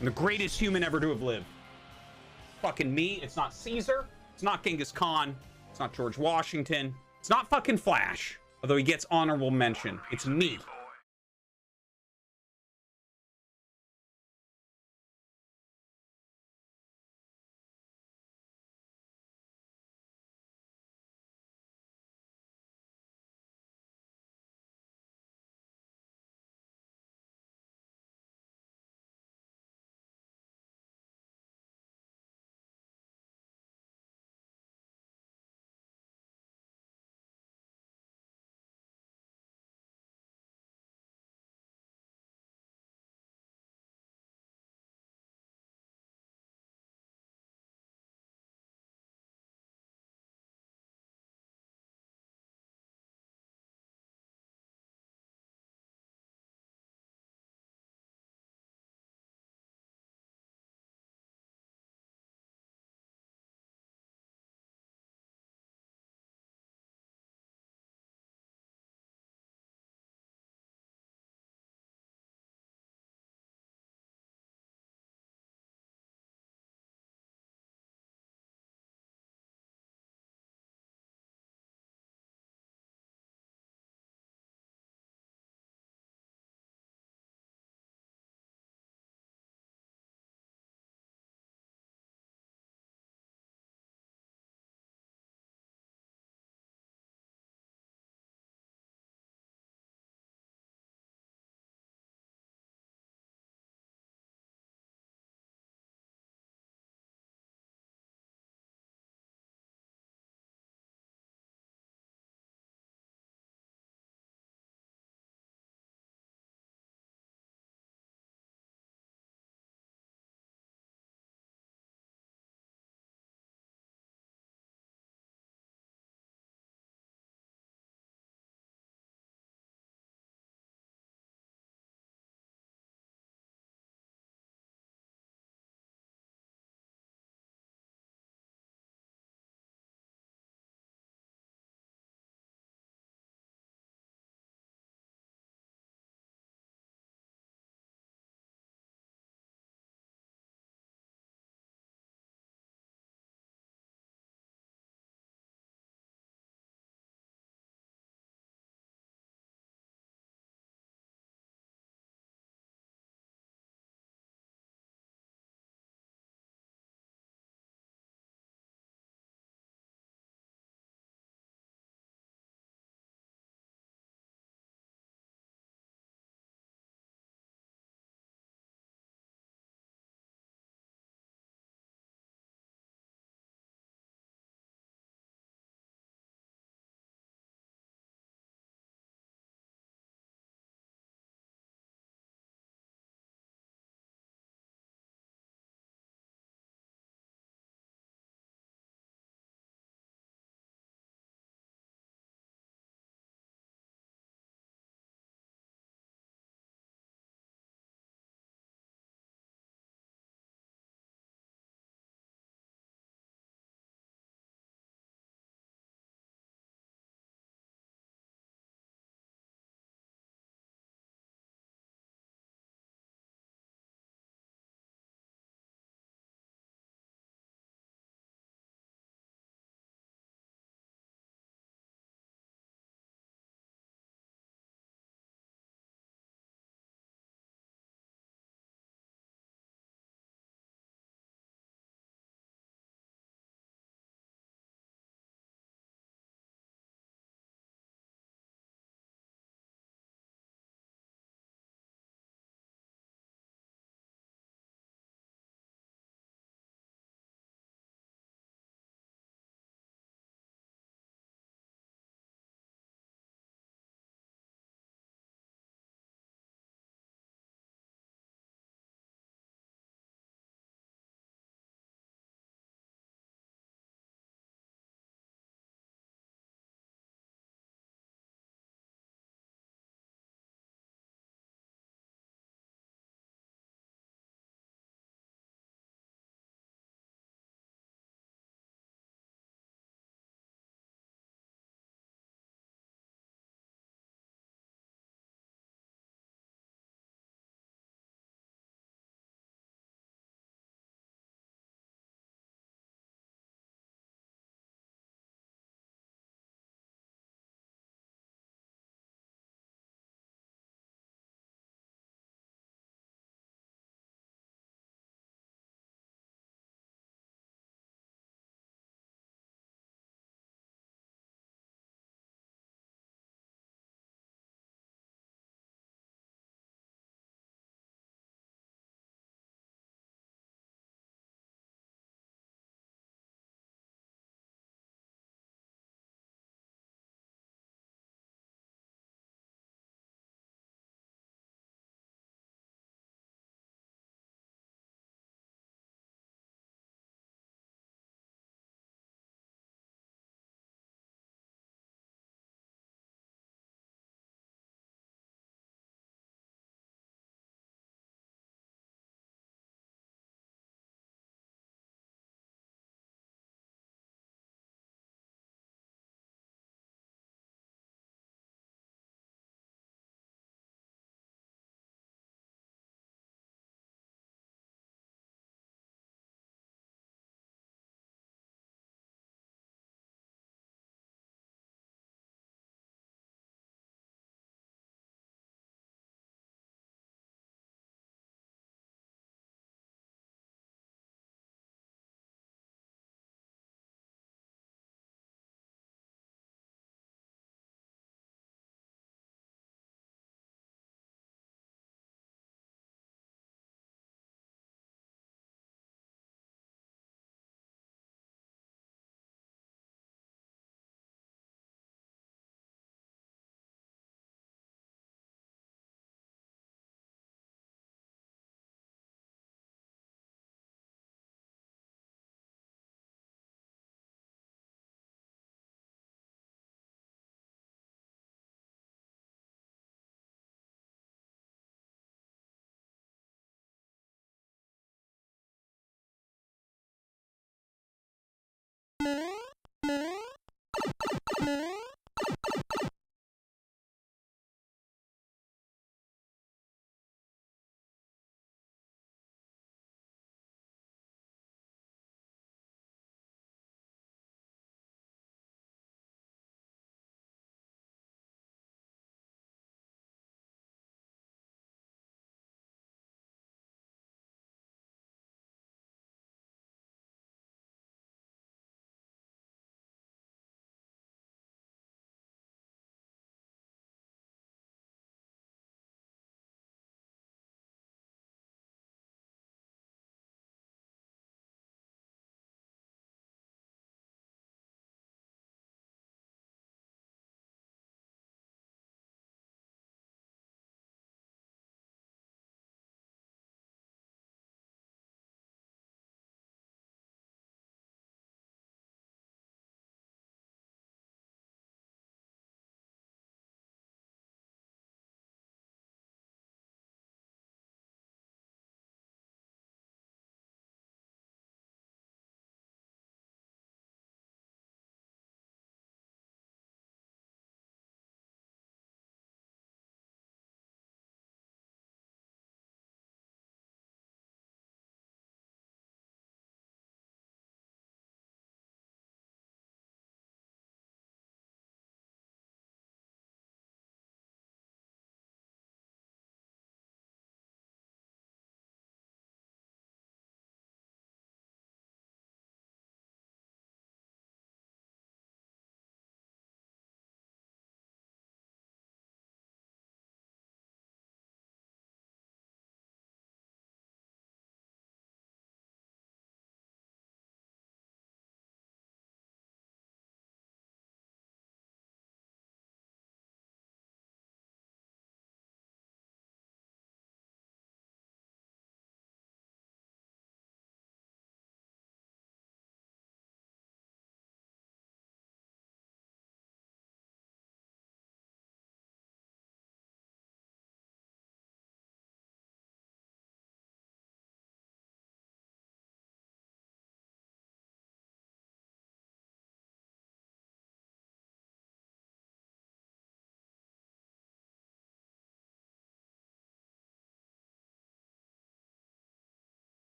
I'm the greatest human ever to have lived. Fucking me. It's not Caesar. It's not Genghis Khan. It's not George Washington. It's not fucking Flash. Although he gets honorable mention. It's me.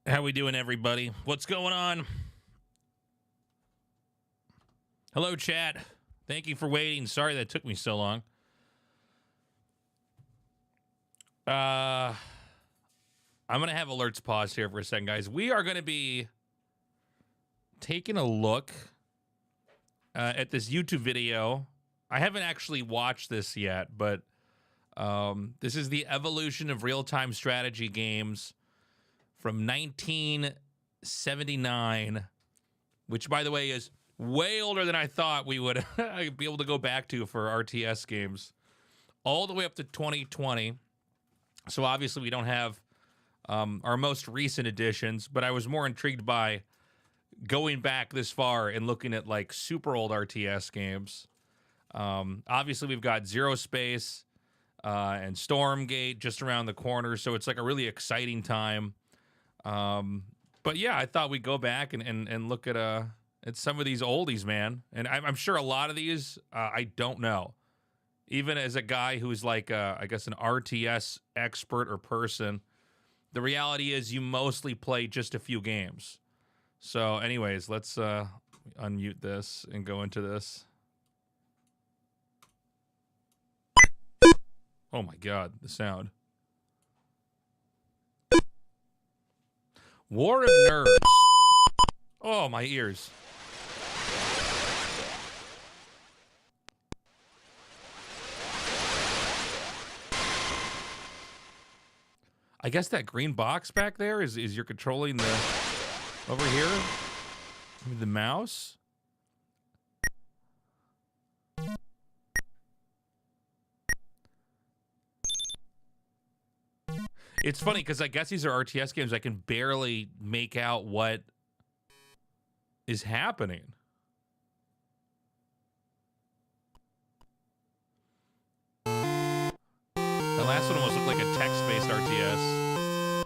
How we doing, everybody? What's going on? Hello, chat. Thank you for waiting. Sorry that took me so long. I'm going to have alerts paused here for a second, guys. We are going to be taking a look at this YouTube video. I haven't actually watched this yet, but this is the evolution of real-time strategy games from 1979, which, by the way, is way older than I thought we would be able to go back to for RTS games, all the way up to 2020. So obviously we don't have our most recent editions, but I was more intrigued by going back this far and looking at like super old RTS games. Obviously we've got Zero Space and Stormgate just around the corner, so it's like a really exciting time. But yeah, I thought we'd go back and look at some of these oldies, man. And I'm sure a lot of these I don't know. Even as a guy who's like, I guess, an RTS expert or person, the reality is you mostly play just a few games. So anyways, let's unmute this and go into this. Oh my God, the sound. War of Nerves. Oh, my ears. I guess that green box back there is you're controlling the over here with the mouse. It's funny because I guess these are RTS games. I can barely make out what is happening. The last one almost looked like a text-based RTS.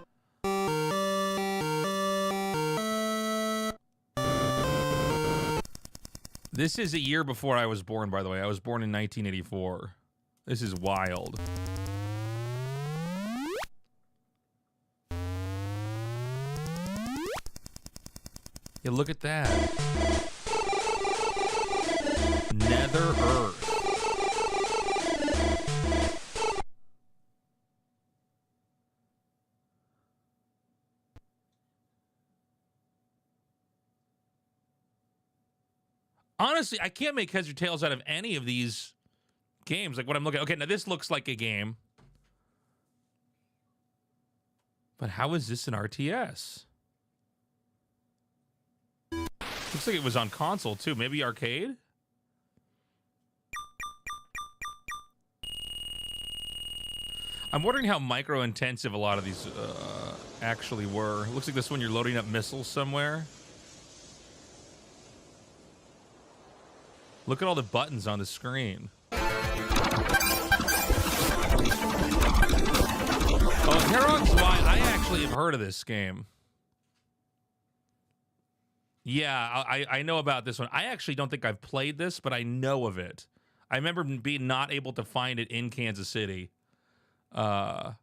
This is a year before I was born, by the way. I was born in 1984. This is wild. Yeah, look at that. Nether Earth. Honestly, I can't make heads or tails out of any of these games. Like what I'm looking at. Okay, now this looks like a game. But how is this an RTS? Looks like it was on console, too. Maybe arcade? I'm wondering how micro-intensive a lot of these actually were. Looks like this one you're loading up missiles somewhere. Look at all the buttons on the screen. Oh, Heron's Why. I actually have heard of this game. Yeah, I know about this one. I actually don't think I've played this, but I know of it. I remember being not able to find it in Kansas City. In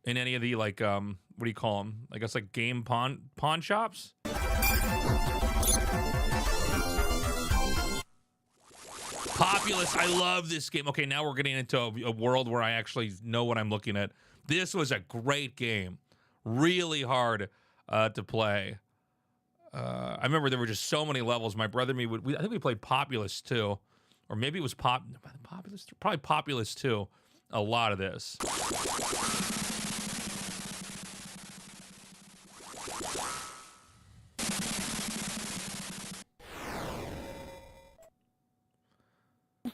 any of the, like, what do you call them? I guess, like, game pawn shops? Populous, I love this game. Okay, now we're getting into a world where I actually know what I'm looking at. This was a great game. Really hard to play. I remember there were just so many levels. My brother and me would, I think we played Populous too. Or maybe it was Populous, probably Populous too. A lot of this.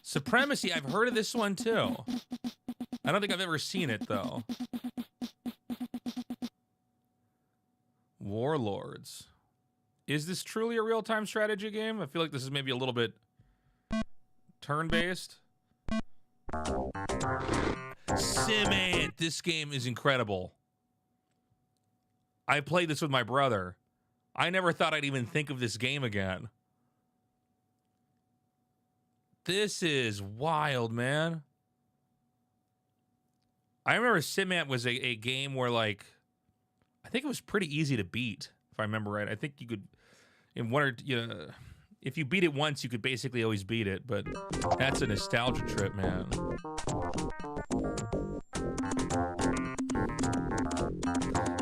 Supremacy, I've heard of this one too. I don't think I've ever seen it though. Warlords. Is this truly a real-time strategy game? I feel like this is maybe a little bit turn-based. Simant! This game is incredible. I played this with my brother. I never thought I'd even think of this game again. This is wild, man. I remember Simant was a game where, like, I think it was pretty easy to beat, if I remember right. I think you could, in one or if you beat it once, you could basically always beat it. But that's a nostalgia trip, man.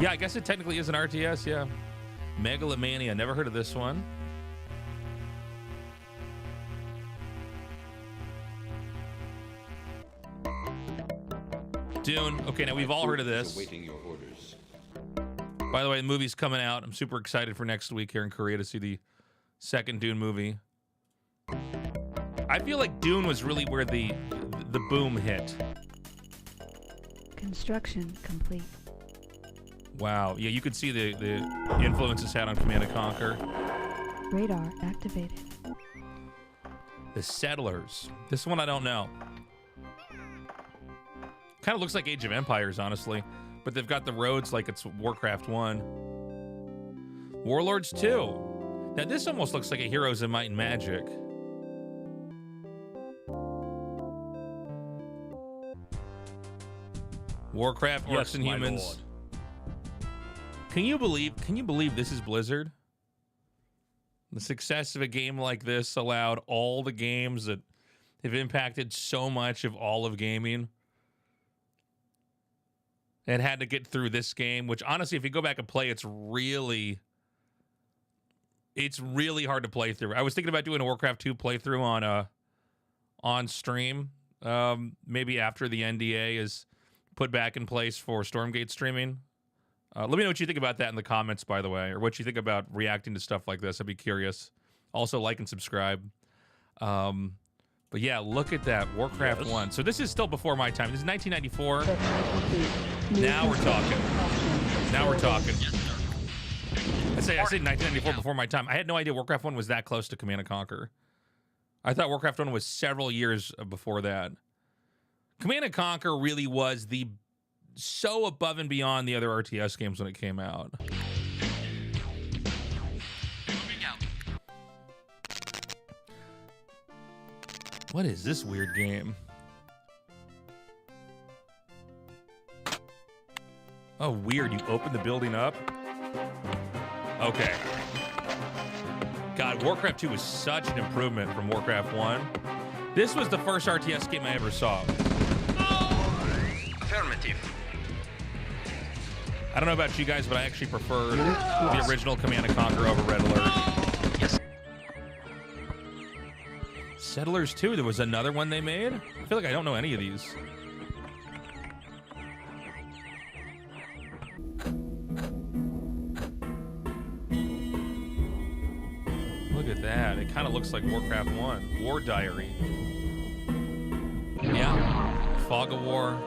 Yeah, I guess it technically is an RTS. Yeah, Megalomania. Never heard of this one. Dune. Okay, now we've all heard of this. By the way, the movie's coming out. I'm super excited for next week here in Korea to see the second Dune movie. I feel like Dune was really where the boom hit. Construction complete. Wow. Yeah, you could see the influence it's had on Command & Conquer. Radar activated. The Settlers. This one I don't know. Kind of looks like Age of Empires, honestly. But they've got the roads like it's Warcraft 1. Warlords 2. Now, this almost looks like a Heroes of Might and Magic. Warcraft, Orcs and Humans. Can you believe this is Blizzard? The success of a game like this allowed all the games that have impacted so much of all of gaming and had to get through this game, which honestly, if you go back and play, it's really hard to play through. I was thinking about doing a Warcraft 2 playthrough on stream, maybe after the NDA is put back in place for Stormgate streaming. Let me know what you think about that in the comments, by the way, or what you think about reacting to stuff like this. I'd be curious. Also, like and subscribe. But yeah, look at that, Warcraft 1. So this is still before my time. This is 1994. Now we're talking. Now we're talking. I said 1994 before my time. I had no idea Warcraft 1 was that close to Command & Conquer. I thought Warcraft 1 was several years before that. Command & Conquer really was so above and beyond the other RTS games when it came out. What is this weird game? Oh, weird. You open the building up? Okay. God, Warcraft 2 was such an improvement from Warcraft 1. This was the first RTS game I ever saw. Affirmative. I don't know about you guys, but I actually preferred the original Command & Conquer over Red Alert. Yes. Settlers 2, there was another one they made? I feel like I don't know any of these. Look at that. It kind of looks like Warcraft 1. War Diary. Yeah. Fog of War.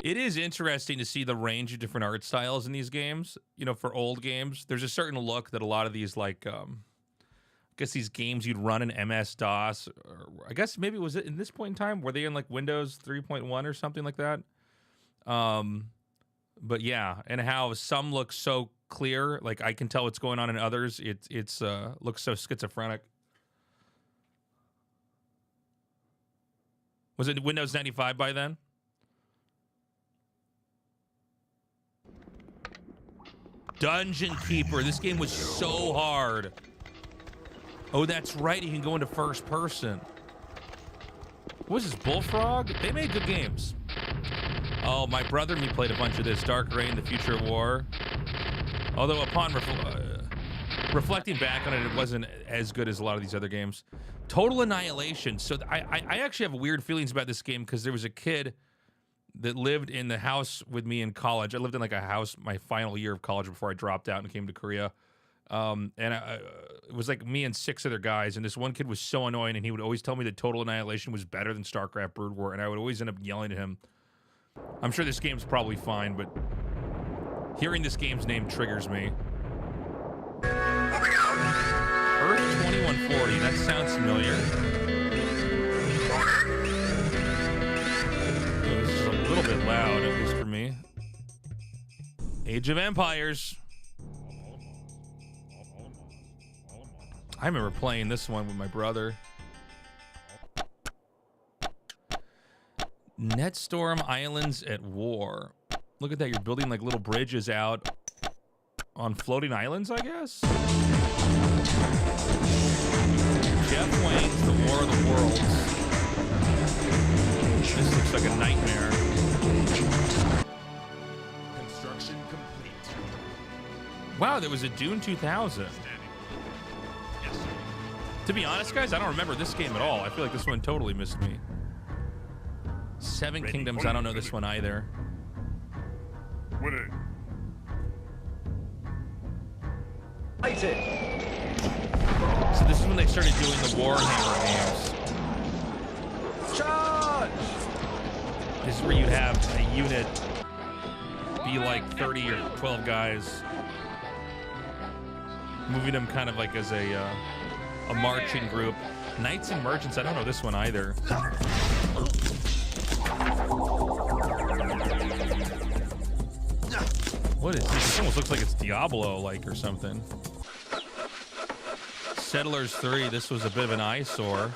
It is interesting to see the range of different art styles in these games. You know, for old games, there's a certain look that a lot of these, like, I guess these games you'd run in MS-DOS, or I guess maybe was it in this point in time? Were they in, like, Windows 3.1 or something like that? But yeah, and how some look so clear, like I can tell what's going on in others. It's looks so schizophrenic. Was it Windows 95 by then? Dungeon Keeper. This game was so hard. Oh, that's right. You can go into first person. What was this, Bullfrog? They made good games. Oh, my brother and me played a bunch of this. Dark Reign, The Future of War. Although upon reflecting back on it, it wasn't as good as a lot of these other games. Total Annihilation. So I actually have weird feelings about this game because there was a kid that lived in the house with me in college. I lived in like a house my final year of college before I dropped out and came to Korea. It was like me and 6 other guys, and this one kid was so annoying, and he would always tell me that Total Annihilation was better than StarCraft Brood War, and I would always end up yelling at him. I'm sure this game's probably fine, but hearing this game's name triggers me. Earth 2140, that sounds familiar. This is a little bit loud, at least for me. Age of Empires. I remember playing this one with my brother. Netstorm Islands at War. Look at that. You're building like little bridges out on floating islands, I guess. Jeff Wayne's The War of the Worlds. This looks like a nightmare. Construction complete. Wow, there was a Dune 2000. Yes, sir. To be honest, guys, I don't remember this game at all. I feel like this one totally missed me. Seven Kingdoms, I don't know this one either. Winning. So this is when they started doing the Warhammer games. Charge! This is where you'd have a unit be like 30 or 12 guys, moving them kind of like as a marching group. Knights and Merchants, I don't know this one either. What is this? This almost looks like it's Diablo-like or something. Settlers 3, this was a bit of an eyesore.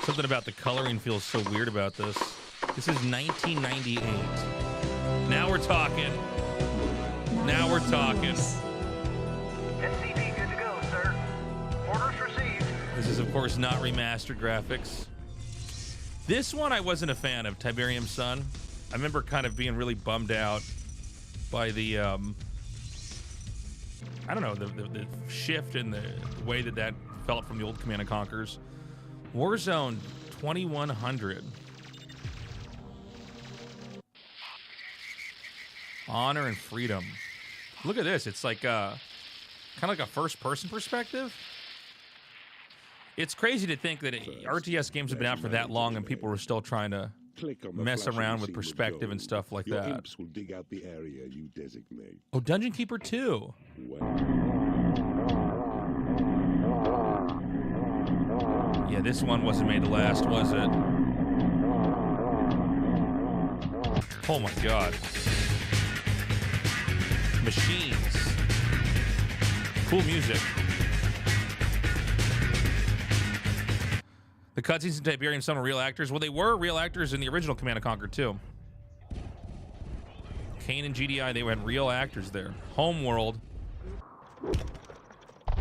Something about the coloring feels so weird about this. This is 1998. Now we're talking. Now we're talking. SCV good to go, sir. Orders received. This is, of course, not remastered graphics. This one I wasn't a fan of, Tiberium Sun. I remember kind of being really bummed out by the, I don't know, the shift in the way that felt from the old Command & Conquers. Warzone 2100. Honor and Freedom. Look at this. It's like kind of like a first-person perspective. It's crazy to think that RTS games have been out for that long and people were still trying to mess around with perspective and stuff like that. Imps will dig out the area you designate. Oh, Dungeon Keeper 2. Yeah, this one wasn't made to last, was it? Oh my god. Machines. Cool music. The cutscenes in Tiberium Sun were real actors. Well, they were real actors in the original Command & Conquer too. Kane and GDI, they had real actors there. Homeworld.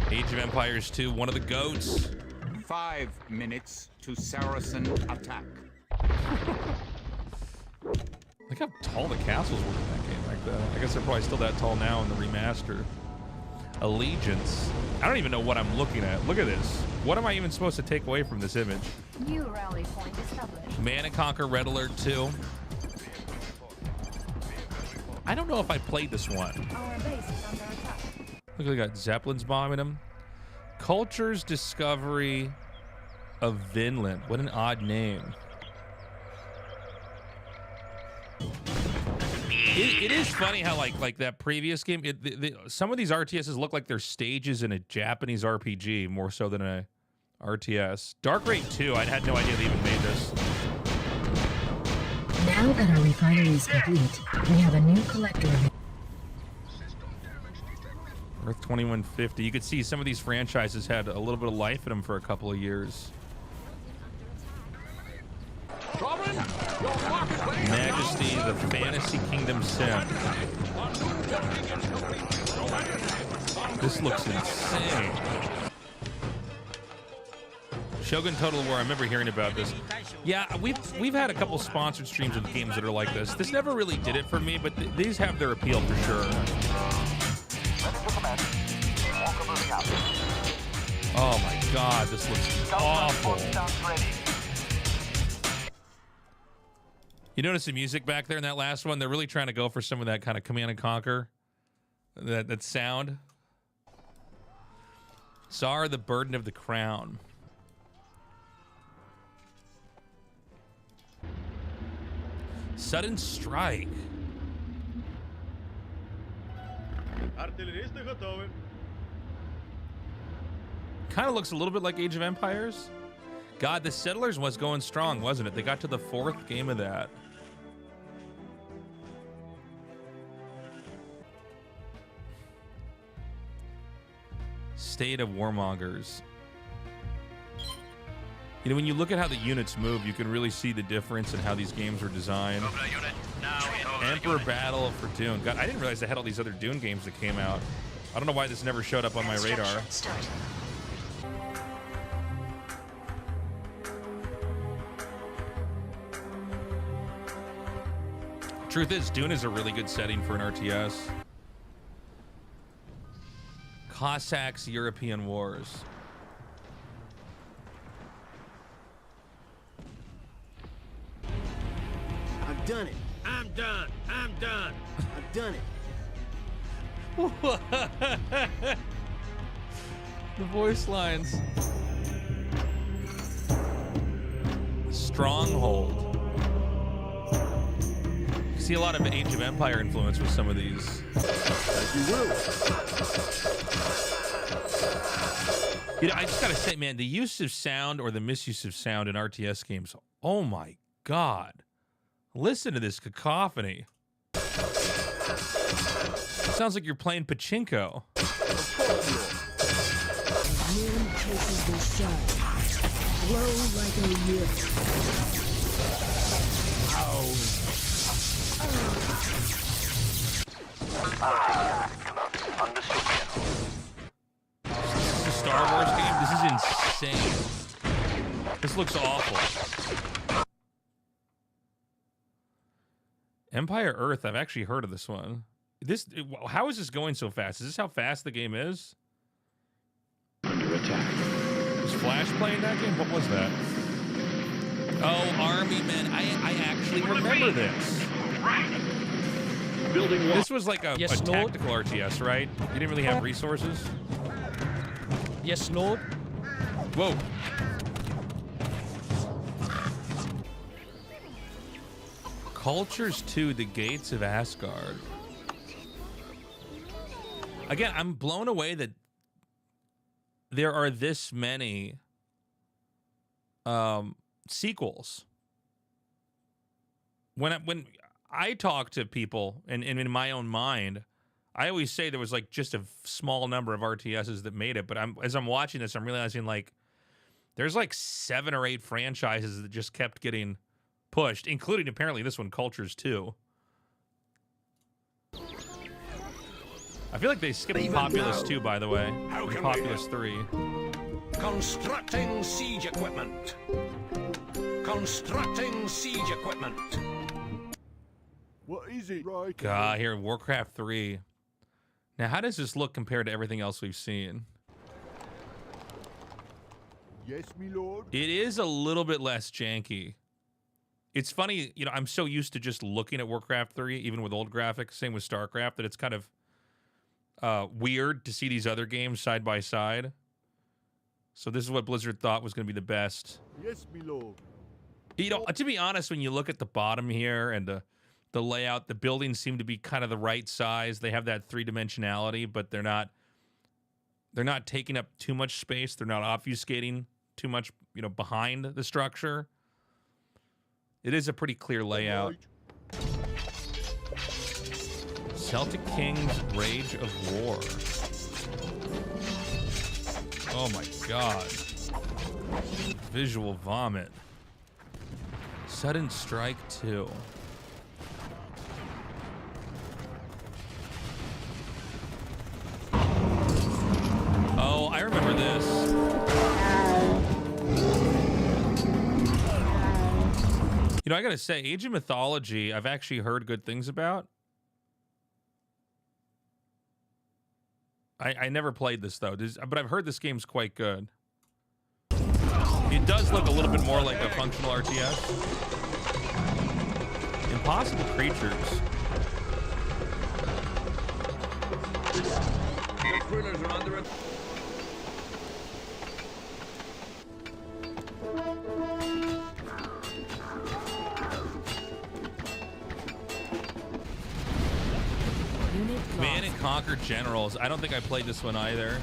Age of Empires 2, one of the goats. 5 minutes to Saracen attack. Look how tall the castles were in that game back then. I guess they're probably still that tall now in the remaster. Allegiance. I don't even know what I'm looking at. Look at this. What am I even supposed to take away from this image? New rally point established. Command & Conquer Red Alert 2. I don't know if I played this one. Our base is under attack. Look, they got Zeppelins bombing them. Culture's Discovery of Vinland. What an odd name. It is funny how like that previous game, some of these RTSs look like they're stages in a Japanese RPG more so than a RTS. Dark Raid 2, I had no idea they even made this. Now that our refinery is complete, we have a new collector. Earth 2150. You could see some of these franchises had a little bit of life in them for a couple of years. Majesty, the Fantasy Kingdom Sim. This looks insane. Shogun Total War, I remember hearing about this. Yeah, we've had a couple sponsored streams with games that are like this. This never really did it for me, but these have their appeal for sure. Oh my god, this looks awful. You notice the music back there in that last one? They're really trying to go for some of that kind of Command & Conquer. That sound. Tsar, the Burden of the Crown. Sudden Strike. Kind of looks a little bit like Age of Empires. God, the Settlers was going strong, wasn't it? They got to the 4th game of that. State of Warmongers. You know, when you look at how the units move, you can really see the difference in how these games were designed. Emperor Battle for Dune. God, I didn't realize they had all these other Dune games that came out. I don't know why this never showed up on my radar. Truth is, Dune is a really good setting for an RTS. Cossacks, European Wars. I've done it. I'm done. I'm done. I've done it. The voice lines. Stronghold. You see a lot of Age of Empire influence with some of these. As you will. You know, I just gotta say, man, the use of sound or the misuse of sound in RTS games, oh my God. Listen to this cacophony. Sounds like you're playing pachinko. Moon chases the sun. Blow like a whip. This is a Star Wars game? This is insane. This looks awful. Empire Earth, I've actually heard of this one. How is this going so fast? Is this how fast the game is? Under attack. Was Flash playing that game? What was that? Oh, Army Men. I actually remember this. Building wall. This was like a tactical RTS, right? You didn't really have resources? Yes, Lord. Whoa. Cultures 2, The Gates of Asgard. Again, I'm blown away that there are this many sequels. When I talk to people, and in my own mind, I always say there was like just a small number of RTSs that made it, but as I'm watching this, I'm realizing like there's like 7 or 8 franchises that just kept getting pushed, including apparently this one, Cultures 2. I feel like they skipped Populous 2, by the way. And Populous 3. Constructing siege equipment. Constructing siege equipment. What is it, right? God, here, Warcraft 3. Now, how does this look compared to everything else we've seen? Yes, me lord. It is a little bit less janky. It's funny, you know, I'm so used to just looking at Warcraft 3, even with old graphics, same with StarCraft, that it's kind of weird to see these other games side by side. So this is what Blizzard thought was going to be the best. Yes, me lord. You know, to be honest, when you look at the bottom here and the layout, the buildings seem to be kind of the right size. They have that 3-dimensionality, but they're not taking up too much space. They're not obfuscating too much, you know, behind the structure. It is a pretty clear layout. Celtic Kings Rage of War. Oh my God. Visual vomit. Sudden Strike 2. Oh, I remember this. You know, I gotta say, Age of Mythology, I've actually heard good things about. I never played this, though, but I've heard this game's quite good. It does look a little bit more like a functional RTS. Impossible Creatures. Command and Conquer Generals. I don't think I played this one either.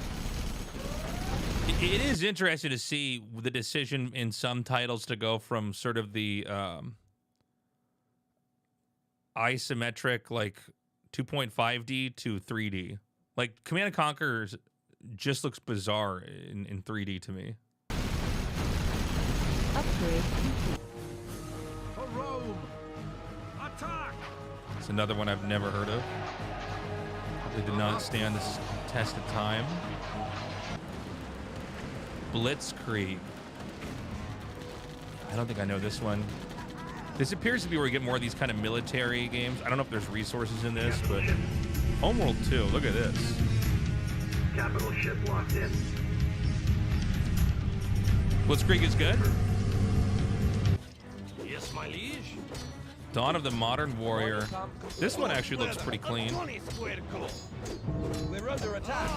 It is interesting to see the decision in some titles to go from sort of the isometric, like 2.5D to 3D. Like Command and Conquer just looks bizarre in 3D to me. Upgrade complete. For Rome! Attack! It's another one I've never heard of. They did not stand this test of time. Blitzkrieg. I don't think I know this one. This appears to be where we get more of these kind of military games. I don't know if there's resources in this, but Homeworld 2, look at this. Capital ship locked in. Blitzkrieg is good. Yes, my liege. Dawn of the Modern Warrior. This one actually looks pretty clean. We're under attack.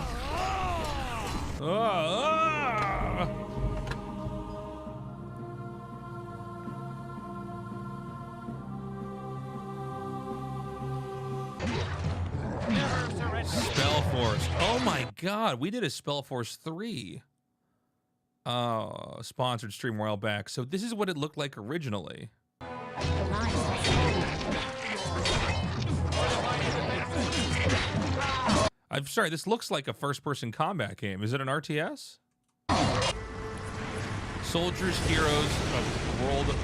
Spellforce. Oh my god, we did a Spellforce 3 sponsored stream a while back. So this is what it looked like originally. I'm sorry, this looks like a first-person combat game. Is it an RTS? Soldiers, Heroes of World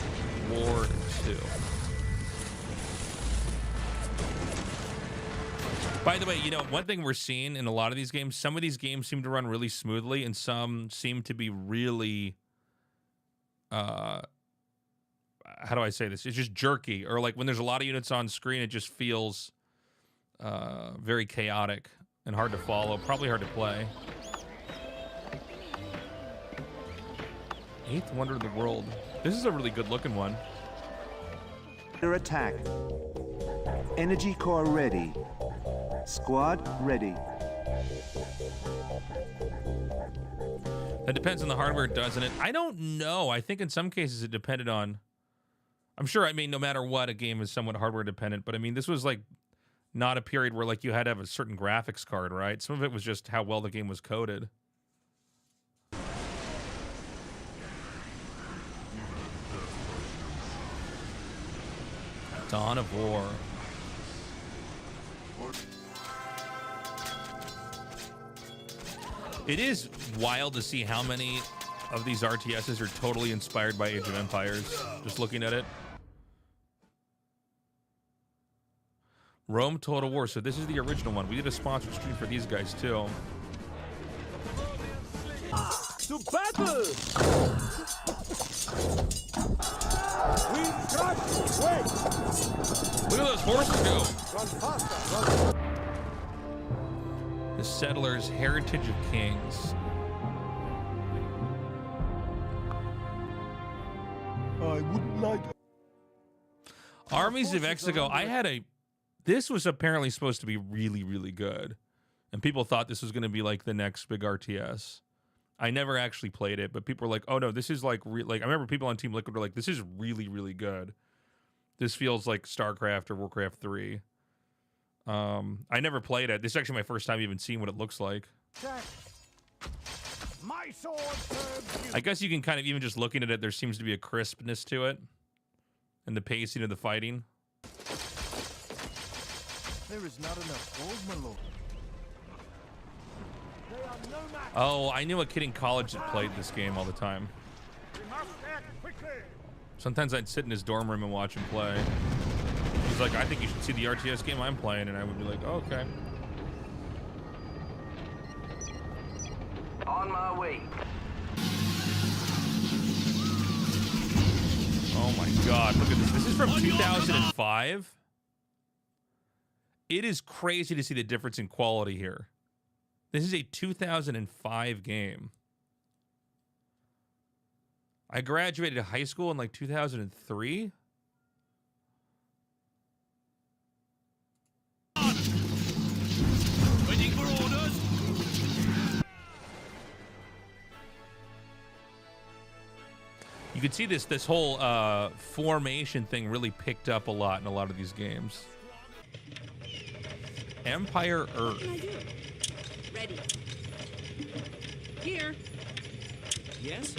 War II. By the way, you know, one thing we're seeing in a lot of these games, some of these games seem to run really smoothly, and some seem to be really, how do I say this? It's just jerky, or like when there's a lot of units on screen, it just feels very chaotic and hard to follow, probably hard to play. Eighth Wonder of the World. This is a really good looking one. Under attack. Energy core ready. Squad ready. That depends on the hardware, doesn't it? I don't know. I think in some cases it depended on... I'm sure, I mean, no matter what, a game is somewhat hardware dependent, but I mean, this was like not a period where like you had to have a certain graphics card, right? Some of it was just how well the game was coded. Dawn of War. It is wild to see how many of these RTSs are totally inspired by Age of Empires, just looking at it. Rome Total War. So this is the original one. We did a sponsored stream for these guys too. To battle! We got wait! Look at those horses go! Run faster! Run. The Settlers, Heritage of Kings. I wouldn't like... Armies of Exego. I had a... This was apparently supposed to be really, really good. And people thought this was going to be like the next big RTS. I never actually played it, but people were like, oh no, this is like... like I remember people on Team Liquid were like, this is really, really good. This feels like StarCraft or Warcraft 3. I never played it. This is actually my first time even seeing what it looks like. My sword serves you. I guess you can kind of, even just looking at it, there seems to be a crispness to it. And the pacing of the fighting. There is not enough gold, my lord. They are no match. Oh, I knew a kid in college that played this game all the time. We must act quickly. Sometimes I'd sit in his dorm room and watch him play. He's like, I think you should see the RTS game I'm playing, and I would be like, oh, okay. On my way. Oh my god, look at this. This is from 2005. It is crazy to see the difference in quality here. This is a 2005 game. I graduated high school in like 2003. Waiting for orders. You can see this whole formation thing really picked up a lot in a lot of these games. Empire Earth. Ready. Here. Yes.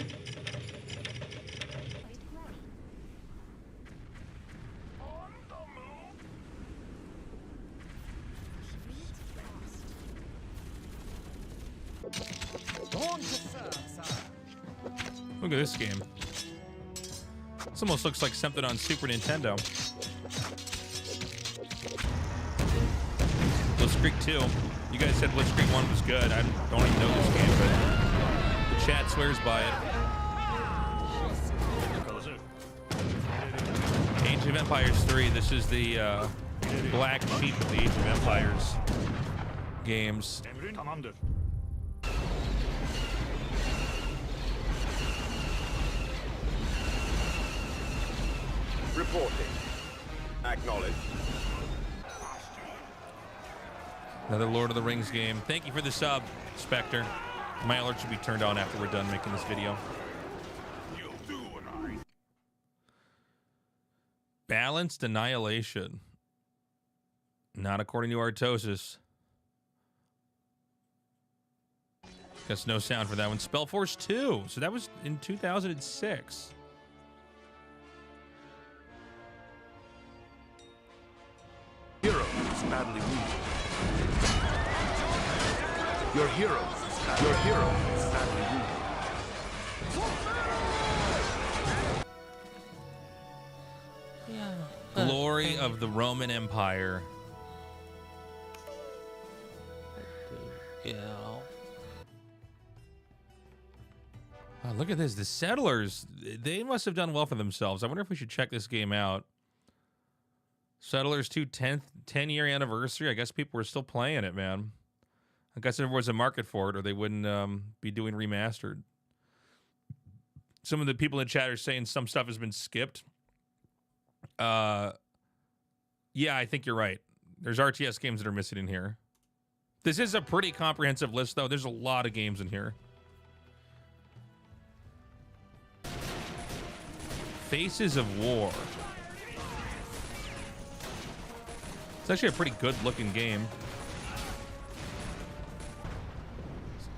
Look at this game. This almost looks like something on Super Nintendo. Blitzkrieg 2. You guys said Blitzkrieg 1 was good. I don't even know this game, but the chat swears by it. Age of Empires 3. This is the black sheep of the Age of Empires games. Reporting. Acknowledged. Another Lord of the Rings game. Thank you for the sub, Spectre. My alert should be turned on after we're done making this video. Balanced Annihilation. Not according to Artosis. Guess no sound for that one. Spellforce 2. So that was in 2006. Hero is badly wounded. Your hero is badly wounded. Glory of the Roman Empire. Yeah. Oh, look at this. The Settlers, they must have done well for themselves. I wonder if we should check this game out. Settlers 2 10-year anniversary. I guess people were still playing it, man. I guess there was a market for it, or they wouldn't be doing remastered. Some of the people in chat are saying some stuff has been skipped. Yeah, I think you're right. There's RTS games that are missing in here. This is a pretty comprehensive list, though. There's a lot of games in here. Faces of War. It's actually a pretty good-looking game.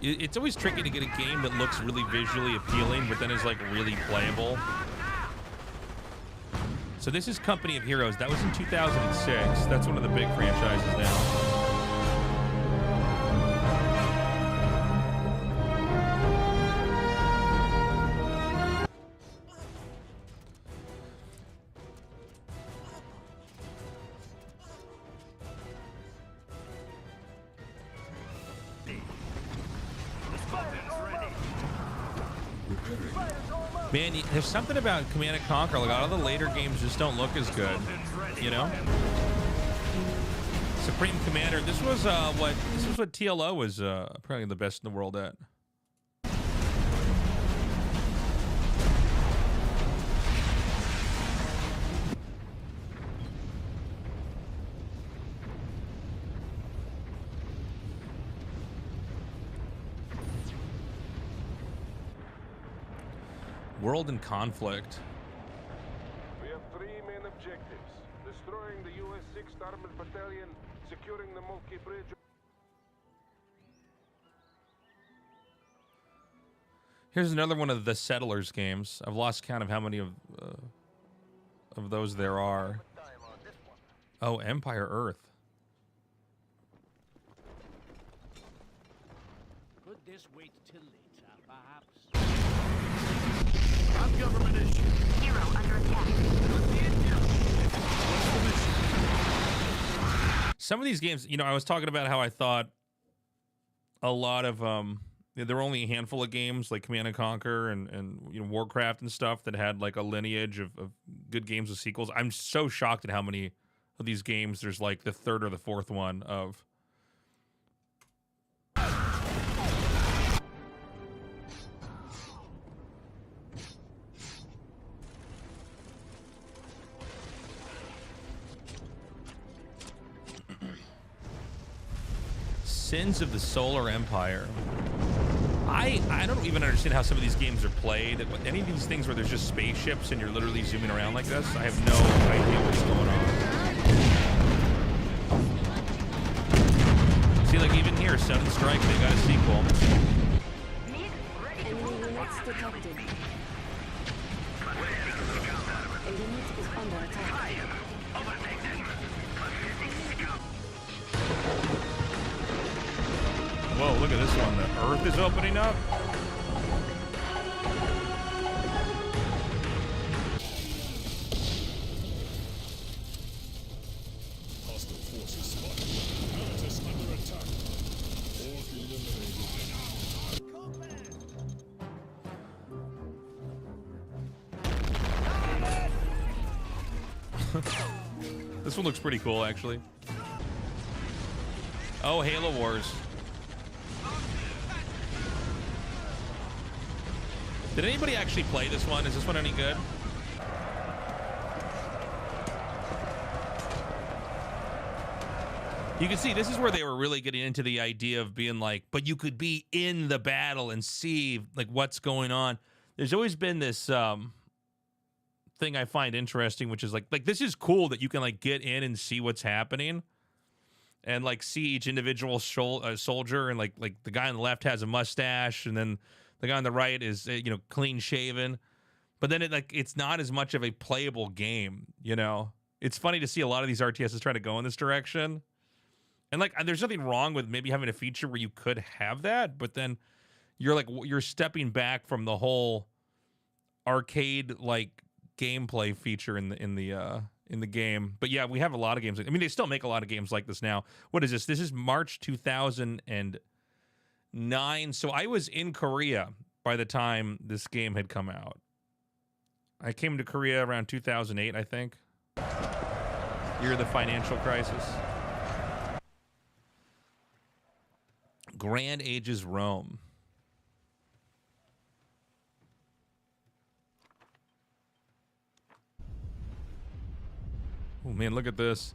It's always tricky to get a game that looks really visually appealing, but then is like really playable. So this is Company of Heroes. That was in 2006. That's one of the big franchises now. Man, there's something about Command & Conquer. Like, a lot of the later games just don't look as good, you know? Supreme Commander. This was what TLO was probably the best in the world at. World in Conflict. We have 3 main objectives: destroying the U.S. 6th Armored Battalion, securing the Mulkey Bridge. Here's another one of the Settlers games. I've lost count of how many of those there are. Oh, Empire Earth. Could this wait till later, perhaps? I'm government issue. Hero under attack. Some of these games, you know, I was talking about how I thought a lot of there were only a handful of games like Command & Conquer and you know, Warcraft and stuff that had like a lineage of good games with sequels. I'm so shocked at how many of these games there's like the third or the fourth one of. Sins of the Solar Empire. I don't even understand how some of these games are played. Any of these things where there's just spaceships and you're literally zooming around like this, I have no idea what's going on. See, like even here, Sudden Strike, they got a sequel. Enemy units detected. A unit is under attack. Whoa, look at this one. The Earth is opening up. This one looks pretty cool, actually. Oh, Halo Wars. Did anybody actually play this one? Is this one any good? You can see this is where they were really getting into the idea of being like, but you could be in the battle and see like what's going on. There's always been this thing I find interesting, which is like this is cool that you can like get in and see what's happening and like see each individual soldier, and like the guy on the left has a mustache and then the guy on the right is clean shaven, but then it's not as much of a playable game. It's funny to see a lot of these RTSs try to go in this direction. And like, there's nothing wrong with maybe having a feature where you could have that, but then you're stepping back from the whole arcade like gameplay feature in the game. But yeah, we have a lot of games. I mean, they still make a lot of games like this now. What is this? This is March 2009. So I was in Korea by the time this game had come out. I came to Korea around 2008, I think. Year of the financial crisis. Grand Ages Rome. Oh man, look at this.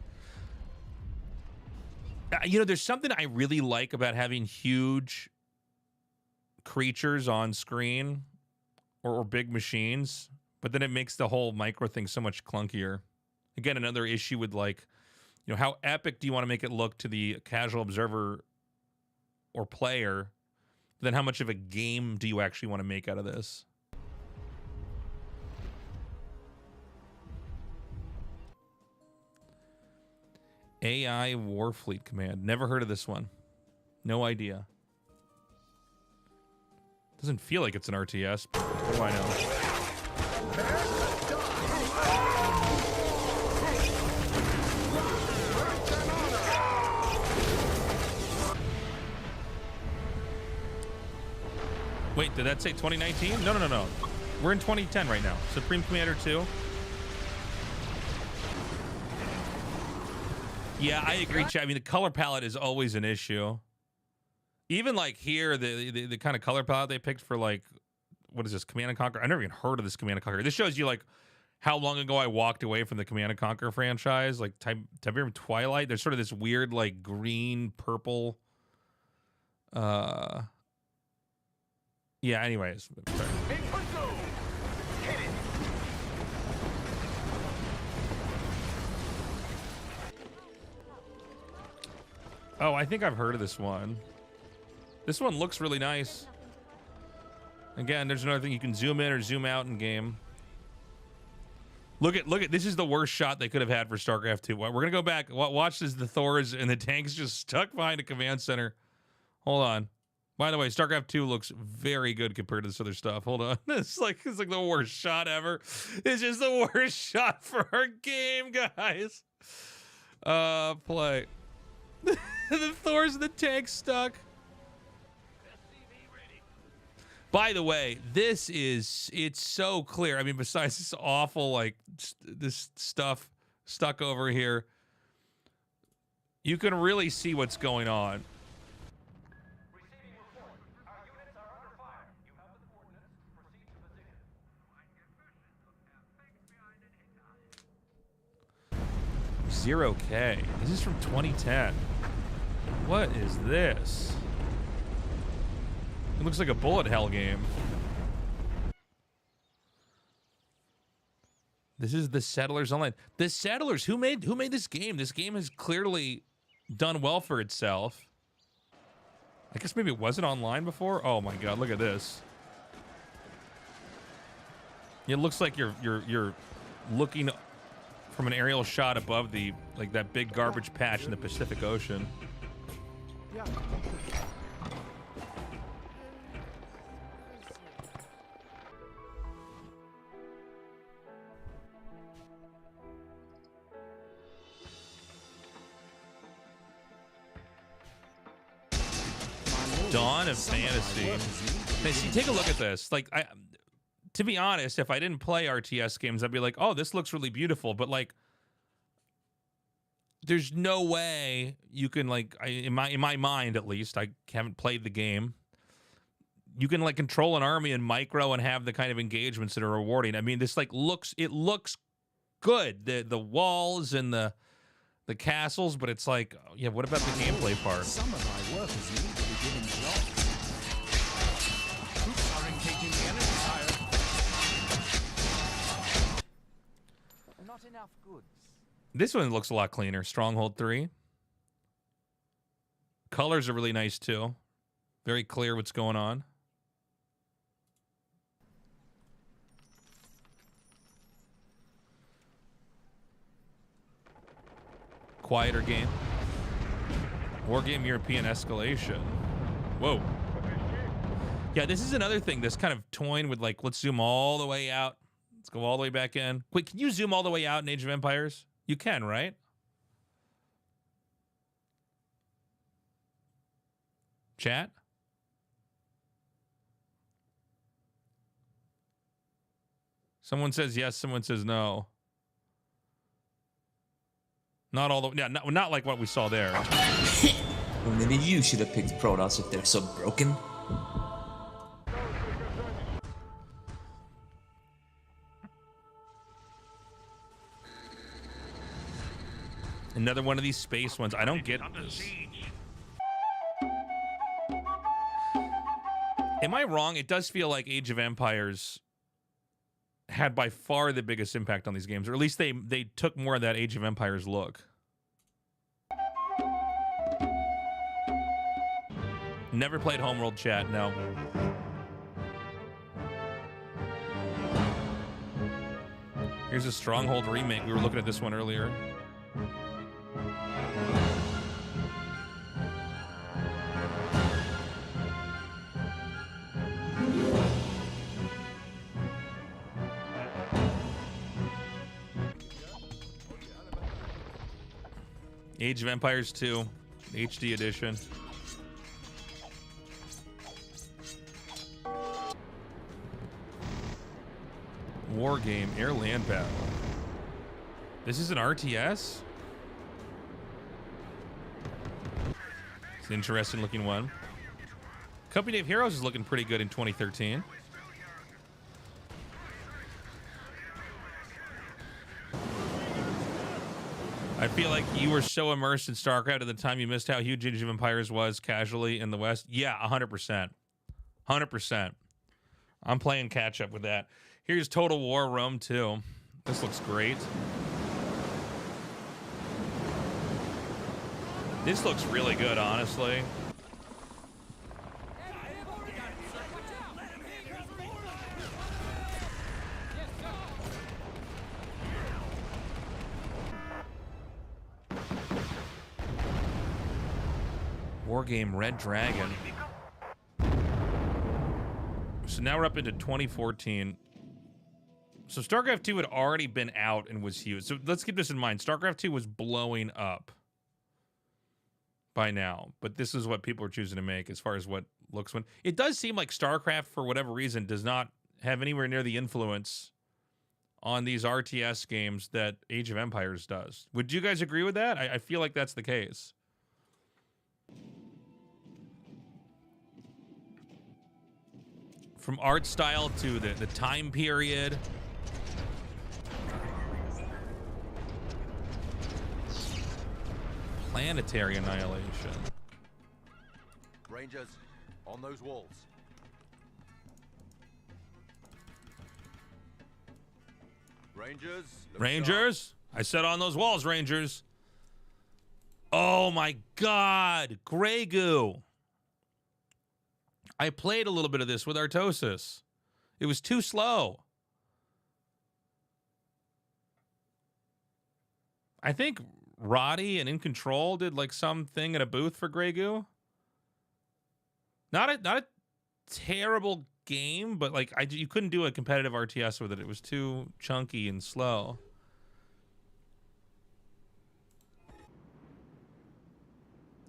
There's something I really like about having huge creatures on screen or big machines, but then it makes the whole micro thing so much clunkier. Again, another issue with like, how epic do you want to make it look to the casual observer or player, then how much of a game do you actually want to make out of this? AI Warfleet Command. Never heard of this one. No idea. Doesn't feel like it's an RTS, but what do I know? Wait, did that say 2019? No. We're in 2010 right now. Supreme Commander 2. Yeah, I agree, Chad. I mean, the color palette is always an issue. Even like here, the kind of color palette they picked for like, what is this, Command & Conquer? I never even heard of this Command & Conquer. This shows you like how long ago I walked away from the Command & Conquer franchise. Like Tiberium Twilight. There's sort of this weird like green, purple. Yeah, anyways. Sorry. Oh, I think I've heard of this one. This one looks really nice. Again, there's another thing you can zoom in or zoom out in game. Look at this is the worst shot they could have had for StarCraft 2. We're gonna go back. Watch as the Thors and the tanks just stuck behind a command center. Hold on. By the way, StarCraft 2 looks very good compared to this other stuff. Hold on. It's like the worst shot ever. It's just the worst shot for our game, guys. Play. The Thors and the tanks stuck. By the way, it's so clear. I mean, besides this awful, like, this stuff stuck over here, you can really see what's going on. 0K. This is from 2010. What is this? It looks like a bullet hell game. This is the Settlers Online. The Settlers, who made this game? This game has clearly done well for itself. I guess maybe it wasn't online before. Oh my god, look at this. It looks like you're looking from an aerial shot above the that big garbage patch in the Pacific Ocean. Yeah. Dawn of Fantasy. Hey, see, take a look at this. Like, to be honest, if I didn't play RTS games, I'd be like, oh, this looks really beautiful. But like, there's no way you can like in my mind at least, I haven't played the game. You can like control an army in micro and have the kind of engagements that are rewarding. I mean, this like looks good. The walls and the castles, but it's like, yeah, what about the gameplay part? Some of my workers need to be given jobs. Troops are engaging the enemy, sire. Not enough goods. This one looks a lot cleaner. Stronghold 3. Colors are really nice too. Very clear what's going on. Quieter game. War game European escalation. Whoa. Yeah, this is another thing that's kind of toying with like, let's zoom all the way out. Let's go all the way back in. Wait, can you zoom all the way out in Age of Empires? You can, right? Chat? Someone says yes, someone says no. Not all the yeah, not like what we saw there. Well, maybe you should have picked Protoss if they're so broken. Another one of these space ones. I don't get this. Am I wrong? It does feel like Age of Empires had by far the biggest impact on these games, or at least they took more of that Age of Empires look. Never played Homeworld, chat, no. Here's a Stronghold remake. We were looking at this one earlier. Age of Empires 2, HD edition. War game, air-land battle. This is an RTS? It's an interesting looking one. Company of Heroes is looking pretty good in 2013. I feel like you were so immersed in StarCraft at the time you missed how huge Age of Empires was casually in the West. Yeah, 100%. 100%. I'm playing catch up with that. Here's Total War Rome 2. This looks great. This looks really good, honestly. Wargame Red Dragon. So now we're up into 2014. So StarCraft 2 had already been out and was huge. So let's keep this in mind. StarCraft 2 was blowing up by now, but this is what people are choosing to make as far as what looks when. It does seem like StarCraft, for whatever reason, does not have anywhere near the influence on these RTS games that Age of Empires does. Would you guys agree with that? I feel like that's the case. From art style to the time period. Planetary annihilation. Rangers, on those walls. Rangers. Rangers? I said on those walls, Rangers. Oh my God, Grey Goo. I played a little bit of this with Artosis. It was too slow. I think Roddy and In Control did like something at a booth for Grey Goo. Not a terrible game, but like you couldn't do a competitive RTS with it. It was too chunky and slow.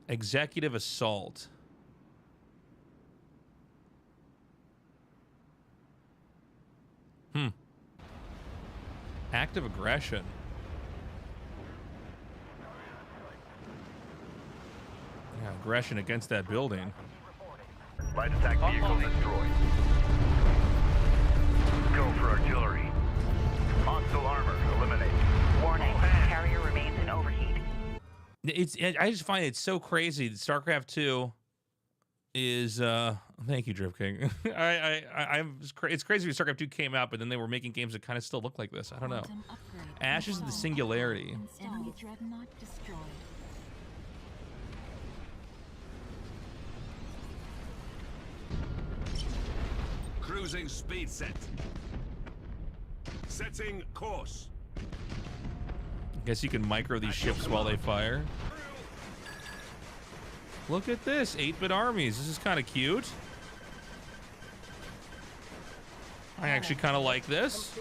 Executive Assault. Active aggression. Yeah, aggression against that building. Light attack vehicle destroyed. Go for artillery. Hostile armor eliminated. Warning, carrier remains in overheat. I just find it so crazy that StarCraft 2 is thank you, Drip King. It's crazy when StarCraft 2 came out, but then they were making games that kind of still look like this. I don't know. Ashes of the Singularity. Enemy dreadnought destroyed. Cruising speed set. Setting course. I guess you can micro these ships while they fire. Look at this, 8-bit armies. This is kind of cute. I actually kind of like this.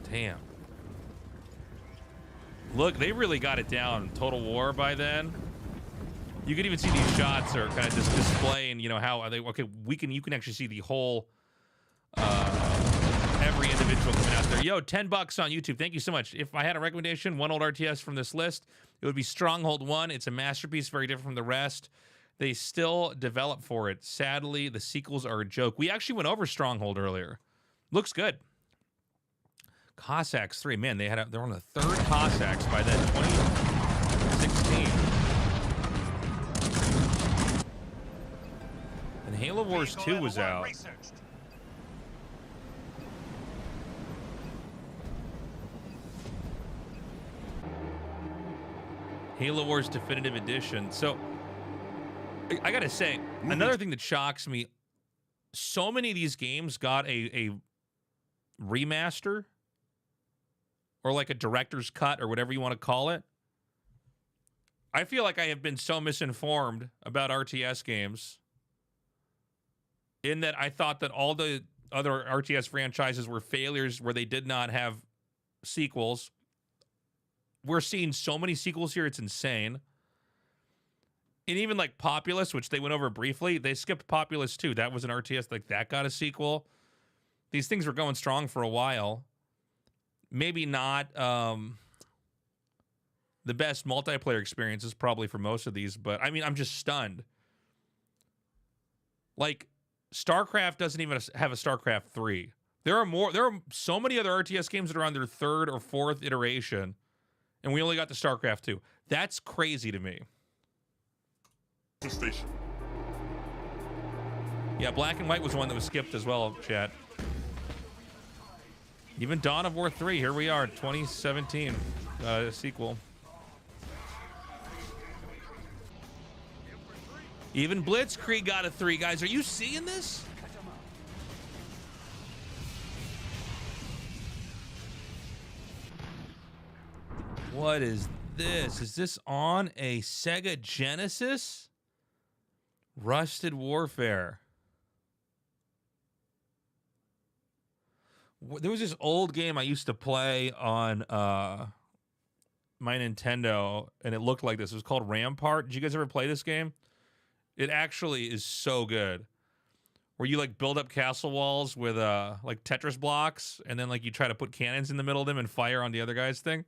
Damn. Look, they really got it down. Total War by then. You can even see these shots are kind of just displaying, you know, how are they. Okay, you can actually see the whole every individual coming out there. Yo, $10 on YouTube. Thank you so much. If I had a recommendation, one old RTS from this list, it would be Stronghold 1. It's a masterpiece, very different from the rest. They still develop for it. Sadly, the sequels are a joke. We actually went over Stronghold earlier. Looks good. Cossacks 3. Man, they're on the 3rd Cossacks by then, 2016. And Halo Wars 2 was out. Halo Wars Definitive Edition. So, I gotta say, another thing that shocks me, so many of these games got a remaster or like a director's cut or whatever you want to call it. I feel like I have been so misinformed about RTS games in that I thought that all the other RTS franchises were failures where they did not have sequels. We're seeing so many sequels here, it's insane. And even like Populous, which they went over briefly, they skipped Populous 2. That was an RTS, like that got a sequel. These things were going strong for a while. Maybe not the best multiplayer experiences probably for most of these, but I mean, I'm just stunned. Like, StarCraft doesn't even have a StarCraft 3. There are so many other RTS games that are on their 3rd or 4th iteration, and we only got the StarCraft 2. That's crazy to me. Station. Yeah, Black and White was one that was skipped as well, chat. Even Dawn of War 3, here we are, 2017 sequel. Even Blitzkrieg got a 3, guys. Are you seeing this? What is this? Is this on a Sega Genesis? Rusted Warfare. There was this old game I used to play on my Nintendo, and it looked like this. It was called Rampart. Did you guys ever play this game? It actually is so good. Where you like build up castle walls with like Tetris blocks, and then like you try to put cannons in the middle of them and fire on the other guy's thing.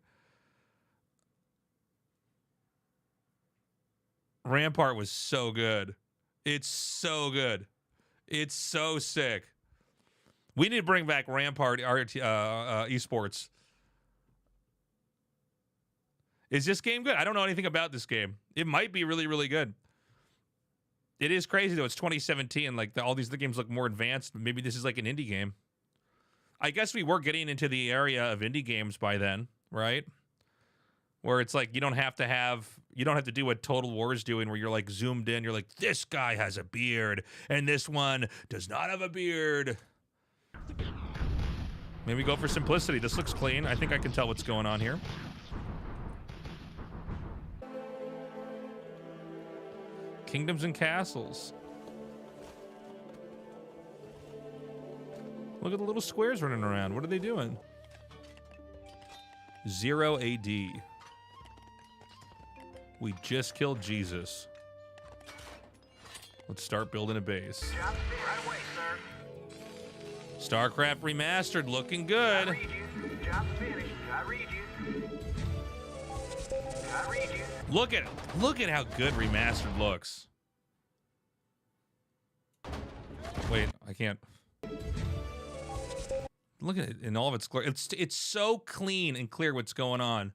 Rampart was so good. It's so good. It's so sick. We need to bring back Rampart esports. Is this game good? I don't know anything about this game. It might be really, really good. It is crazy, though. It's 2017. Like, all these other games look more advanced. Maybe this is like an indie game. I guess we were getting into the area of indie games by then, right? Where it's like you don't have to do what Total War is doing, where you're like zoomed in. You're like, this guy has a beard, and this one does not have a beard. Maybe go for simplicity. This looks clean. I think I can tell what's going on here. Kingdoms and Castles. Look at the little squares running around. What are they doing? 0 AD. We just killed Jesus. Let's start building a base. Right away, sir. StarCraft Remastered, looking good. I read you. Job's finished. I read you. I Look at how good remastered looks. Wait, I can't. Look at it in all of its glory. It's so clean and clear what's going on.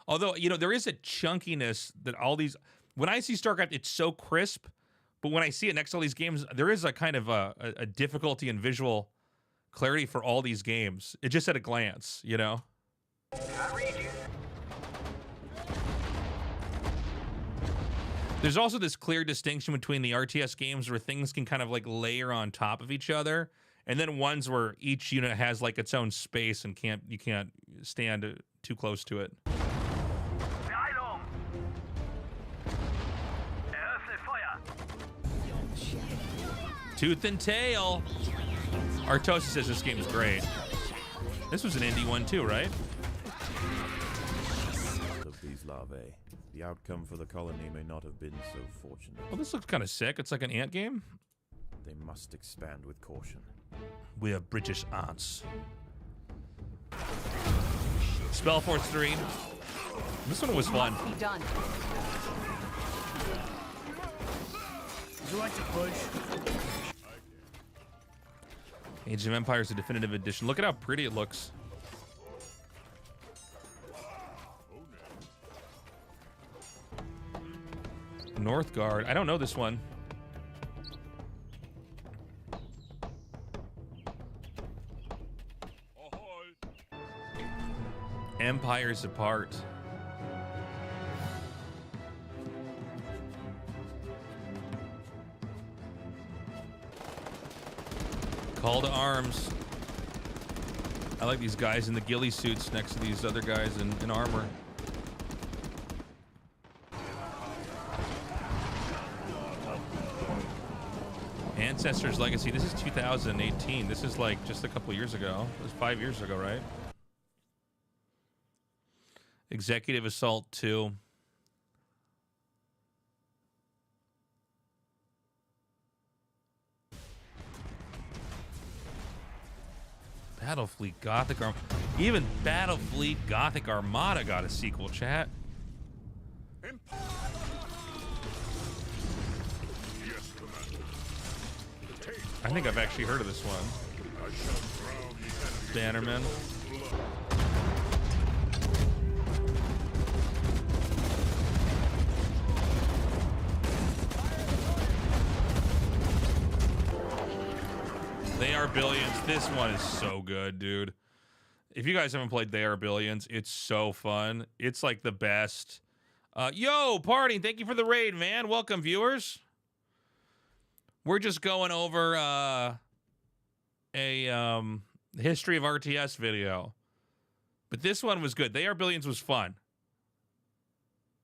Although, you know, there is a chunkiness that all these... When I see StarCraft, it's so crisp. But when I see it next to all these games, there is a kind of a difficulty in visual clarity for all these games. It just at a glance, you know? I read you. There's also this clear distinction between the RTS games where things can kind of like layer on top of each other, and then ones where each unit has like its own space and you can't stand too close to it. Tooth and Tail. Artosis says this game is great. This was an indie one too, right? Of these larvae, the outcome for the colony may not have been so fortunate. Well, this looks kind of sick. It's like an ant game. They must expand with caution. We have British ants. Spellforce 3. This one was fun. Be done. Would you like to push? Age of Empires, the definitive edition. Look at how pretty it looks. Northgard. I don't know this one. Empires Apart. Call to arms. I like these guys in the ghillie suits next to these other guys in armor. Ancestors Legacy. This is 2018. This is like just a couple years ago. It was 5 years ago, right? Executive Assault 2. Battlefleet Gothic even Battlefleet Gothic Armada got a sequel, chat. I think I've actually heard of this one. Bannerman. They Are Billions. This one is so good, dude. If you guys haven't played They Are Billions, it's so fun. It's like the best. Yo, Party, thank you for the raid, man. Welcome, viewers. We're just going over a history of RTS video. But this one was good. They Are Billions was fun.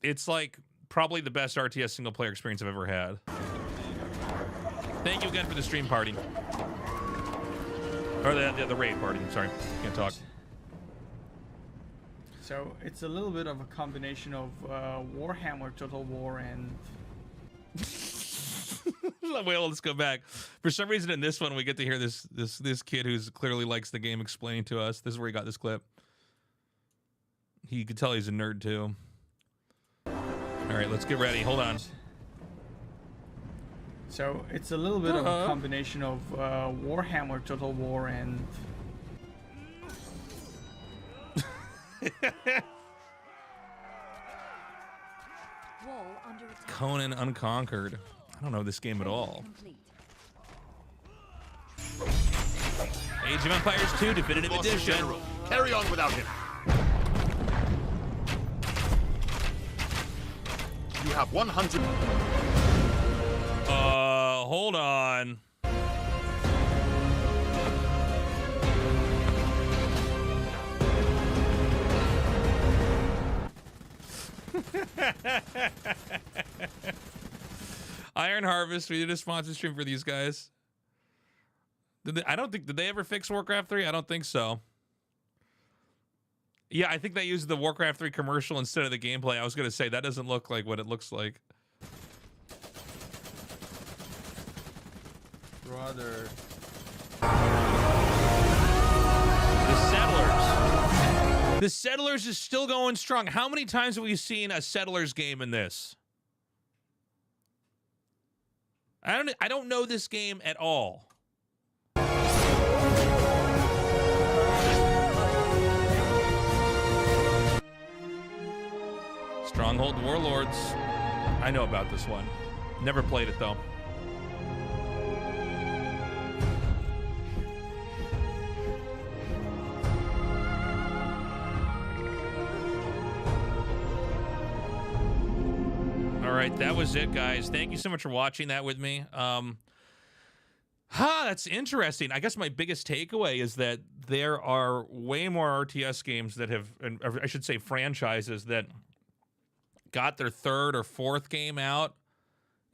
It's like probably the best RTS single player experience I've ever had. Thank you again for the stream, Party. Or the raid, Party. I'm sorry. Can't talk. So it's a little bit of a combination of Warhammer Total War and... Wait, let's go back. For some reason in this one, we get to hear this kid who's clearly likes the game explaining to us. This is where he got this clip. You could tell he's a nerd too. All right, let's get ready. Hold on. So it's a little bit of a combination of Warhammer Total War and... Conan Unconquered. I don't know this game at all. Age of Empires 2 Definitive Edition. General. Carry on without him. You have 100. Hold on. Iron Harvest, we did a sponsor stream for these guys. Did they ever fix Warcraft 3? I don't think so. Yeah, I think they used the Warcraft 3 commercial instead of the gameplay. I was going to say, that doesn't look like what it looks like. Brother. The Settlers. The Settlers is still going strong. How many times have we seen a Settlers game in this? I don't know this game at all. Stronghold Warlords. I know about this one. Never played it though. All right, that was it, guys. Thank you so much for watching that with me. That's interesting. I guess my biggest takeaway is that there are way more RTS games that have, or I should say franchises, that got their third or fourth game out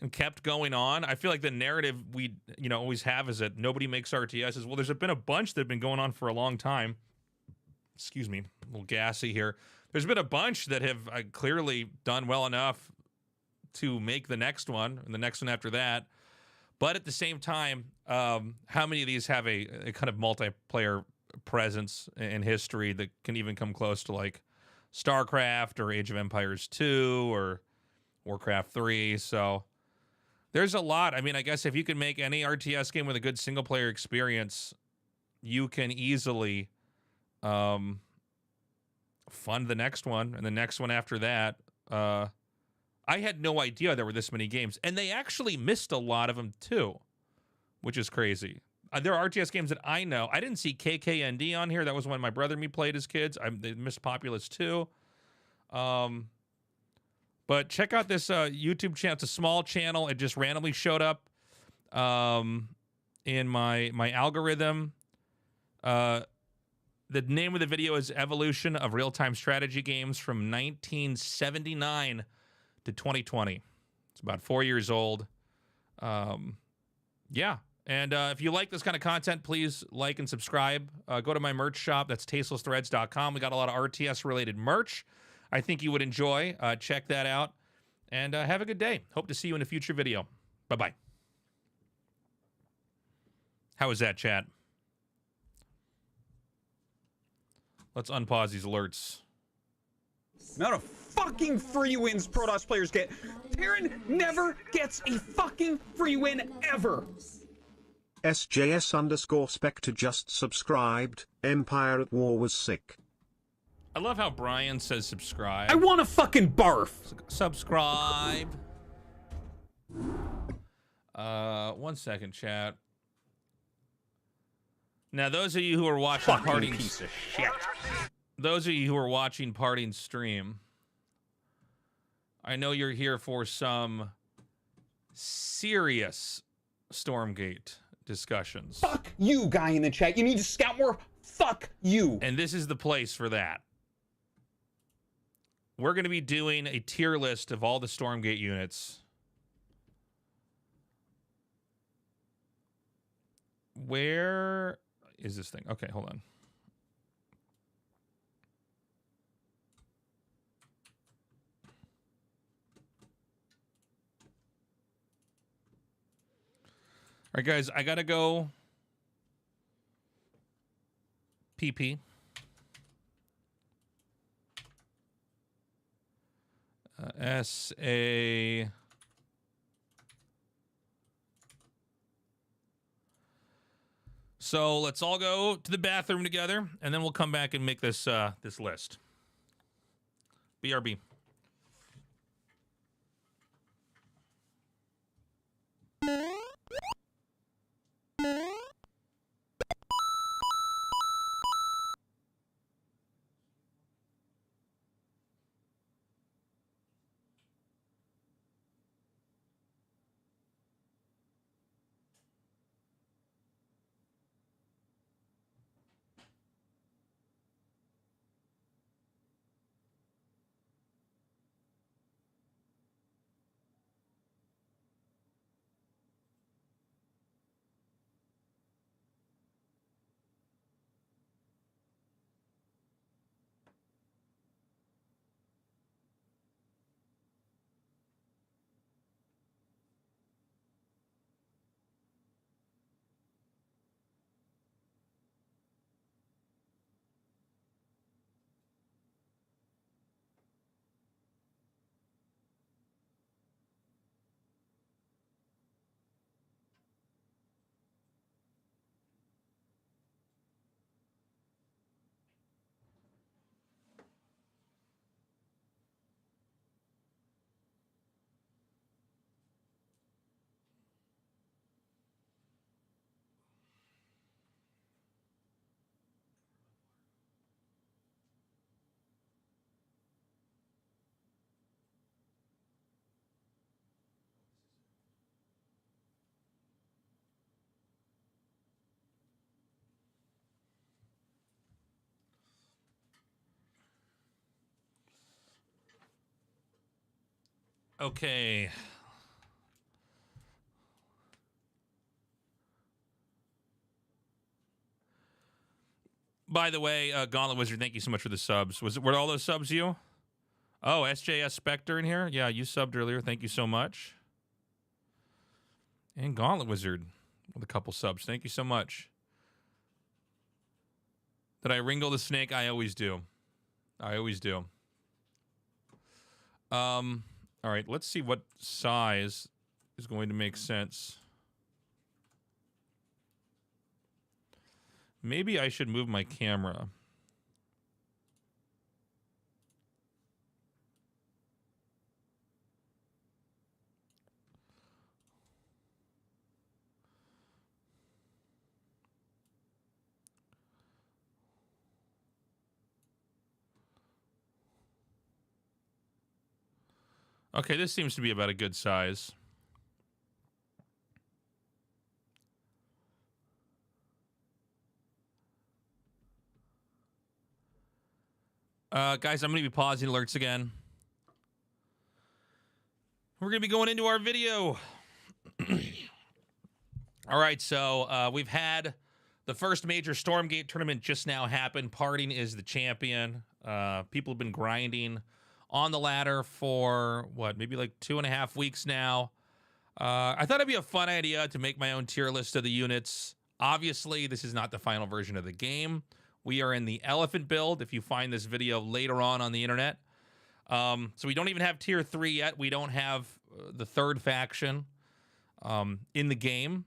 and kept going on. I feel like the narrative we always have is that nobody makes RTSs. Well, there's been a bunch that have been going on for a long time. Excuse me, a little gassy here. There's been a bunch that have clearly done well enough to make the next one and the next one after that. But at the same time, how many of these have a kind of multiplayer presence in history that can even come close to like StarCraft or Age of Empires 2 or Warcraft 3? So there's a lot. I mean, I guess if you can make any RTS game with a good single player experience, you can easily fund the next one and the next one after that. I had no idea there were this many games, and they actually missed a lot of them too, which is crazy. There are RTS games that I know. I didn't see KKND on here. That was when my brother and me played as kids. They missed Populous 2. But check out this YouTube channel. It's a small channel. It just randomly showed up in my algorithm. The name of the video is Evolution of Real-Time Strategy Games from 1979 to 2020. It's about 4 years old. Yeah. And if you like this kind of content, please like and subscribe. Go to my merch shop. That's tastelessthreads.com. We got a lot of RTS-related merch I think you would enjoy. Check that out. And have a good day. Hope to see you in a future video. Bye-bye. How was that, chat? Let's unpause these alerts. Amount of fucking free wins Protoss players get. Terran never gets a fucking free win ever. SJS_Spectre just subscribed. Empire at War was sick. I love how Brian says subscribe. I want to fucking barf. Subscribe. 1 second, chat. Now, those of you who are watching Parting, piece of shit. Those of you who are watching Parting stream, I know you're here for some serious Stormgate discussions. Fuck you, guy in the chat. You need to scout more. Fuck you. And this is the place for that. We're going to be doing a tier list of all the Stormgate units. Where is this thing? Okay, hold on. All right, guys, I got to go PP. SA. So let's all go to the bathroom together, and then we'll come back and make this this list. BRB. Okay. By the way, Gauntlet Wizard, thank you so much for the subs. Were all those subs you? Oh, SJS Spectre in here? Yeah, you subbed earlier. Thank you so much. And Gauntlet Wizard with a couple subs. Thank you so much. Did I wrinkle the snake? I always do. I always do. All right, let's see what size is going to make sense. Maybe I should move my camera. Okay, this seems to be about a good size. Guys, I'm going to be pausing alerts again. We're going to be going into our video. All right, so we've had the first major Stormgate tournament just now happen. Parting is the champion. People have been grinding on the ladder for, what, maybe like 2.5 weeks now. I thought it'd be a fun idea to make my own tier list of the units. Obviously, this is not the final version of the game. We are in the elephant build, if you find this video later on the internet. So we don't even have tier 3 yet. We don't have the third faction in the game.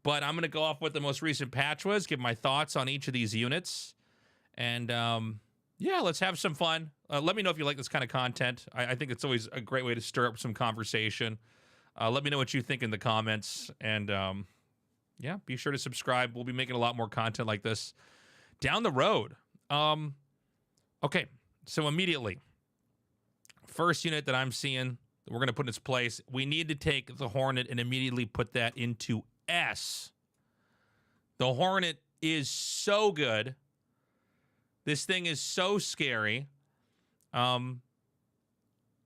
But I'm going to go off what the most recent patch was, give my thoughts on each of these units. And yeah, let's have some fun. Let me know if you like this kind of content. I think it's always a great way to stir up some conversation. Let me know what you think in the comments. And yeah, be sure to subscribe. We'll be making a lot more content like this down the road. Okay, so immediately, first unit that I'm seeing that we're going to put in its place, we need to take the Hornet and immediately put that into S. The Hornet is so good. This thing is so scary.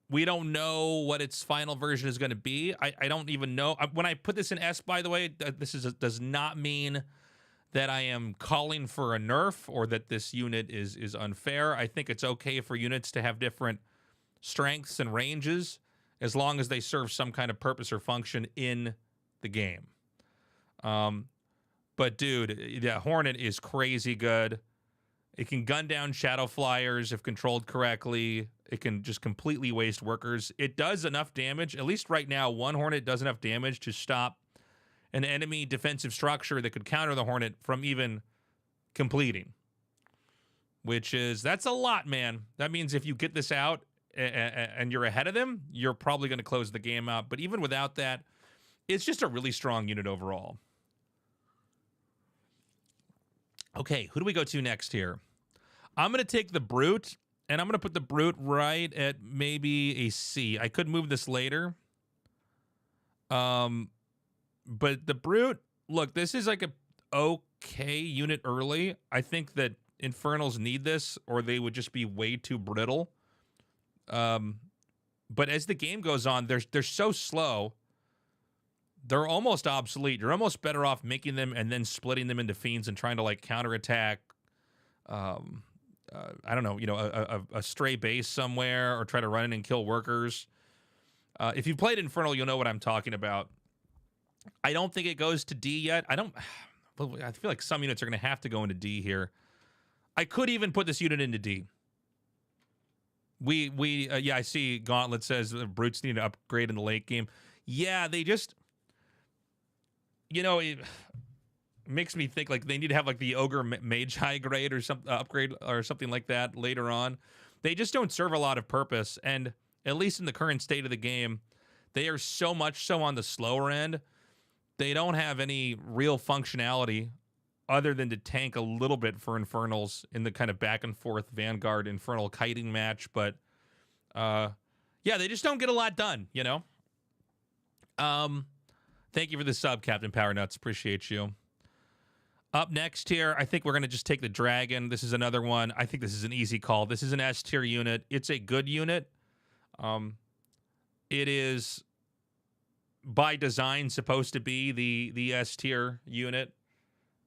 We don't know what its final version is going to be. I don't even know. When I put this in S, by the way, does not mean that I am calling for a nerf or that this unit is unfair. I think it's okay for units to have different strengths and ranges as long as they serve some kind of purpose or function in the game. But dude, the Hornet is crazy good. It can gun down shadow flyers if controlled correctly. It can just completely waste workers. It does enough damage. At least right now, one Hornet does enough damage to stop an enemy defensive structure that could counter the Hornet from even completing. That's a lot, man. That means if you get this out and you're ahead of them, you're probably going to close the game out. But even without that, it's just a really strong unit overall. Okay, who do we go to next here? I'm going to take the Brute, and I'm going to put the Brute right at maybe a C. I could move this later. But the Brute, look, this is like a okay unit early. I think that Infernals need this, or they would just be way too brittle. But as the game goes on, they're so slow. They're almost obsolete. You're almost better off making them and then splitting them into fiends and trying to like counterattack. I don't know, a stray base somewhere, or try to run in and kill workers. If you've played Infernal, you'll know what I'm talking about. I don't think it goes to D yet. I feel like some units are going to have to go into D here. I could even put this unit into D. Yeah, I see Gauntlet says the Brutes need to upgrade in the late game. Yeah, they just, it makes me think like they need to have like the Ogre Mage high grade or some upgrade or something like that later on. They just don't serve a lot of purpose, and at least in the current state of the game, they are so much so on the slower end. They don't have any real functionality other than to tank a little bit for Infernals in the kind of back and forth Vanguard Infernal kiting match. But yeah, they just don't get a lot done, Thank you for the sub, Captain Power Nuts. Appreciate you. Up next here, I think we're going to just take the Dragon. This is another one. I think this is an easy call. This is an S tier unit. It's a good unit. It is by design supposed to be the S tier unit.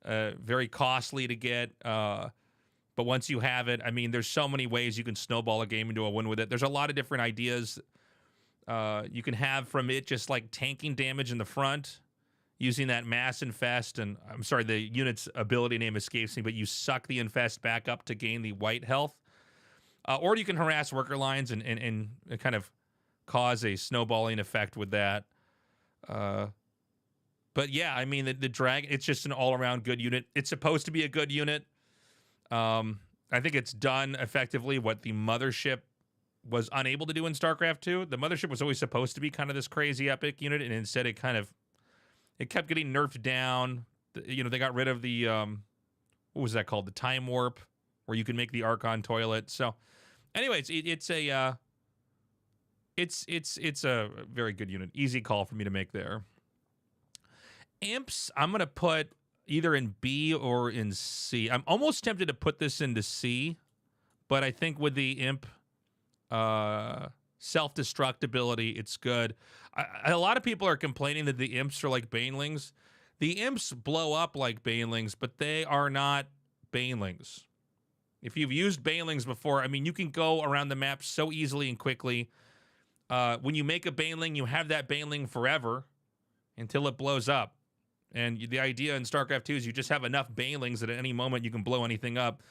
Very costly to get. But once you have it, I mean, there's so many ways you can snowball a game into a win with it. There's a lot of different ideas you can have from it, just like tanking damage in the front, using that mass infest, and I'm sorry, the unit's ability name escapes me, but you suck the infest back up to gain the white health. Or you can harass worker lines and kind of cause a snowballing effect with that. But yeah, I mean, the Dragon, it's just an all-around good unit. It's supposed to be a good unit. I think it's done effectively what the Mothership was unable to do in StarCraft 2. The Mothership was always supposed to be kind of this crazy epic unit, and instead it kept getting nerfed down. You know, they got rid of the, what was that called? The Time Warp, where you can make the Archon toilet. So, anyways, it's a very good unit. Easy call for me to make there. Imps, I'm going to put either in B or in C. I'm almost tempted to put this into C, but I think with the Imp self-destructibility, it's good. A lot of people are complaining that the Imps are like Banelings. The Imps blow up like Banelings, but they are not Banelings. If you've used Banelings before, I mean, you can go around the map so easily and quickly. When you make a Baneling, you have that Baneling forever until it blows up. And the idea in StarCraft 2 is you just have enough Banelings that at any moment you can blow anything up.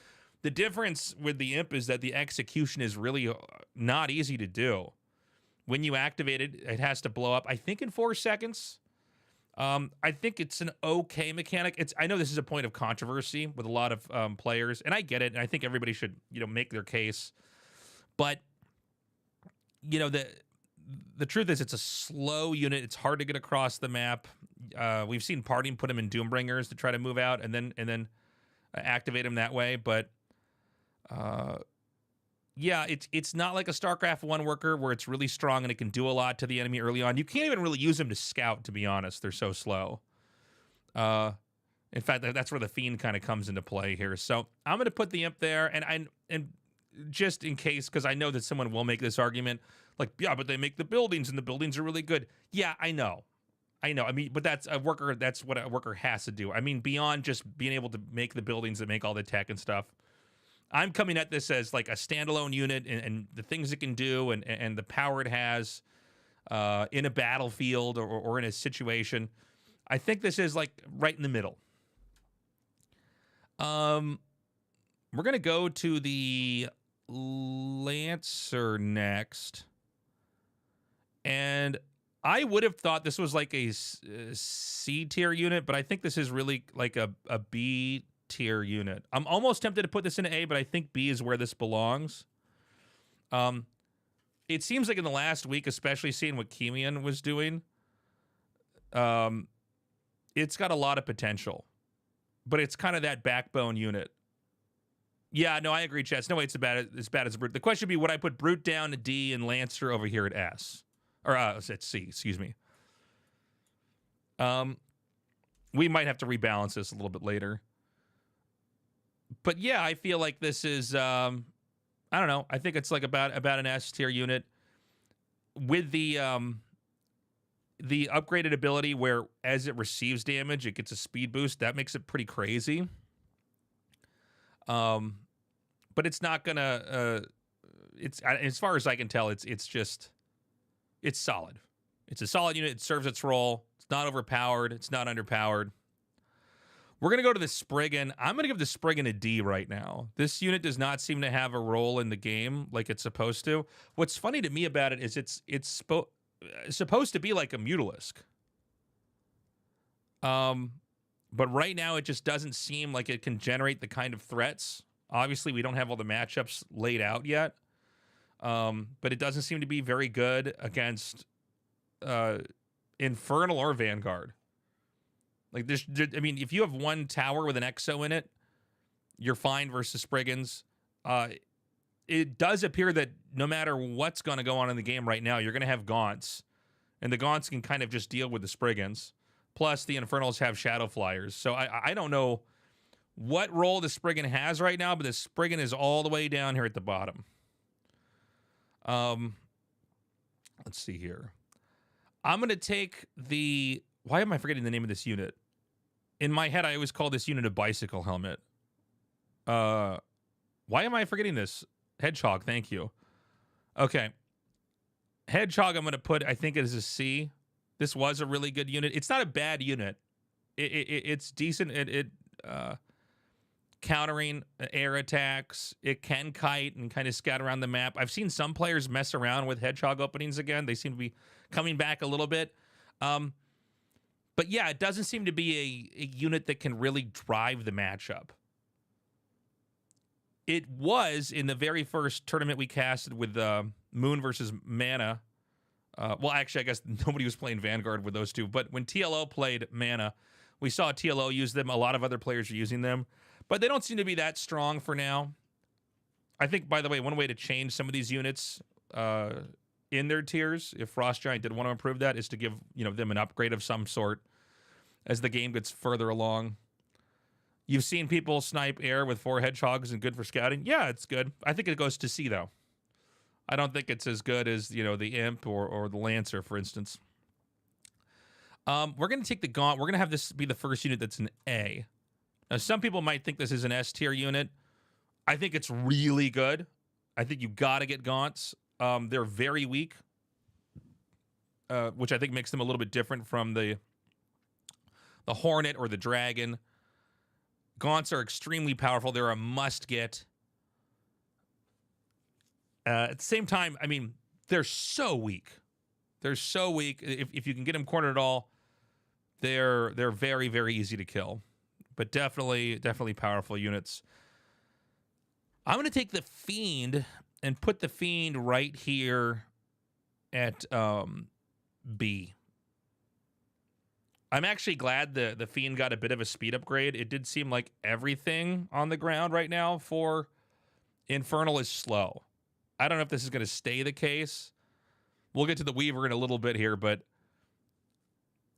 The difference with the Imp is that the execution is really not easy to do. When you activate it, it has to blow up, I think, in 4 seconds. I think it's an okay mechanic. I know this is a point of controversy with a lot of players, and I get it, and I think everybody should, make their case. But, the truth is it's a slow unit. It's hard to get across the map. We've seen Parting put him in Doombringers to try to move out and then activate him that way. But yeah, it's not like a StarCraft 1 worker where it's really strong and it can do a lot to the enemy early on. You can't even really use him to scout, to be honest. They're so slow. In fact, that's where the Fiend kind of comes into play here. So I'm going to put the Imp there, and just in case, because I know that someone will make this argument, like, yeah, but they make the buildings, and the buildings are really good. Yeah, I know. I mean, but that's what a worker has to do. I mean, beyond just being able to make the buildings that make all the tech and stuff, I'm coming at this as like a standalone unit and the things it can do and the power it has in a battlefield or in a situation. I think this is like right in the middle. We're going to go to the Lancer next. And I would have thought this was like a C tier unit, but I think this is really like a B tier unit. I'm almost tempted to put this in A, but I think B is where this belongs. It seems like in the last week, especially seeing what Kemian was doing, it's got a lot of potential, but it's kind of that backbone unit. Yeah, no, I agree, Chess. No way it's as bad as Brute. The question would be, would I put Brute down to D and Lancer over here at S? Or at C, excuse me. We might have to rebalance this a little bit later. But yeah, I feel like this is, I don't know. I think it's like about an S tier unit with the upgraded ability where as it receives damage, it gets a speed boost. That makes it pretty crazy. But it's not gonna, it's, as far as I can tell, it's solid. It's a solid unit. It serves its role. It's not overpowered. It's not underpowered. We're going to go to the Spriggan. I'm going to give the Spriggan a D right now. This unit does not seem to have a role in the game like it's supposed to. What's funny to me about it is it's supposed to be like a Mutalisk. But right now it just doesn't seem like it can generate the kind of threats. Obviously, we don't have all the matchups laid out yet. But it doesn't seem to be very good against Infernal or Vanguard. Like I mean, if you have one tower with an Exo in it, you're fine versus Spriggans. It does appear that no matter what's going to go on in the game right now, you're going to have Gaunts. And the Gaunts can kind of just deal with the Spriggans. Plus, the Infernals have Shadow Flyers. So I don't know what role the Spriggan has right now, but the Spriggan is all the way down here at the bottom. Let's see here. I'm going to take the... Why am I forgetting the name of this unit? In my head, I always call this unit a bicycle helmet. Why am I forgetting this? Hedgehog, thank you. Okay. Hedgehog, I'm going to put, I think it is a C. This was a really good unit. It's not a bad unit. It's decent at countering air attacks. It can kite and kind of scout around the map. I've seen some players mess around with Hedgehog openings again. They seem to be coming back a little bit. But yeah, it doesn't seem to be a unit that can really drive the matchup. It was in the very first tournament we casted with Moon versus Mana. Well, actually, I guess nobody was playing Vanguard with those two. But when TLO played Mana, we saw TLO use them. A lot of other players are using them. But they don't seem to be that strong for now. I think, by the way, one way to change some of these units in their tiers, if Frost Giant did want to improve that, is to give them an upgrade of some sort as the game gets further along. You've seen people snipe air with 4 hedgehogs and good for scouting. Yeah, it's good. I think it goes to C, though. I don't think it's as good as, the Imp or the Lancer, for instance. We're going to take the Gaunt. We're going to have this be the first unit that's an A. Now, some people might think this is an S tier unit. I think it's really good. I think you got to get Gaunts. They're very weak, which I think makes them a little bit different from the Hornet or the Dragon. Gaunts are extremely powerful. They're a must-get. At the same time, I mean, they're so weak. They're so weak. If you can get them cornered at all, they're very, very easy to kill. But definitely powerful units. I'm going to take the Fiend and put the Fiend right here at B. I'm actually glad the Fiend got a bit of a speed upgrade. It did seem like everything on the ground right now for Infernal is slow. I don't know if this is going to stay the case. We'll get to the Weaver in a little bit here, but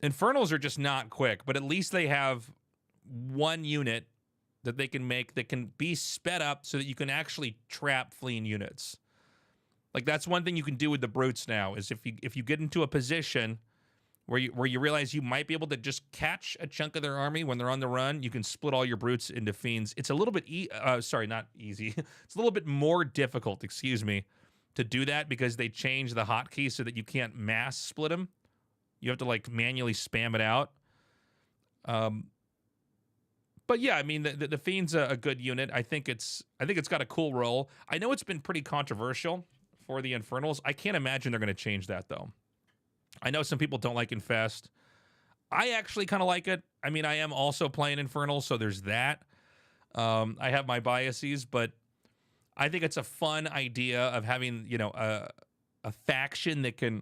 Infernals are just not quick. But at least they have one unit that they can make that can be sped up so that you can actually trap fleeing units. Like, that's one thing you can do with the Brutes now, is if you get into a position where you realize you might be able to just catch a chunk of their army when they're on the run, you can split all your Brutes into Fiends. It's a little bit sorry, not easy. It's a little bit more difficult, excuse me, to do that because they change the hotkey so that you can't mass split them. You have to like manually spam it out. But yeah, I mean the Fiend's a good unit. I think it's got a cool role. I know it's been pretty controversial for the Infernals. I can't imagine they're going to change that though. I know some people don't like Infest. I actually kind of like it. I mean, I am also playing Infernal, so there's that. I have my biases, but I think it's a fun idea of having, a faction that can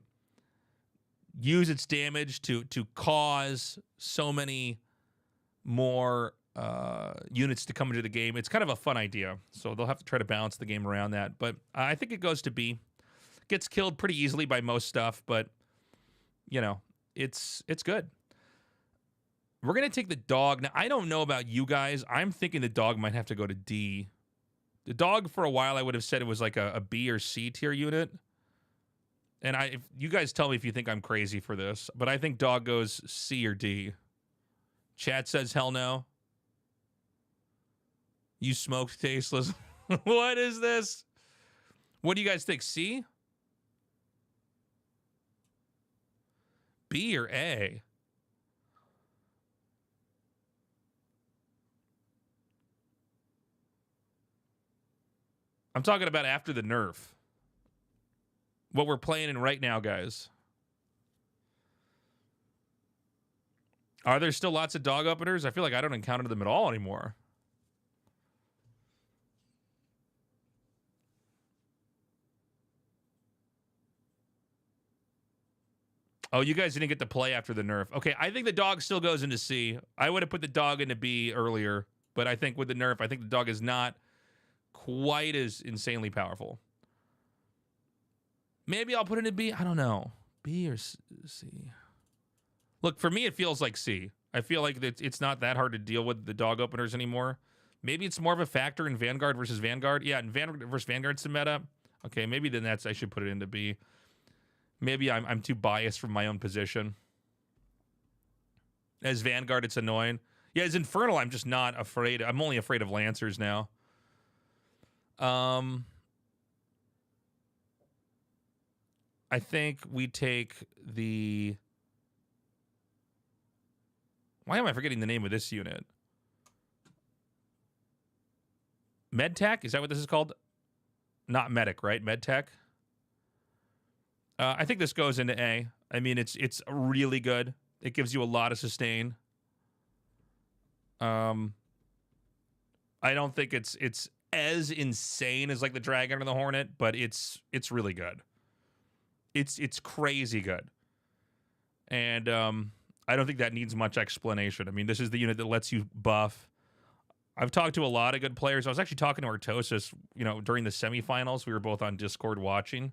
use its damage to cause so many more units to come into the game. It's kind of a fun idea, so they'll have to try to balance the game around that. But I think it goes to B. Gets killed pretty easily by most stuff, but it's good. We're going to take the Dog. Now, I don't know about you guys. I'm thinking the Dog might have to go to D. The Dog, for a while, I would have said it was like a B or C tier unit. And if you guys tell me if you think I'm crazy for this, but I think Dog goes C or D. Chat says hell no. You smoked tasteless. What is this? What do you guys think? C? B or A? I'm talking about after the nerf. What we're playing in right now, guys. Are there still lots of Dog openers? I feel like I don't encounter them at all anymore. Oh, you guys didn't get to play after the nerf. Okay, I think the Dog still goes into C. I would have put the Dog into B earlier, but I think with the nerf, I think the Dog is not quite as insanely powerful. Maybe I'll put it in B. I don't know. B or C? Look, for me, it feels like C. I feel like it's not that hard to deal with the Dog openers anymore. Maybe it's more of a factor in Vanguard versus Vanguard. Yeah, in Vanguard versus Vanguard's the meta. Okay, maybe then I should put it into B. Maybe I'm too biased from my own position. As Vanguard, it's annoying. Yeah, as Infernal, I'm just not afraid. I'm only afraid of Lancers now. I think we take the... Why am I forgetting the name of this unit? MedTech? Is that what this is called? Not Medic, right? MedTech? I think this goes into A. I mean, it's really good. It gives you a lot of sustain. I don't think it's as insane as like the Dragon or the Hornet, but it's really good. It's crazy good. And I don't think that needs much explanation. I mean, this is the unit that lets you buff. I've talked to a lot of good players. I was actually talking to Artosis, during the semifinals. We were both on Discord watching.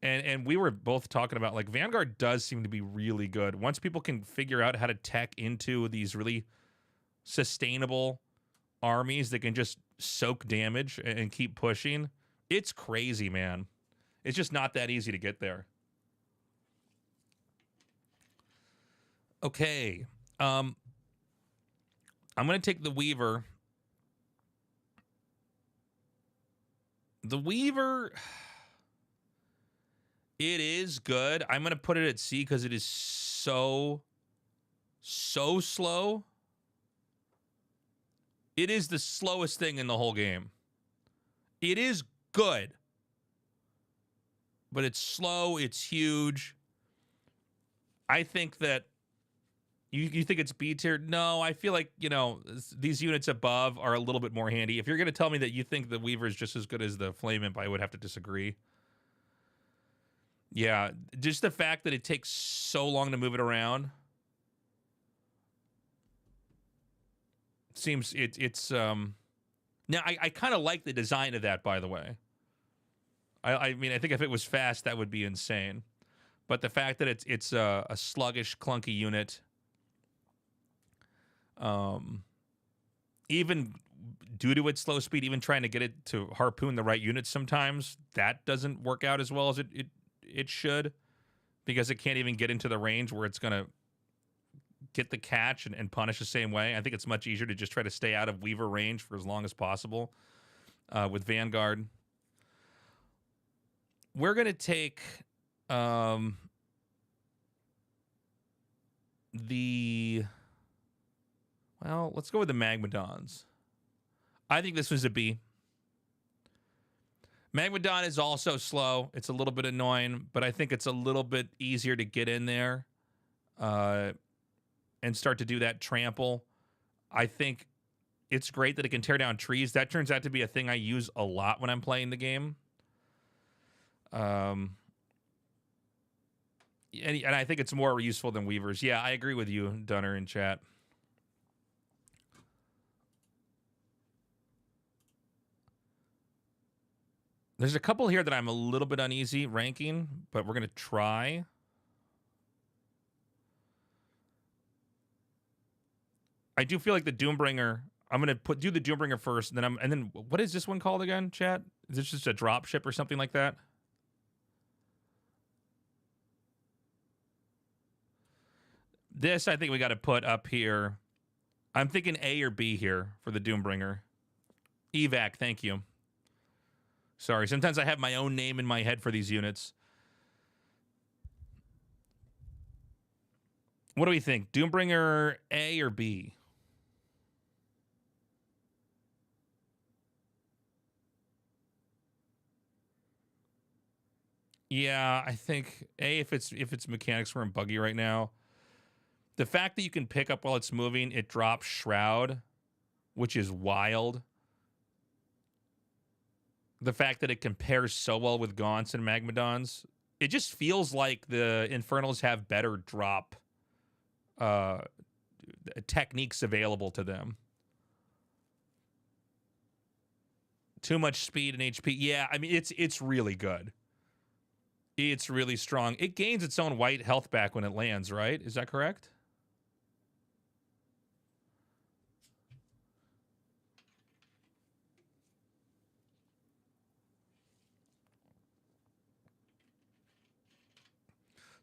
And we were both talking about, like, Vanguard does seem to be really good. Once people can figure out how to tech into these really sustainable armies that can just soak damage and keep pushing, it's crazy, man. It's just not that easy to get there. Okay. I'm going to take the Weaver. The Weaver... It is good. I'm going to put it at C because it is so slow. It is the slowest thing in the whole game. It is good. But it's slow. It's huge. I think that... You think it's B tier? No, I feel like, these units above are a little bit more handy. If you're going to tell me that you think the Weaver is just as good as the Flame Imp, I would have to disagree. Yeah, just the fact that it takes so long to move it around seems it's now I kind of like the design of that, by the way. I mean, I think if it was fast, that would be insane. But the fact that it's a sluggish, clunky unit, even due to its slow speed, even trying to get it to harpoon the right units sometimes, that doesn't work out as well as it should, because it can't even get into the range where it's going to get the catch and punish the same way. I think it's much easier to just try to stay out of Weaver range for as long as possible with Vanguard. We're going to take let's go with the Magmadons. I think this was a B. Magmadon is also slow. It's a little bit annoying, but I think it's a little bit easier to get in there and start to do that trample. I think it's great that it can tear down trees. That turns out to be a thing I use a lot when I'm playing the game. And I think it's more useful than Weavers. Yeah, I agree with you, Dunner, in chat. There's a couple here that I'm a little bit uneasy ranking, but we're going to try. I do feel like the Doombringer, I'm going to do the Doombringer first, and then what is this one called again, chat? Is this just a drop ship or something like that? This, I think we got to put up here. I'm thinking A or B here for the Doombringer. Evac, thank you. Sorry, sometimes I have my own name in my head for these units. What do we think? Doombringer A or B? Yeah, I think A if it's mechanics. We're in buggy right now. The fact that you can pick up while it's moving, it drops Shroud, which is wild. The fact that it compares so well with Gaunts and Magmadons, it just feels like the Infernals have better drop techniques available to them. Too much speed and HP. Yeah, I mean, it's really good. It's really strong. It gains its own white health back when it lands, right? Is that correct?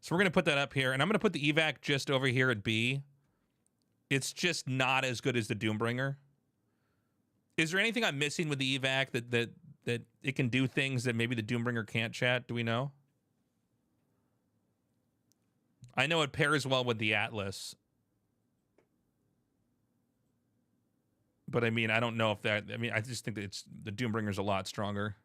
So we're going to put that up here, and I'm going to put the evac just over here at B. It's just not as good as the Doombringer. Is there anything I'm missing with the evac that it can do things that maybe the Doombringer can't, chat? Do we know? I know it pairs well with the Atlas. But I mean, I don't know if that... I mean, I just think that the Doombringer's a lot stronger.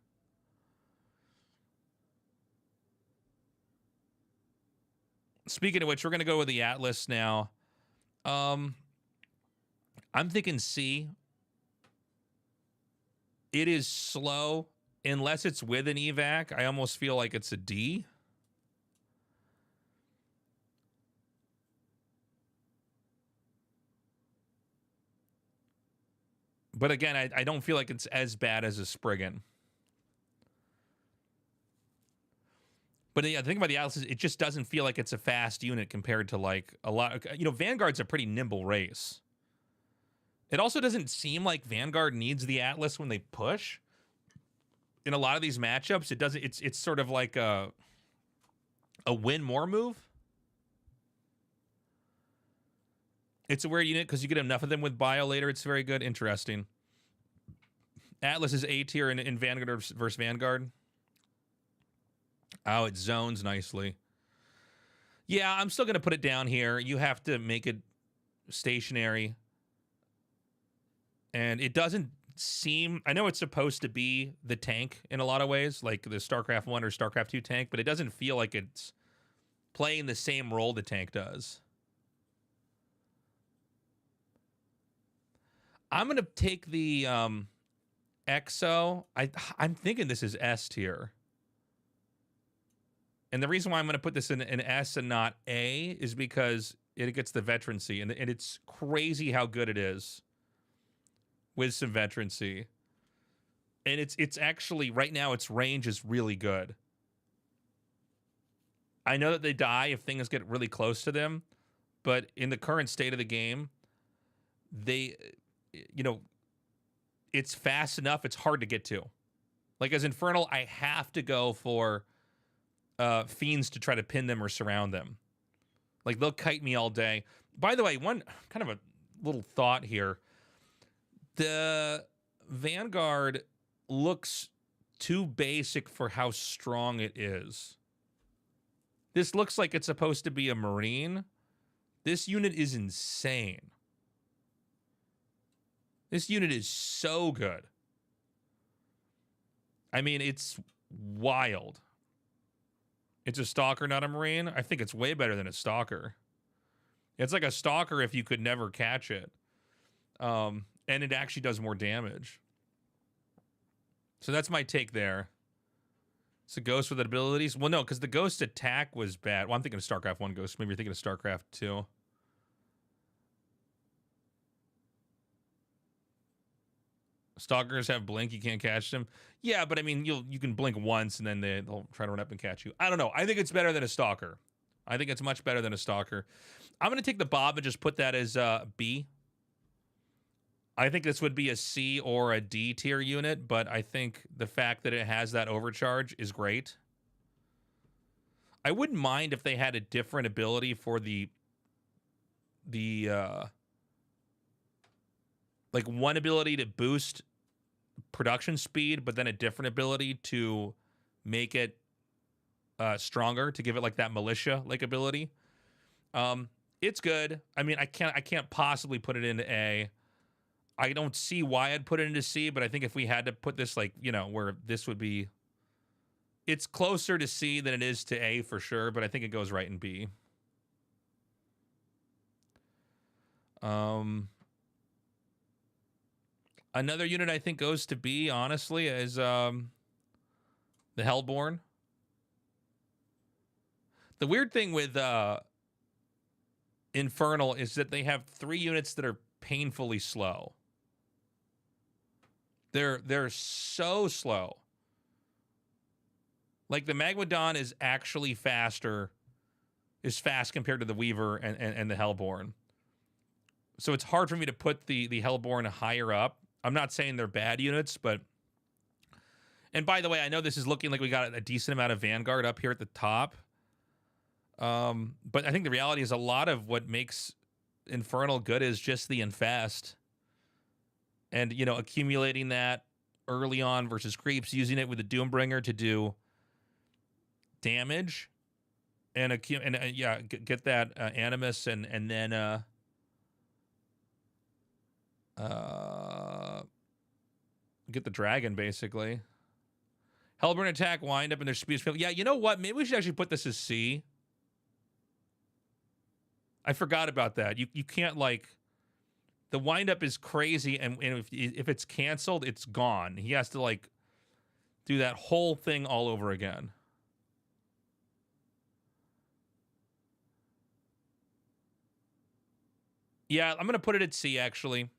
Speaking of which, we're going to go with the Atlas now. I'm thinking C. It is slow. Unless it's with an evac, I almost feel like it's a D. But again, I don't feel like it's as bad as a Spriggan. But yeah, the thing about the Atlas is it just doesn't feel like it's a fast unit compared to like a lot. You know, Vanguard's a pretty nimble race. It also doesn't seem like Vanguard needs the Atlas when they push. In a lot of these matchups, it doesn't. It's sort of like a win more move. It's a weird unit because you get enough of them with bio later. It's very good. Interesting. Atlas is A tier in Vanguard versus Vanguard. Oh, it zones nicely. Yeah, I'm still going to put it down here. You have to make it stationary. And it doesn't seem... I know it's supposed to be the tank in a lot of ways, like the StarCraft 1 or StarCraft 2 tank, but it doesn't feel like it's playing the same role the tank does. I'm going to take the EXO. I'm thinking this is S tier. And the reason why I'm going to put this in an S and not A is because it gets the veterancy. And it's crazy how good it is with some veterancy. And it's actually, right now, its range is really good. I know that they die if things get really close to them. But in the current state of the game, they... You know, it's fast enough. It's hard to get to. Like as Infernal, I have to go for Fiends to try to pin them or surround them. Like they'll kite me all day. By the way, one kind of a little thought here. The Vanguard looks too basic for how strong it is. This looks like it's supposed to be a Marine. This unit is insane. This unit is so good. I mean, it's wild. It's a Stalker, not a Marine. I think it's way better than a Stalker. It's like a Stalker if you could never catch it. And it actually does more damage. So that's my take there. It's a Ghost with abilities. Well, no, because the Ghost attack was bad. Well, I'm thinking of StarCraft 1 Ghost. Maybe you're thinking of StarCraft 2. Stalkers have blink, you can't catch them. Yeah, but I mean, you can blink once and then they'll try to run up and catch you. I don't know. I think it's better than a Stalker. I think it's much better than a Stalker. I'm going to take the Bob and just put that as B. I think this would be a C or a D tier unit, but I think the fact that it has that overcharge is great. I wouldn't mind if they had a different ability for the like one ability to boost production speed, but then a different ability to make it stronger, to give it like that militia-like ability. It's good. I mean, I can't possibly put it into A. I don't see why I'd put it into C, but I think if we had to put this like, you know, where this would be, it's closer to C than it is to A for sure, but I think it goes right in B. Another unit I think goes to B, honestly, is the Hellborn. The weird thing with Infernal is that they have 3 units that are painfully slow. They're so slow. Like the Magmadon is actually faster, is fast compared to the Weaver and the Hellborn. So it's hard for me to put the Hellborn higher up. I'm not saying they're bad units, but... And by the way, I know this is looking like we got a decent amount of Vanguard up here at the top. But I think the reality is a lot of what makes Infernal good is just the infest. And, you know, accumulating that early on versus creeps, using it with the Doombringer to do damage and get that Animus and then get the dragon, basically. Hellburn attack, wind up in their speed. Yeah, you know what? Maybe we should actually put this as C. I forgot about that. You can't, like... The wind up is crazy, and if it's canceled, it's gone. He has to, like, do that whole thing all over again. Yeah, I'm going to put it at C, actually.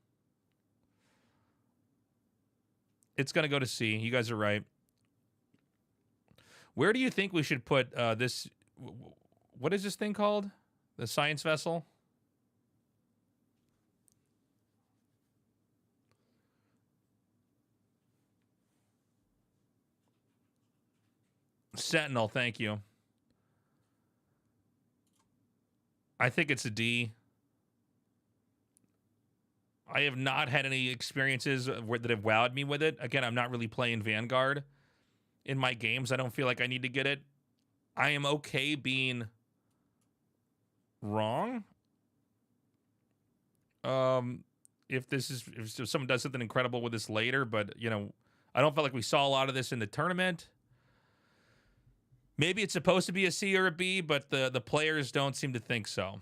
It's going to go to C. You guys are right. Where do you think we should put this? What is this thing called? The science vessel? Sentinel, thank you. I think it's a D. I have not had any experiences that have wowed me with it. Again, I'm not really playing Vanguard in my games. I don't feel like I need to get it. I am okay being wrong. If someone does something incredible with this later, but, you know, I don't feel like we saw a lot of this in the tournament. Maybe it's supposed to be a C or a B, but the players don't seem to think so.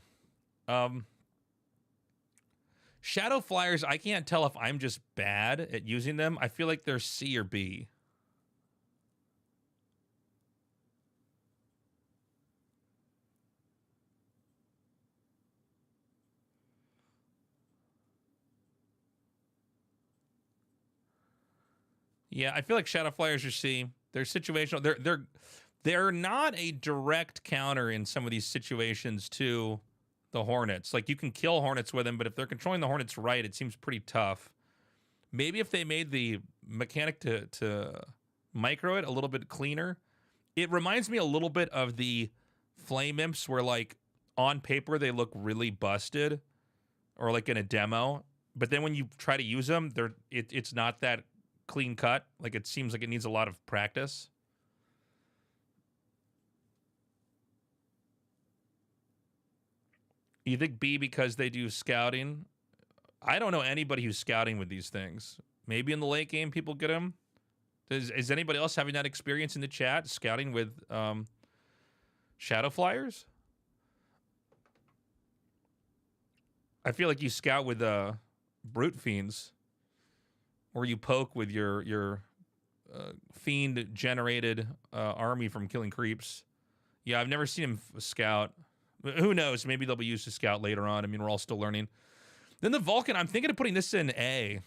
Shadow Flyers, I can't tell if I'm just bad at using them. I feel like they're C or B. Yeah, I feel like Shadow Flyers are C. They're situational. They're not a direct counter in some of these situations to the Hornets. Like, you can kill Hornets with them, but if they're controlling the Hornets right, it seems pretty tough. Maybe if they made the mechanic to micro it a little bit cleaner. It reminds me a little bit of the Flame Imps where, like, on paper they look really busted or like in a demo, but then when you try to use them, it's not that clean cut. Like, it seems like it needs a lot of practice. You think B because they do scouting? I don't know anybody who's scouting with these things. Maybe in the late game people get them. Is anybody else having that experience in the chat, scouting with Shadow Flyers? I feel like you scout with Brute Fiends, or you poke with your Fiend-generated army from killing creeps. Yeah, I've never seen him scout. Who knows? Maybe they'll be used to scout later on. I mean, we're all still learning. Then the Vulcan, I'm thinking of putting this in A.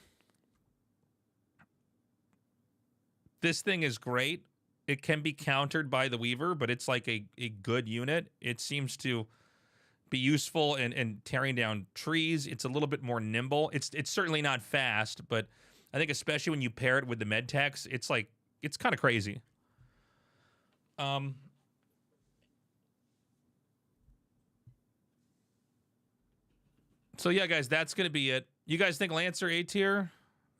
This thing is great. It can be countered by the Weaver, but it's like a good unit. It seems to be useful in tearing down trees. It's a little bit more nimble. It's certainly not fast, but I think especially when you pair it with the Medtechs, it's kind of crazy. So yeah, guys, that's gonna be it. You guys think Lancer A tier?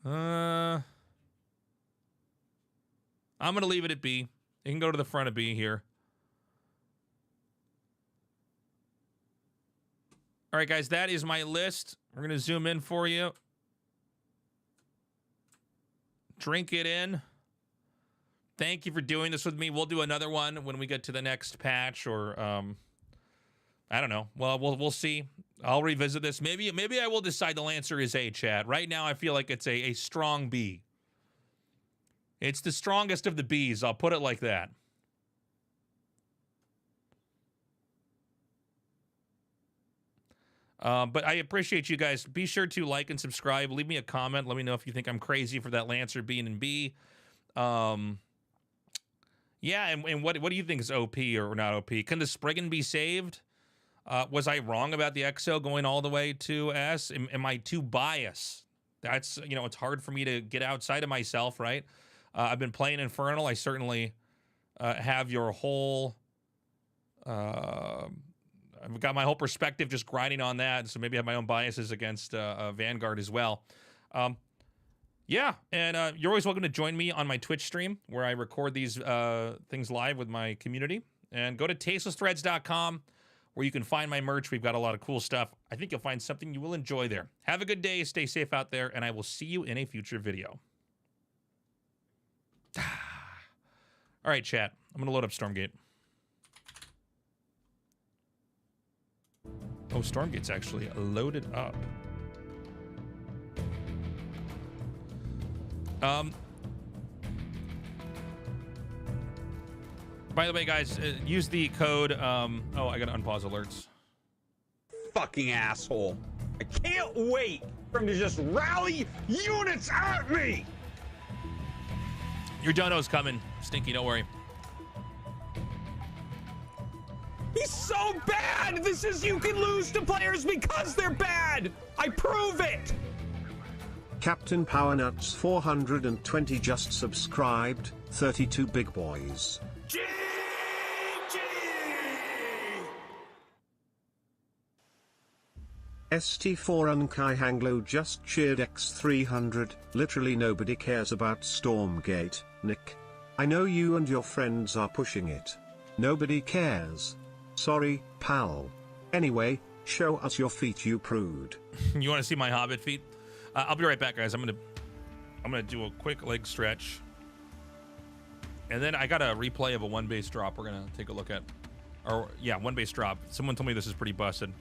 I'm gonna leave it at B. It can go to the front of B here. All right, guys, that is my list. We're gonna zoom in for you. Drink it in. Thank you for doing this with me. We'll do another one when we get to the next patch, or I don't know. Well, we'll see. I'll revisit this. Maybe I will decide the Lancer is A, chat. Right now, I feel like it's a strong B. It's the strongest of the Bs. I'll put it like that. But I appreciate you guys. Be sure to like and subscribe. Leave me a comment. Let me know if you think I'm crazy for that Lancer being in B. Yeah, and what do you think is OP or not OP? Can the Spriggan be saved? Was I wrong about the EXO going all the way to S? Am I too biased? That's, you know, it's hard for me to get outside of myself, right? I've been playing Infernal. I certainly have your whole I've got my whole perspective just grinding on that, so maybe I have my own biases against Vanguard as well. Yeah, and you're always welcome to join me on my Twitch stream where I record these things live with my community. And go to tastelessthreads.com where you can find my merch. We've got a lot of cool stuff. I think you'll find something you will enjoy there. Have a good day, stay safe out there, and I will see you in a future video. All right, chat. I'm going to load up Stormgate. Oh, Stormgate's actually loaded up. By the way, guys, use the code, oh, I gotta unpause alerts. Fucking asshole. I can't wait for him to just rally units at me! Your dono's coming, Stinky, don't worry. He's so bad! This is, you can lose to players because they're bad! I prove it! Captain Powernuts 420 just subscribed, 32 big boys. ST4 Unkai Hanglo just cheered X300, literally nobody cares about Stormgate, Nick. I know you and your friends are pushing it. Nobody cares. Sorry, pal. Anyway, show us your feet, you prude. You want to see my Hobbit feet? I'll be right back, guys. I'm gonna do a quick leg stretch, and then I got a replay of a one base drop. We're gonna take a look at, or yeah, one base drop. Someone told me this is pretty busted.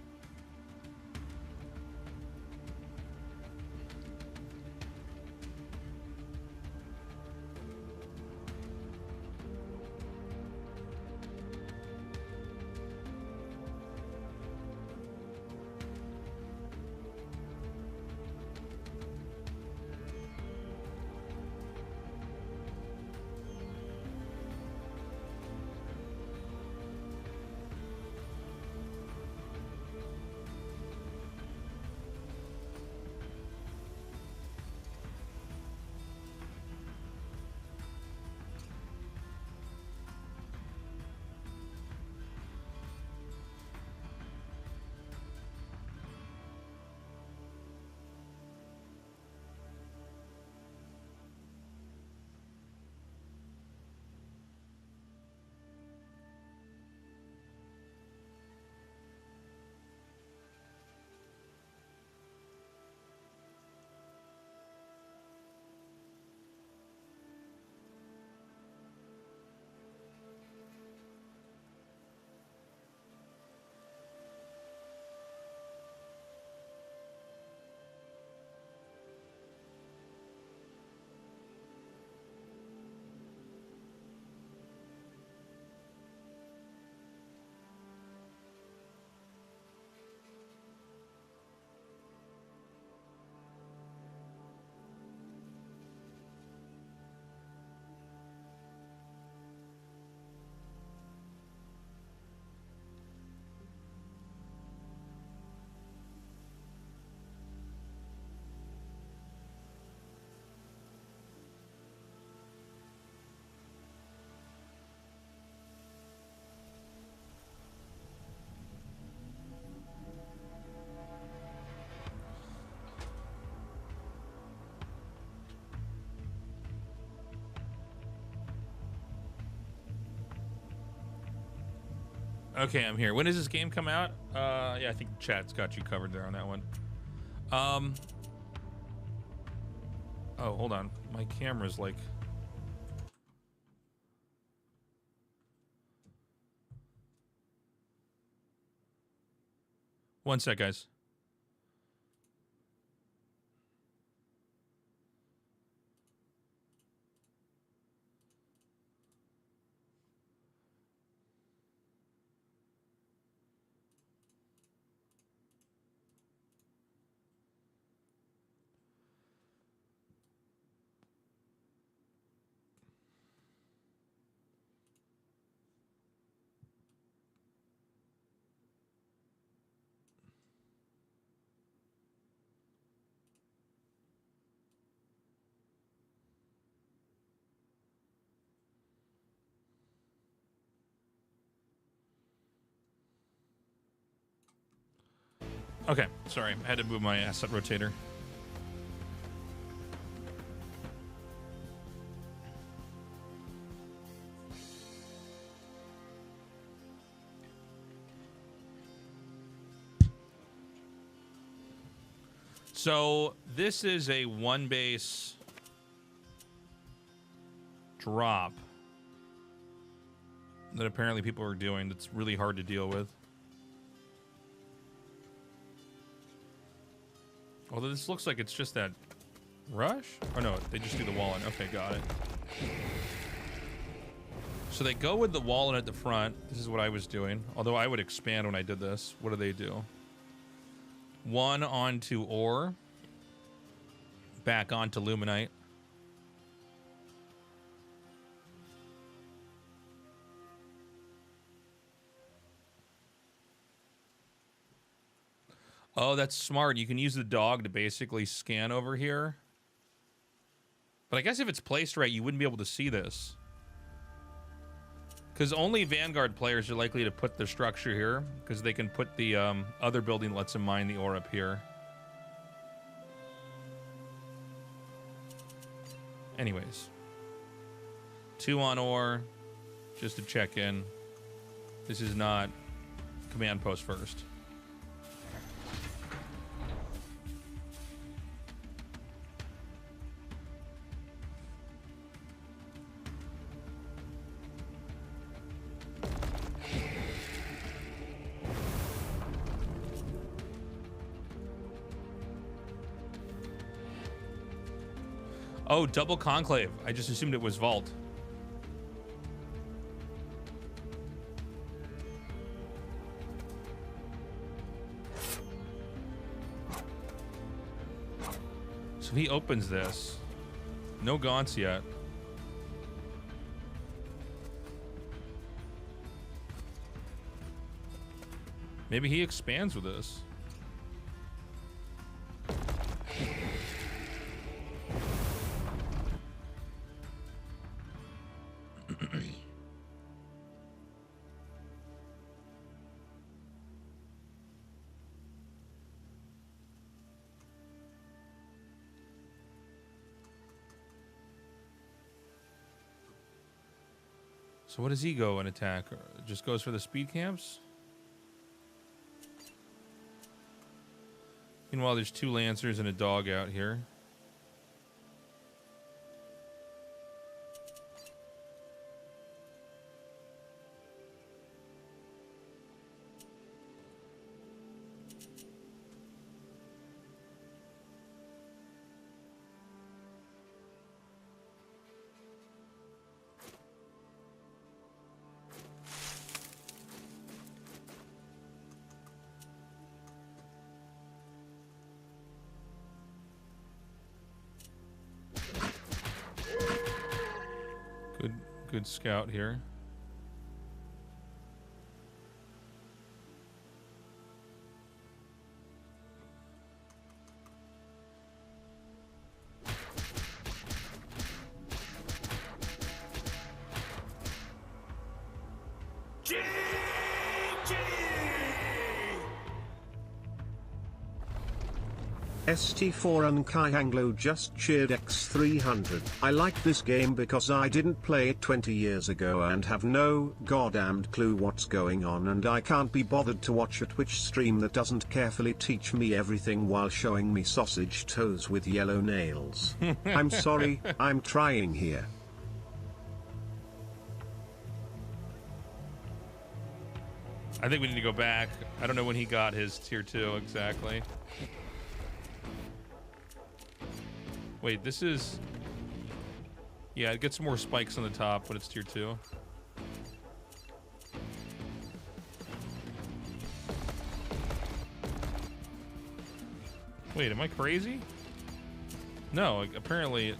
Okay, I'm here. When does this game come out? Yeah, I think chat's got you covered there on that one. Oh, hold on. My camera's like... One sec, guys. Okay, sorry. I had to move my asset rotator. So this is a one base drop that apparently people are doing that's really hard to deal with. Although this looks like it's just that rush? Oh no, they just do the wall in. Okay, got it. So they go with the wall in at the front. This is what I was doing. Although I would expand when I did this. What do they do? One onto ore. Back onto luminite. Oh, that's smart. You can use the dog to basically scan over here. But I guess if it's placed right, you wouldn't be able to see this. Because only Vanguard players are likely to put their structure here. Because they can put the other building that lets them mine the ore up here. Anyways. 2 on ore. Just to check in. This is not command post first. Oh, double conclave. I just assumed it was vault. So he opens this. No gaunts yet. Maybe he expands with this. So what does he go and attack? Just goes for the speed camps? Meanwhile, there's 2 lancers and a dog out here. Good scout here. ST4 and Kai Anglo just cheered X300. I like this game because I didn't play it 20 years ago and have no goddamned clue what's going on, and I can't be bothered to watch a Twitch stream that doesn't carefully teach me everything while showing me sausage toes with yellow nails. I'm sorry, I'm trying here. I think we need to go back. I don't know when he got his tier 2 exactly. Wait, this is... Yeah, it gets some more spikes on the top, but it's tier 2. Wait, am I crazy? No, apparently...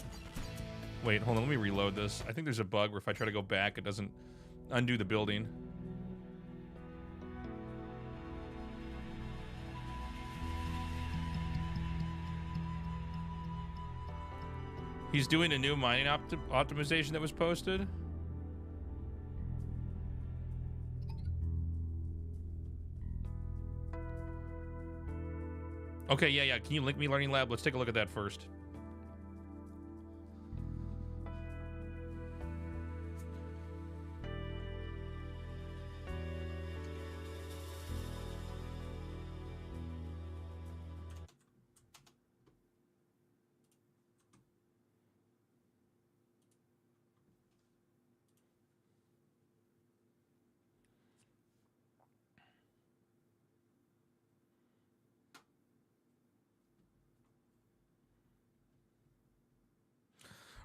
Wait, hold on, let me reload this. I think there's a bug where if I try to go back, it doesn't undo the building. He's doing a new mining optimization that was posted. Okay, yeah. Can you link me Learning Lab? Let's take a look at that first.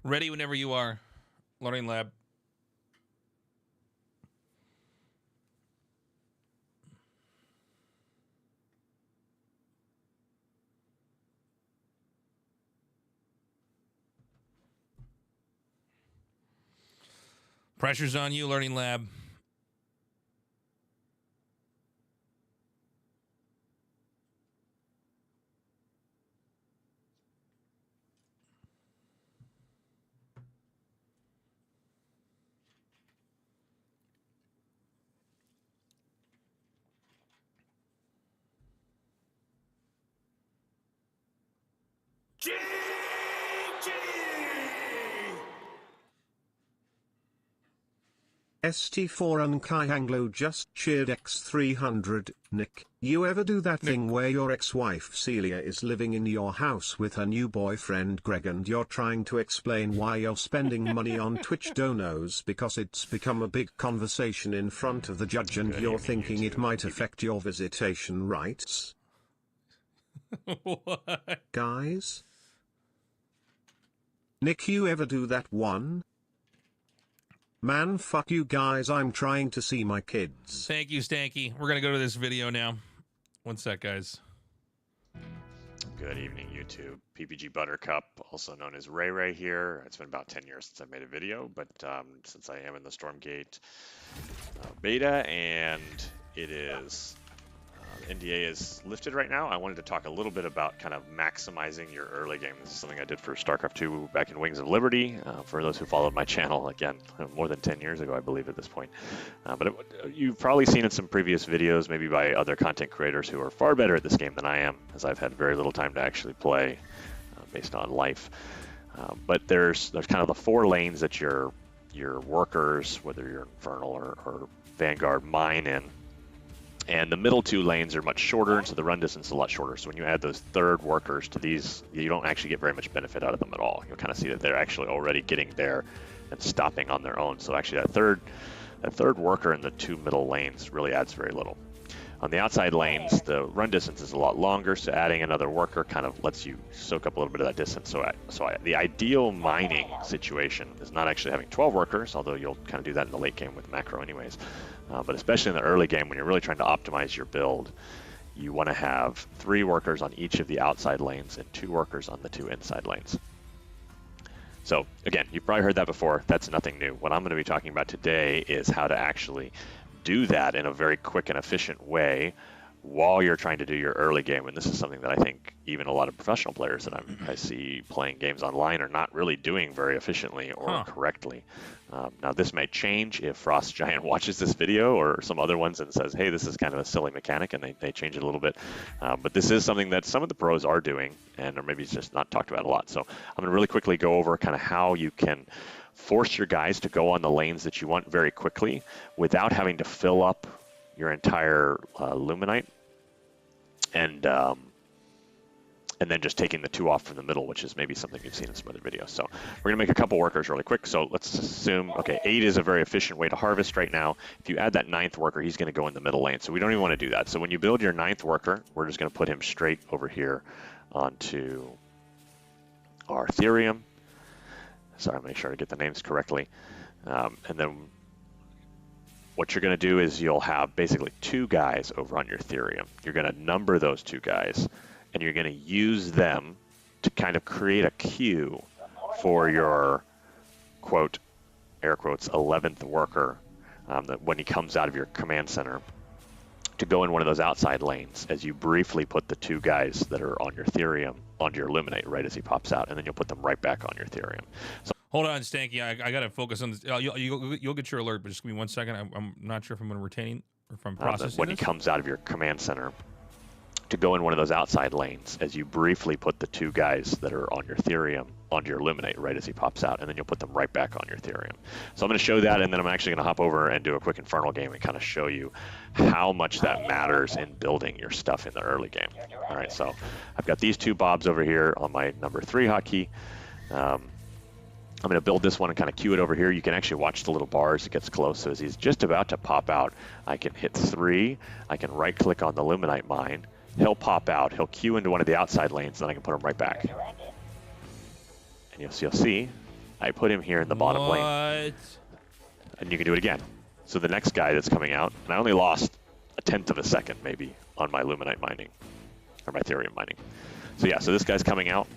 Ready whenever you are. Learning Lab. Pressure's on you, Learning Lab. ST4 and Kai Anglo just cheered X300. Nick, you ever do that thing where your ex-wife Celia is living in your house with her new boyfriend Greg and you're trying to explain why you're spending money on Twitch donos because it's become a big conversation in front of the judge and you're thinking it might affect your visitation rights? What? Guys? Nick, you ever do that one? Man, fuck you guys, I'm trying to see my kids. Thank you, Stanky. We're going to go to this video now. One sec, guys. Good evening, YouTube. PPG Buttercup, also known as Ray Ray here. It's been about 10 years since I made a video, but since I am in the Stormgate beta and it is NDA is lifted right now, I wanted to talk a little bit about kind of maximizing your early game. This is something I did for StarCraft 2 back in Wings of Liberty. For those who followed my channel, again, more than 10 years ago, I believe at this point. You've probably seen in some previous videos, maybe by other content creators who are far better at this game than I am, as I've had very little time to actually play based on life. But there's kind of the 4 lanes that your workers, whether you're Infernal or Vanguard, mine in. And the middle 2 lanes are much shorter, and so the run distance is a lot shorter. So when you add those third workers to these, you don't actually get very much benefit out of them at all. You'll kind of see that they're actually already getting there and stopping on their own. So actually that third worker in the 2 middle lanes really adds very little. On the outside lanes, the run distance is a lot longer, so adding another worker kind of lets you soak up a little bit of that distance. The ideal mining situation is not actually having 12 workers, although you'll kind of do that in the late game with macro anyways. But especially in the early game, when you're really trying to optimize your build, you want to have 3 workers on each of the outside lanes and 2 workers on the 2 inside lanes. So again, you've probably heard that before. That's nothing new. What I'm going to be talking about today is how to actually do that in a very quick and efficient way while you're trying to do your early game. And this is something that I think even a lot of professional players that I see playing games online are not really doing very efficiently or correctly. Now this may change if Frost Giant watches this video or some other ones and says, hey, this is kind of a silly mechanic, and they change it a little bit. But this is something that some of the pros are doing, and or maybe it's just not talked about a lot. So I'm gonna really quickly go over kind of how you can force your guys to go on the lanes that you want very quickly without having to fill up your entire Luminite and then just taking the 2 off from the middle, which is maybe something you've seen in some other videos. So we're gonna make a couple workers really quick. So let's assume, okay, 8 is a very efficient way to harvest right now. If you add that 9th worker, he's gonna go in the middle lane. So we don't even wanna do that. So when you build your 9th worker, we're just gonna put him straight over here onto our Ethereum. Sorry, I'll make sure to get the names correctly. And then what you're gonna do is you'll have basically 2 guys over on your Ethereum. You're gonna number those 2 guys, and you're gonna use them to kind of create a queue for your, quote, air quotes, 11th worker that when he comes out of your command center to go in one of those outside lanes as you briefly put the 2 guys that are on your Ethereum onto your Illuminate right as he pops out, and then you'll put them right back on your Ethereum. So hold on, Stanky. I got to focus on this. You'll get your alert, but just give me 1 second. I'm not sure if I'm going to retain or if I'm processing when this. he comes out of your command center to go in one of those outside lanes as you briefly put the two guys that are on your Therium onto your Illuminate right as he pops out, and then you'll put them right back on your Therium. So I'm going to show that, and then I'm actually going to hop over and do a quick Infernal game and kind of show you how much that matters in building your stuff in the early game. All right, so I've got these two Bobs over here on my number 3 hotkey. I'm going to build this one and kind of cue it over here. You can actually watch the little bar as it gets close. So as he's just about to pop out, I can hit 3. I can right-click on the Luminite mine. He'll pop out. He'll queue into one of the outside lanes, and then I can put him right back. And you'll see, I put him here in the bottom lane. And you can do it again. So the next guy that's coming out, and I only lost 1/10 of a second maybe on my Luminite mining, or my Therium mining. So yeah, so this guy's coming out.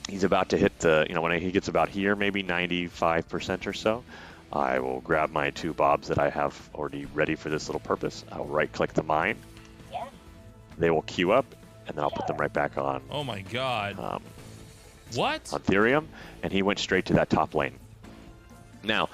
He's about to hit the, when he gets about here, maybe 95% or so, I will grab my 2 Bobs that I have already ready for this little purpose. I'll right-click the mine. They will queue up, and then I'll put them right back on. Oh my God. What? On Therium, and he went straight to that top lane. Now,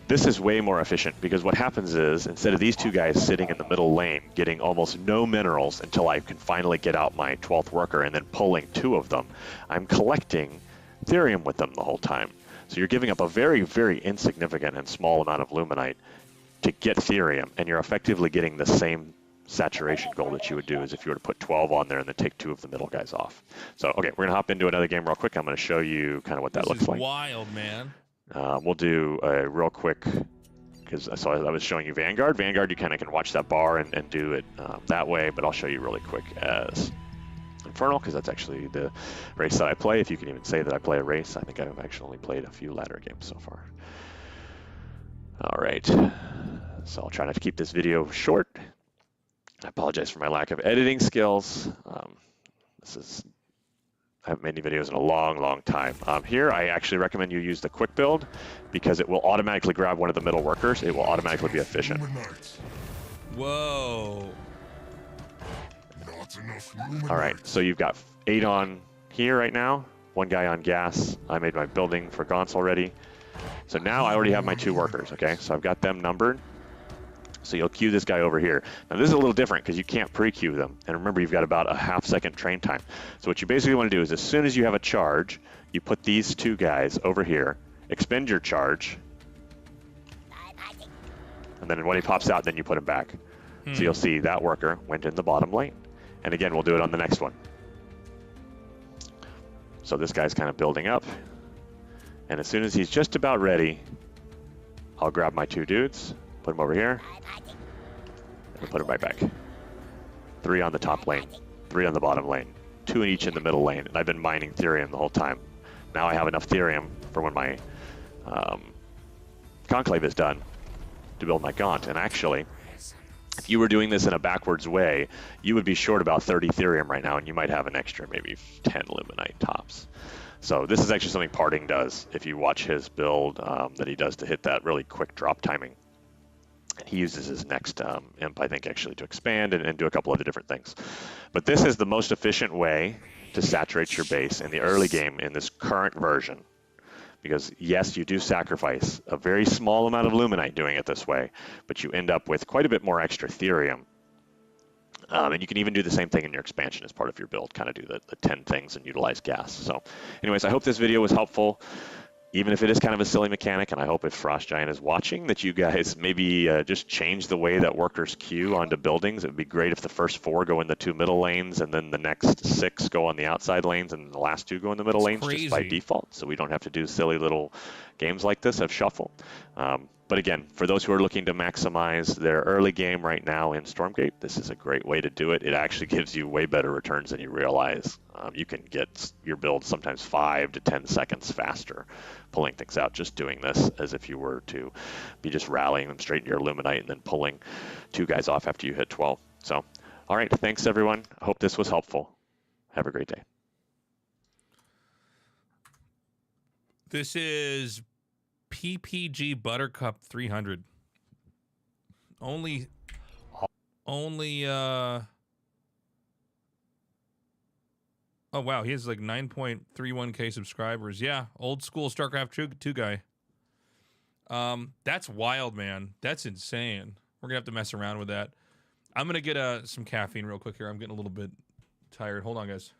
this is way more efficient because what happens is instead of these 2 guys sitting in the middle lane getting almost no minerals until I can finally get out my 12th worker and then pulling 2 of them, I'm collecting Therium with them the whole time. So you're giving up a very, very insignificant and small amount of Luminite to get Therium, and you're effectively getting the same saturation goal that you would do as if you were to put 12 on there and then take 2 of the middle guys off. So, okay, we're going to hop into another game real quick. I'm going to show you kind of what that looks like. This is wild, man. We'll do a real quick, because I was showing you Vanguard. Vanguard, you kind of can watch that bar and do it that way, but I'll show you really quick as Infernal, because that's actually the race that I play. If you can even say that I play a race, I think I've actually only played a few ladder games so far. All right, so I'll try not to keep this video short. I apologize for my lack of editing skills. I haven't made any videos in a long, long time. Here, I actually recommend you use the quick build because it will automatically grab one of the middle workers. It will automatically be efficient. Whoa. All right, so you've got 8 on here right now, 1 guy on gas. I made my building for Gaunts already. So now I already have my 2 workers, okay? So I've got them numbered. So you'll queue this guy over here. Now this is a little different because you can't pre-queue them. And remember, you've got about a ½ train time. So what you basically want to do is as soon as you have a charge, you put these 2 guys over here, expend your charge, and then when he pops out, then you put him back. So you'll see that worker went in the bottom lane. And again, we'll do it on the next one. So this guy's kind of building up. And as soon as he's just about ready, I'll grab my 2 dudes, put them over here, and put them right back. 3 on the top lane, 3 on the bottom lane, 2 in each in the middle lane, and I've been mining Therium the whole time. Now I have enough Therium for when my Conclave is done to build my Gaunt. And actually, if you were doing this in a backwards way, you would be short about 30 Therium right now, and you might have an extra maybe 10 Luminite tops. So this is actually something Parting does if you watch his build that he does to hit that really quick drop timing. And he uses his next imp, I think, actually to expand and do a couple other different things. But this is the most efficient way to saturate your base in the early game in this current version. Because yes, you do sacrifice a very small amount of Luminite doing it this way, but you end up with quite a bit more extra Therium. And you can even do the same thing in your expansion as part of your build, kind of do the 10 things and utilize gas. So anyways, I hope this video was helpful, even if it is kind of a silly mechanic, and I hope if Frost Giant is watching that you guys maybe just change the way that workers queue onto buildings. It would be great if the first 4 go in the 2 middle lanes, and then the next 6 go on the outside lanes, and the last 2 go in the middle lanes just by default, so we don't have to do silly little games like this of shuffle. But again, for those who are looking to maximize their early game right now in Stormgate, this is a great way to do it. It actually gives you way better returns than you realize. You can get your build sometimes 5 to 10 seconds faster pulling things out just doing this as if you were to be just rallying them straight into your Luminite and then pulling 2 guys off after you hit 12. So, all right, thanks everyone. I hope this was helpful. Have a great day. This is PPG Buttercup 300. Only oh wow, he has like 9.31k subscribers. Yeah, old school StarCraft 2 guy. That's wild, man. That's insane. We're gonna have to mess around with that. I'm gonna get some caffeine real quick here. I'm getting a little bit tired. Hold on, guys.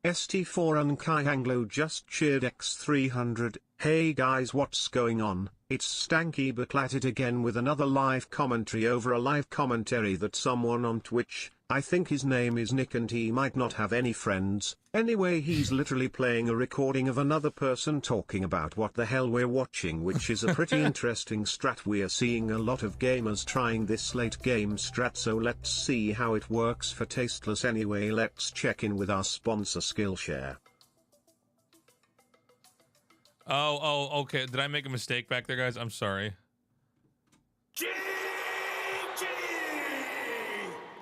ST4 and Kai Anglo just cheered X300. Hey guys, what's going on? It's Stanky but at it again with another live commentary over a live commentary that someone on Twitch, I think his name is Nick and he might not have any friends. Anyway, he's literally playing a recording of another person talking about what the hell we're watching, which is a pretty interesting strat. We're seeing a lot of gamers trying this late game strat, so let's see how it works for Tasteless. Anyway, let's check in with our sponsor Skillshare. Oh, okay. Did I make a mistake back there, guys? I'm sorry.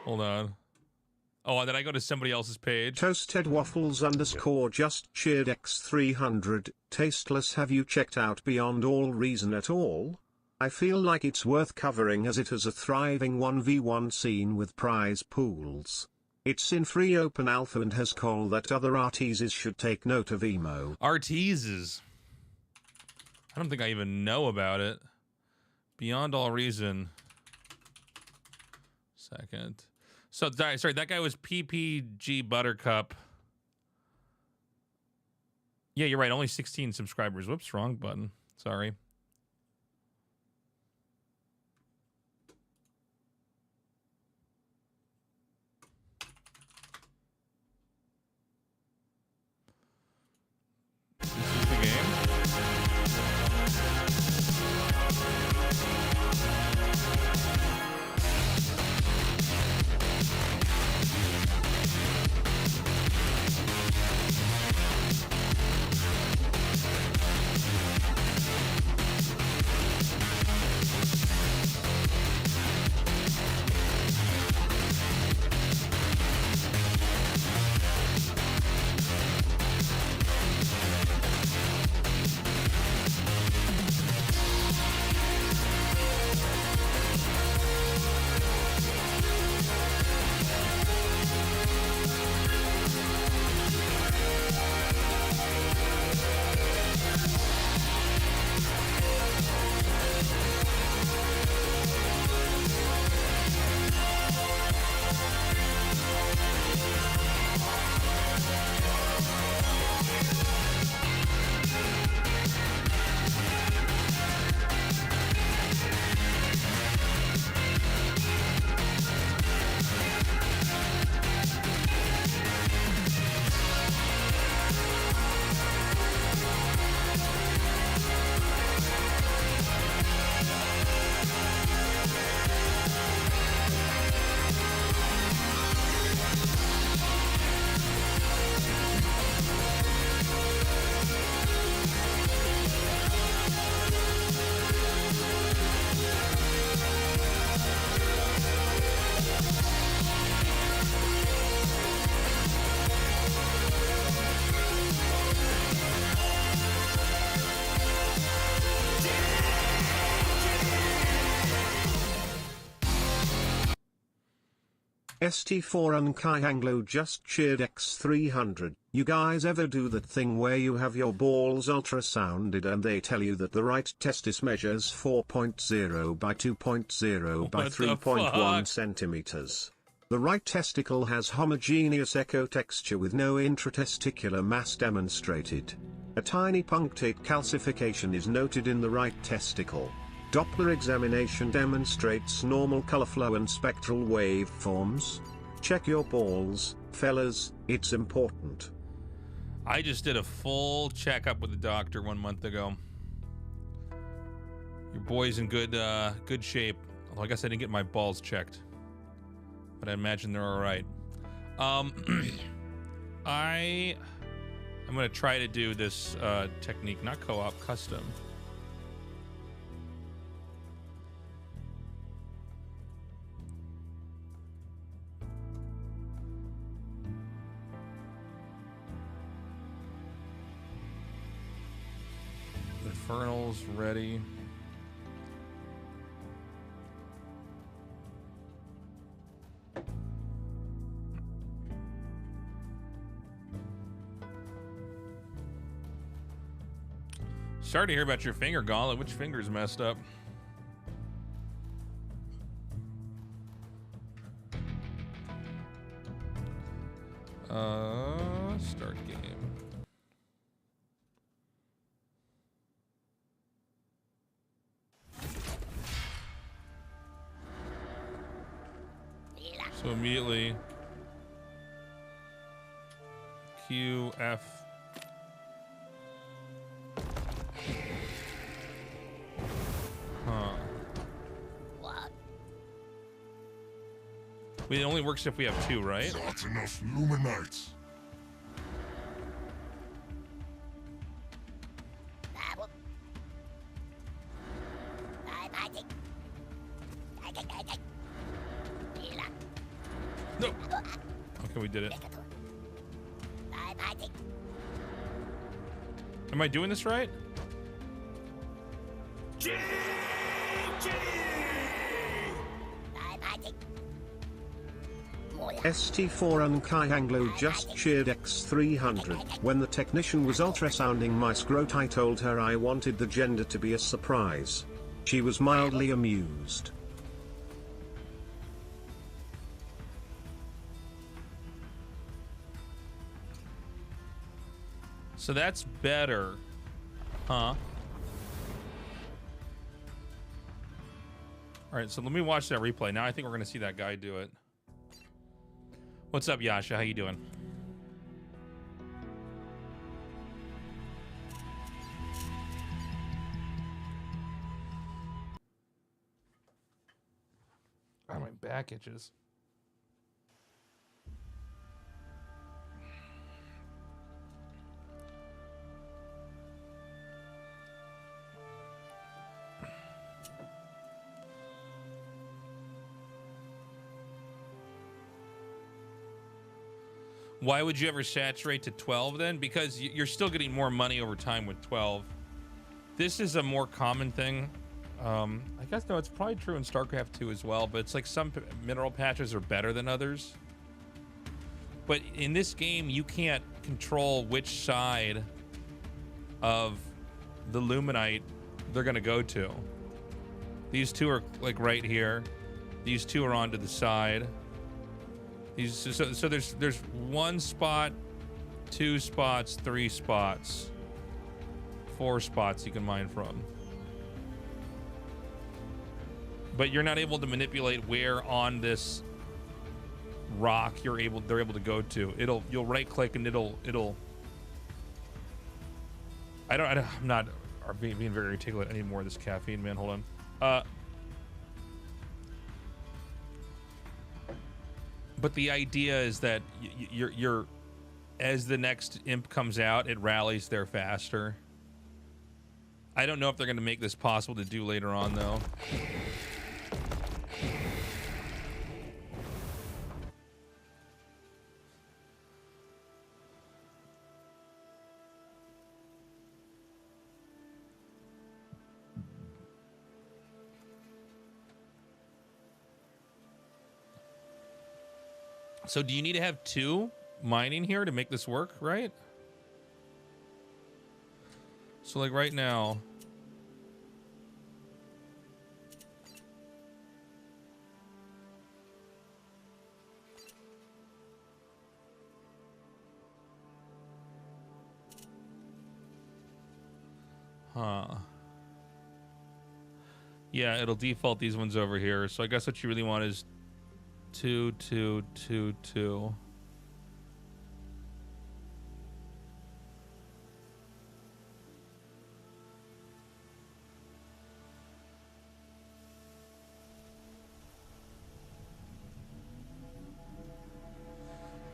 Hold on. Oh, and then I go to somebody else's page. Toasted Waffles _ just cheered X300. Tasteless, have you checked out Beyond All Reason at all? I feel like it's worth covering as it has a thriving 1v1 scene with prize pools. It's in free open alpha and has call that other artises should take note of emo. Artises. I don't think I even know about it. Beyond All Reason. Second. So, sorry, that guy was PPG Buttercup. Yeah, you're right. Only 16 subscribers. Whoops, wrong button. Sorry. This is the game. ST4 and Kai Anglo just cheered X300. You guys ever do that thing where you have your balls ultrasounded and they tell you that the right testis measures 4.0 by 2.0 by 3.1 centimeters? The right testicle has homogeneous echo texture with no intratesticular mass demonstrated. A tiny punctate calcification is noted in the right testicle. Doppler examination demonstrates normal color flow and spectral waveforms. Check your balls, fellas, it's important. I just did a full checkup with the doctor 1 month ago. Your boy's in good shape. Although I guess I didn't get my balls checked, but I imagine they're all right. I'm gonna try to do this technique, not co-op, custom. Infernal's ready. Sorry to hear about your finger, Gauntlet. Which finger's messed up? Start game. So immediately Q, F. Huh. It only works if we have two, right? Not enough Luminites. No. Okay, we did it. Am I doing this right? ST4 and Kai Anglo just cheered X300. When the technician was ultrasounding my scrot, I told her I wanted the gender to be a surprise. She was mildly amused. So that's better, huh? All right, so let me watch that replay. Now I think we're gonna see that guy do it. What's up, Yasha? How you doing? Oh, my back itches. Why would you ever saturate to 12 then? Because you're still getting more money over time with 12. This is a more common thing. I guess, no, it's probably true in StarCraft 2 as well, but it's like some mineral patches are better than others. But in this game, you can't control which side of the Luminite they're gonna go to. These two are like right here. These two are onto the side. So there's one spot, two spots, three spots, four spots you can mine from. But you're not able to manipulate where on this rock they're able to go to. You'll right click and it'll I'm not being very articulate anymore, this caffeine, man. Hold on. But the idea is that you're as the next imp comes out, it rallies there faster. I don't know if they're going to make this possible to do later on, though. So do you need to have 2 mining here to make this work, right? So like right now, yeah, it'll default these ones over here. So I guess what you really want is 2, 2, 2, 2.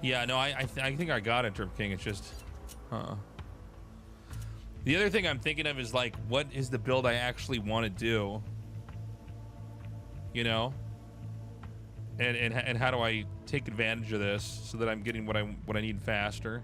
Yeah, no, I think I got it, Drip King. It's just, the other thing I'm thinking of is like, what is the build I actually want to do? You know, and how do I take advantage of this so that I'm getting what I need faster?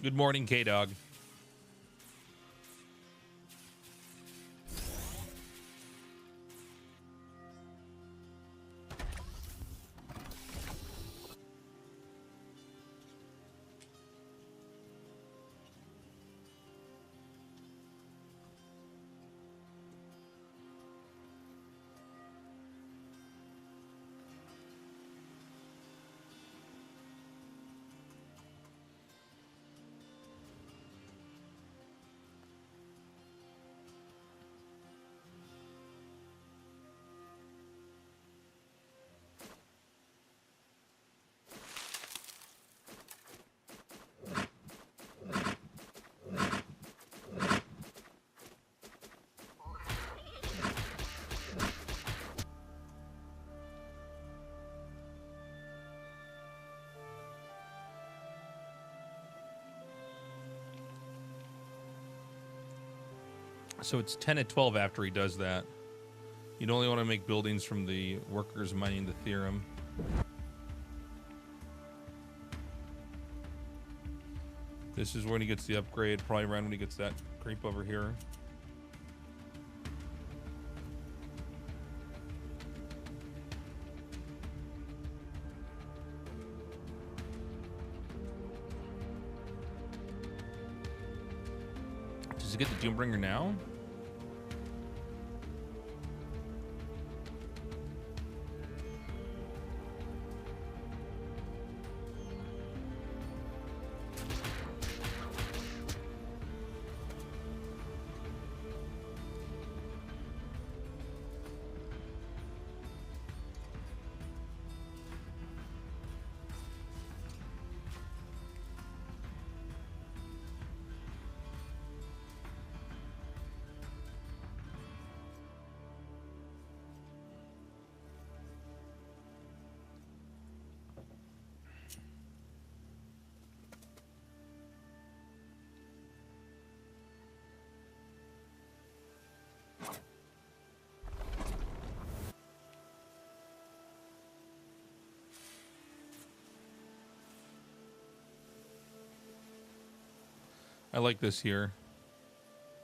Good morning, K-Dog. So it's 10 at 12 after he does that. You'd only want to make buildings from the workers mining the theorem. This is when he gets the upgrade, probably around when he gets that creep over here. Does he get the Doombringer now? I like this here.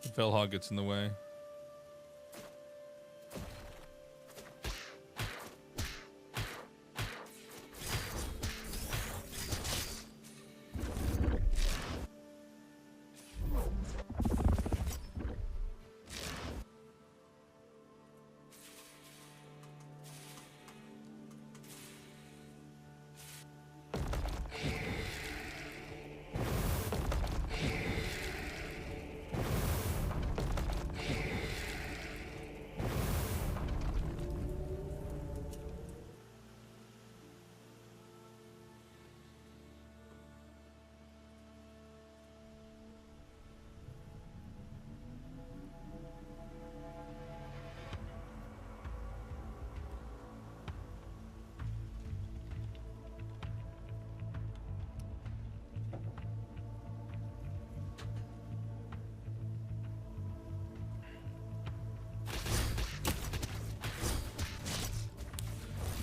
The Velhog gets in the way.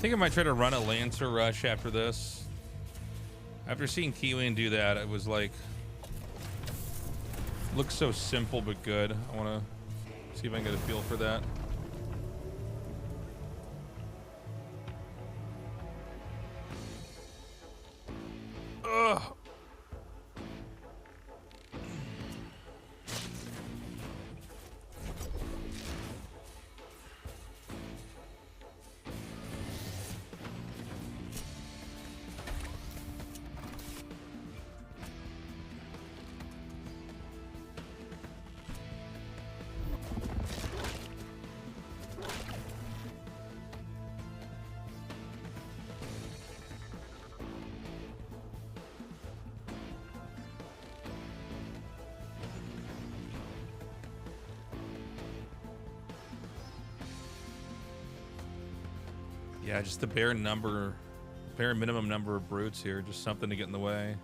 think I might try to run a Lancer rush after this. After seeing Kiwian do that, it was like, looks so simple but good. I want to see if I can get a feel for that. Ugh. Yeah, just the bare minimum number of brutes here, just something to get in the way.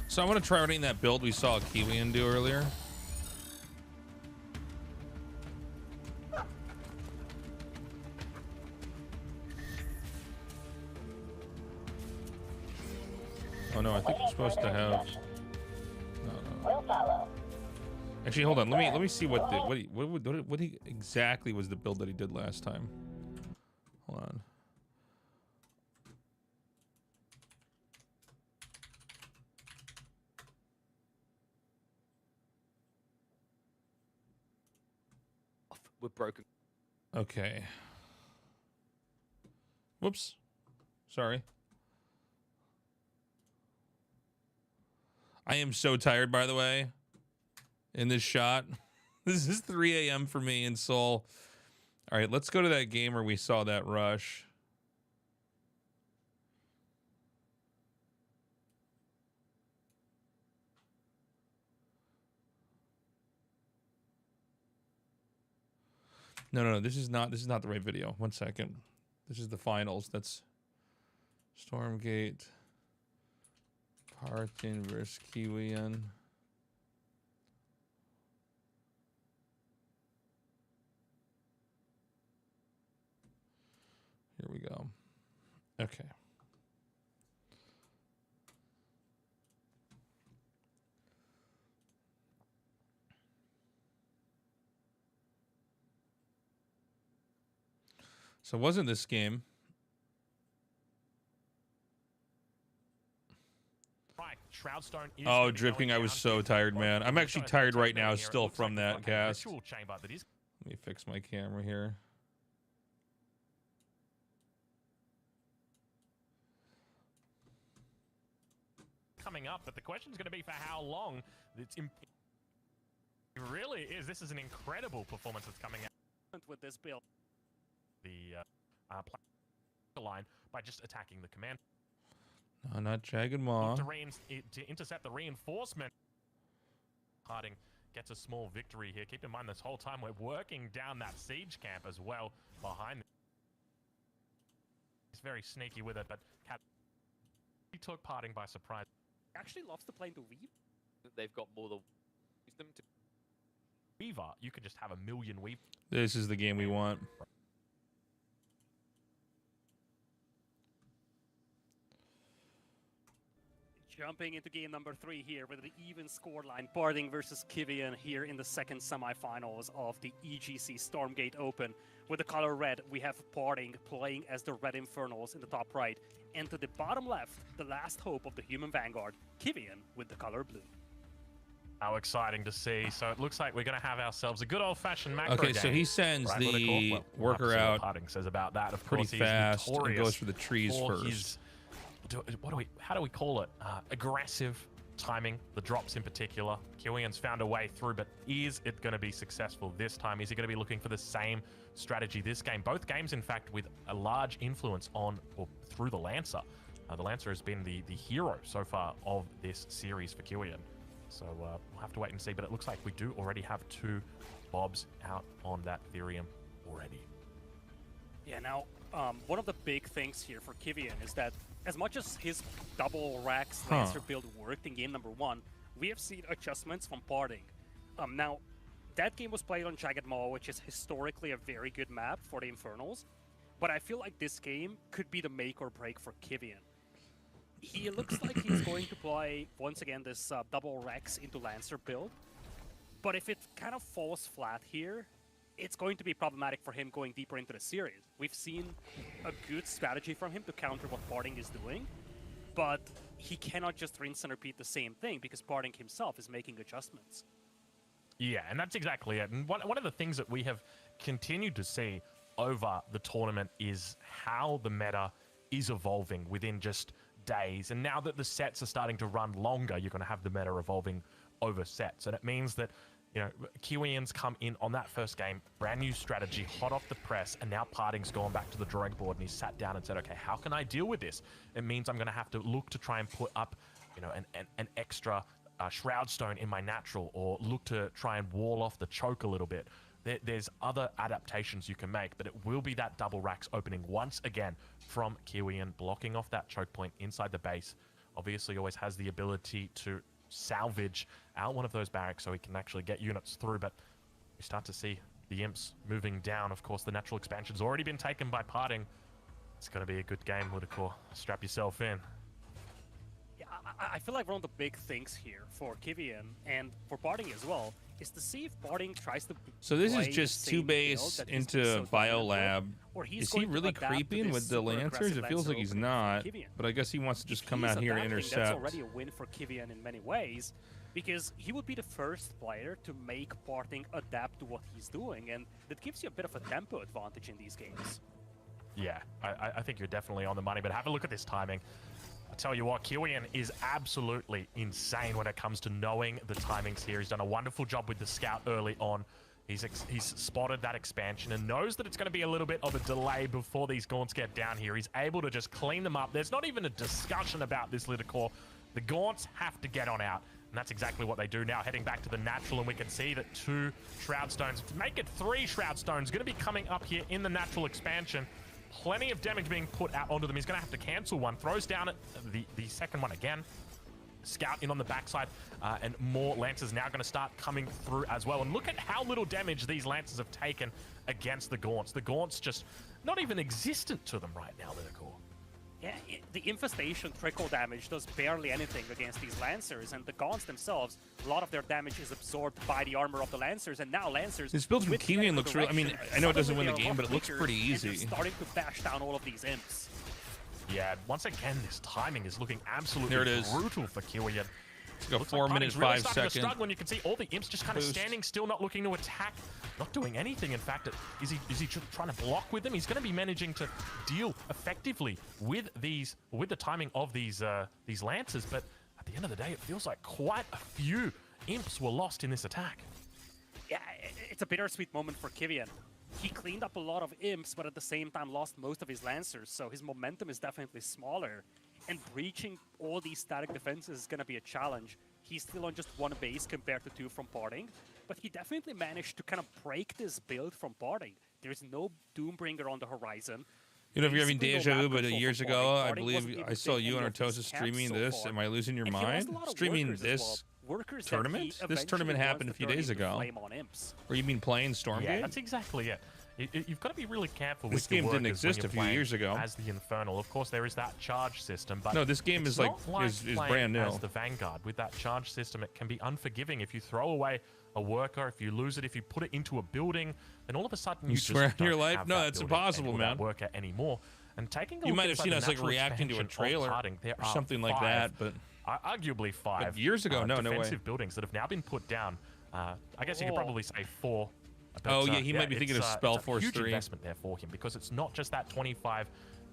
So I want to try running that build we saw Kiwian do earlier. Oh no, I think we're supposed to have. No. Actually, hold on. Let me see what exactly was the build that he did last time. Hold on. We're broken. Okay. Whoops. Sorry. I am so tired, by the way, in this shot. This is 3 a.m. for me in Seoul. All right, let's go to that game where we saw that rush. No, this is not the right video. 1 second. This is the finals. That's Stormgate. Partin versus Kiwian. Here we go. Okay. So it wasn't this game. Oh, dripping. I was so tired, man. I'm actually tired right now still from that cast. Let me fix my camera here. Coming up, but the question's going to be for how long. It really is. This is an incredible performance that's coming out with this build. The line by just attacking the command. No, not Jagged Maw. To intercept the reinforcement. Harding gets a small victory here. Keep in mind this whole time we're working down that siege camp as well behind. He's very sneaky with it, but he took Parting by surprise. He actually loves to play into Weave. They've got more than them to. Weaver, you could just have a million Weave. This is the game we want. Jumping into game number 3 here with an even scoreline. Parting versus Kivian here in the second semifinals of the EGC Stormgate Open. With the color red, we have Parting playing as the Red Infernals in the top right. And to the bottom left, the last hope of the Human Vanguard, Kivian with the color blue. How exciting to see. So it looks like we're going to have ourselves a good old-fashioned macro Okay, game. so he sends right, the worker out Parting says about that. Of pretty course, fast and notorious goes for the trees first. How do we call it? Aggressive timing, the drops in particular. Kiwian's found a way through, but is it going to be successful this time? Is he going to be looking for the same strategy this game? Both games, in fact, with a large influence on or through the Lancer. The Lancer has been the hero so far of this series for Kiwian. So we'll have to wait and see, but it looks like we do already have 2 Bobs out on that Ethereum already. Yeah, now, one of the big things here for Kivian is that as much as his double Rax Lancer build worked in game number 1, we have seen adjustments from Parting. Now, that game was played on Jagged Maw, which is historically a very good map for the Infernals, but I feel like this game could be the make or break for Kivian. He looks like he's going to play, once again, this double Rex into Lancer build, but if it kind of falls flat here, it's going to be problematic for him going deeper into the series. We've seen a good strategy from him to counter what Parting is doing, but he cannot just rinse and repeat the same thing because Parting himself is making adjustments. Yeah, and that's exactly it. And one of the things that we have continued to see over the tournament is how the meta is evolving within just days. And now that the sets are starting to run longer, you're going to have the meta evolving over sets. And it means that, you know, Kiwian's come in on that first game, brand new strategy, hot off the press, and now Parting's gone back to the drawing board and he's sat down and said, okay, how can I deal with this? It means I'm going to have to look to try and put up, you know, an extra Shroud Stone in my natural, or look to try and wall off the choke a little bit. There's other adaptations you can make, but it will be that double Rax opening once again from Kiwian, blocking off that choke point inside the base. Obviously always has the ability to salvage out one of those barracks so he can actually get units through, but we start to see the imps moving down. Of course, the natural expansion's already been taken by Parting. It's going to be a good game, Lidicor. Strap yourself in. Yeah, I feel like one of the big things here for Kivian and for Parting as well is to see if Parting tries to. So this is just 2 base into Biolab. Is he really creeping with the Lancers? It feels like he's not, but I guess he wants to just come out here and intercept. That's already a win for Kivian in many ways, because he would be the first player to make Parting adapt to what he's doing, and that gives you a bit of a tempo advantage in these games. Yeah, I think you're definitely on the money, but have a look at this timing. I tell you what, Kiwian is absolutely insane when it comes to knowing the timings here. He's done a wonderful job with the scout early on. He's spotted that expansion and knows that it's going to be a little bit of a delay before these Gaunts get down here. He's able to just clean them up. There's not even a discussion about this, Lidicor. The Gaunts have to get on out, and that's exactly what they do now, heading back to the natural, and we can see that 2 Shroud Stones, to make it 3 Shroud Stones, going to be coming up here in the natural expansion. Plenty of damage being put out onto them. He's going to have to cancel one. Throws down at the second one again. Scout in on the backside, and more Lancers now going to start coming through as well. And look at how little damage these Lancers have taken against the Gaunts. The Gaunts just not even existent to them right now, Lidicor. Yeah, the infestation trickle damage does barely anything against these Lancers, and the Gaunts themselves, a lot of their damage is absorbed by the armor of the Lancers, and now Lancers... This build from Kiwian looks really... I mean, I know it doesn't win the game, but it looks pretty easy. And they're starting to bash down all of these imps. Yeah, once again, this timing is looking absolutely brutal for Kiwian. It's like a 4 minute, 5 second. When you can see all the imps just kind of standing still, not looking to attack, not doing anything. In fact, is he trying to block with them? He's going to be managing to deal effectively with the timing of these Lancers. But at the end of the day, it feels like quite a few imps were lost in this attack. Yeah, it's a bittersweet moment for Kiwian. He cleaned up a lot of imps, but at the same time lost most of his Lancers, so his momentum is definitely smaller. and breaching all these static defenses is going to be a challenge. He's still on just one base compared to 2 from parting, but he definitely managed to kind of break this build from parting. There's no Doombringer on the horizon. You know, if you're having Basically no deja vu, map but control years from ago, Parting. I Parting wasn't believe able I to saw take you any and of his Artosis camps streaming so this. far. Am I losing your And he lost mind? a lot of Streaming workers as this well. Workers that tournament? he This eventually tournament wants happened a to few turn days into ago. flame on imps. Or you mean playing Stormgate? Yeah, that's exactly it. You've got to be really careful This with your game didn't workers when exist you're a few playing years ago. As the Infernal, of course, there is that charge system, but No, this game it's is like not is playing brand new. As the Vanguard, with that charge system, it can be unforgiving. If you throw away a worker, if you lose it, if you put it into a building, then all of a sudden You just swear on don't your life? have No, that it's building impossible, or that man. worker anymore. And taking a You look might have inside seen the us like natural reacting to a expansion of trailer Parting, there or are something like 5, that, but arguably 5 years ago, no way. defensive buildings that have now been put down. I guess you could probably say 4. But, Oh, yeah, he might be thinking of Spellforce it's a huge 3. investment there for him because it's not just that 25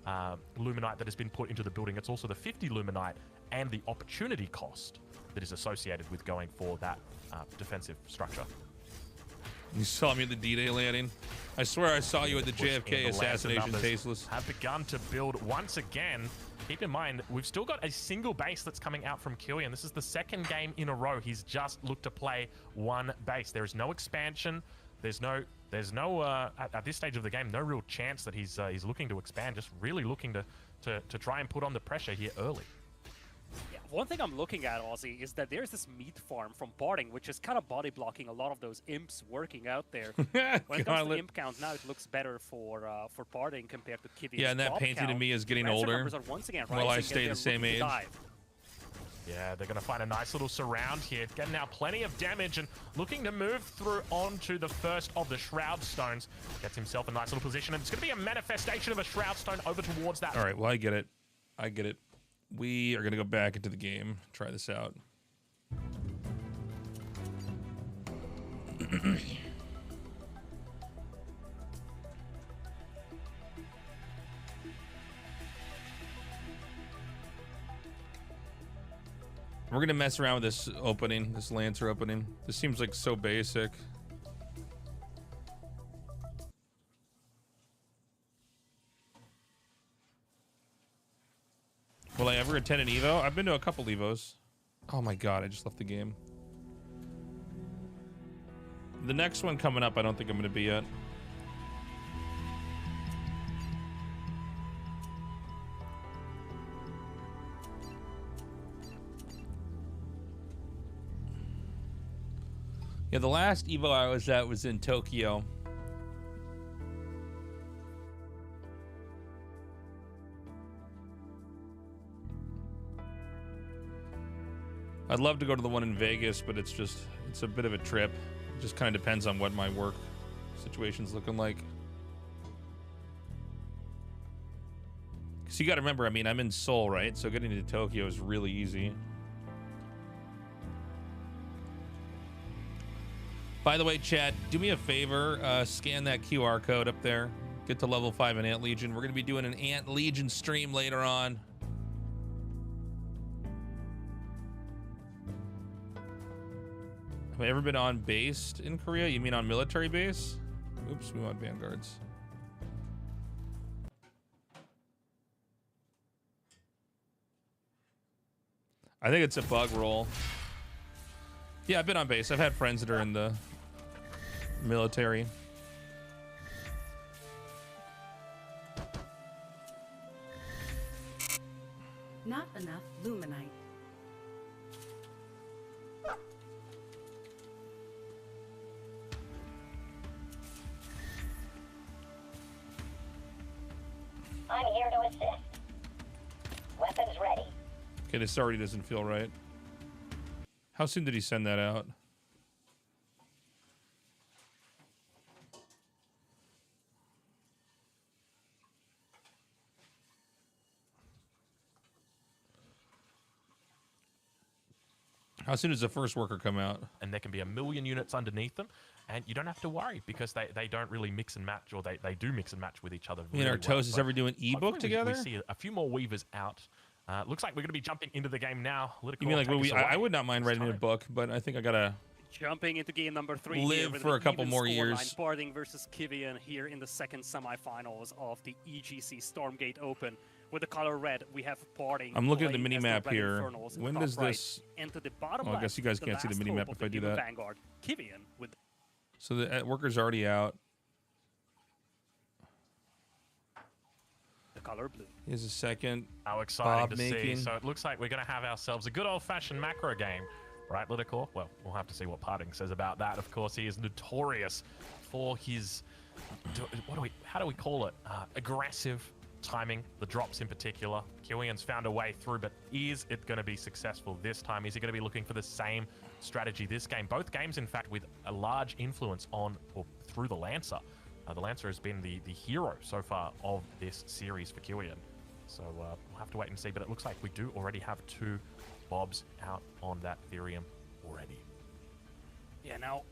Luminite that has been put into the building. It's also the 50 Luminite and the opportunity cost that is associated with going for that defensive structure. You saw me at the D-Day landing. I swear I saw you at the Push in, JFK the Lancer assassination, numbers Tasteless. have begun to build once again. Keep in mind, we've still got a single base that's coming out from Killian. This is the second game in a row. He's just looked to play one base. There is no expansion. There's no at this stage of the game, no real chance that he's looking to expand. Just really looking to try and put on the pressure here early. Yeah, one thing I'm looking at, Ozzy, is that there's this meat farm from Parting, which is kind of body blocking a lot of those imps working out there. When it comes to imp count, now it looks better for Parting compared to Kivi's Yeah, and that drop painting to count. me is getting Ransom older. numbers are once again While I rising stay the as they're same looking to age. dive. Yeah, they're going to find a nice little surround here. Getting out plenty of damage and looking to move through onto the first of the Shroud Stones. Gets himself a nice little position, and it's going to be a manifestation of a Shroud Stone over towards that. All right, well, I get it. I get it. We are going to go back into the game. Try this out. We're going to mess around with this opening, this Lancer opening. This seems like so basic. Will I ever attend an Evo? I've been to a couple Evos. Oh my god, I just left the game. The next one coming up, I don't think I'm going to be at. Yeah, the last Evo I was at was in Tokyo. I'd love to go to the one in Vegas, but it's a bit of a trip. It just kind of depends on what my work situation's looking like. Because you got to remember, I mean, I'm in Seoul, right? So getting to Tokyo is really easy. By the way, chat, do me a favor, scan that QR code up there. Get to level 5 in Ant Legion. We're going to be doing an Ant Legion stream later on. Have I ever been on base in Korea? You mean on military base? Oops, we want Vanguards. I think it's a bug roll. Yeah, I've been on base. I've had friends that are in the military. Not enough Luminite. I'm here to assist. Weapons ready. Okay, this already doesn't feel right. How soon did he send that out? How soon does the first worker come out? And there can be 1 million units underneath them, and you don't have to worry because they don't really mix and match, or they do mix and match with each other. You mean Artosis ever doing ebook together? We see a few more Weavers out. Looks like we're going to be jumping into the game now. You mean like I would not mind writing a book, but I think I gotta Jumping into game number 3 live here with for an a couple even more scoreline, years. Parting versus Kivian here in the second semifinals of the EGC Stormgate Open. With the color red, we have Parting. I'm looking at the playing as mini-map Red here. Infernals in When top does right. this... And to the bottom Oh, I guess you guys can't see the last mini-map hope if of I do the Human that. Vanguard, Kivian with... So the worker's already out. the color blue. Here's a second. How exciting Bob to making. see. So it looks like we're going to have ourselves a good old-fashioned macro game. Right, Lidicore? Well, we'll have to see what Parting says about that. Of course, he is notorious for his... how do we call it? Aggressive timing, the drops in particular. Killian's found a way through, but is it going to be successful this time? Is he going to be looking for the same strategy this game? Both games, in fact, with a large influence on or through the Lancer. The Lancer has been the hero so far of this series for Killian. So we'll have to wait and see, but it looks like we do already have 2 Bobs out on that Ethereum already. Yeah, now,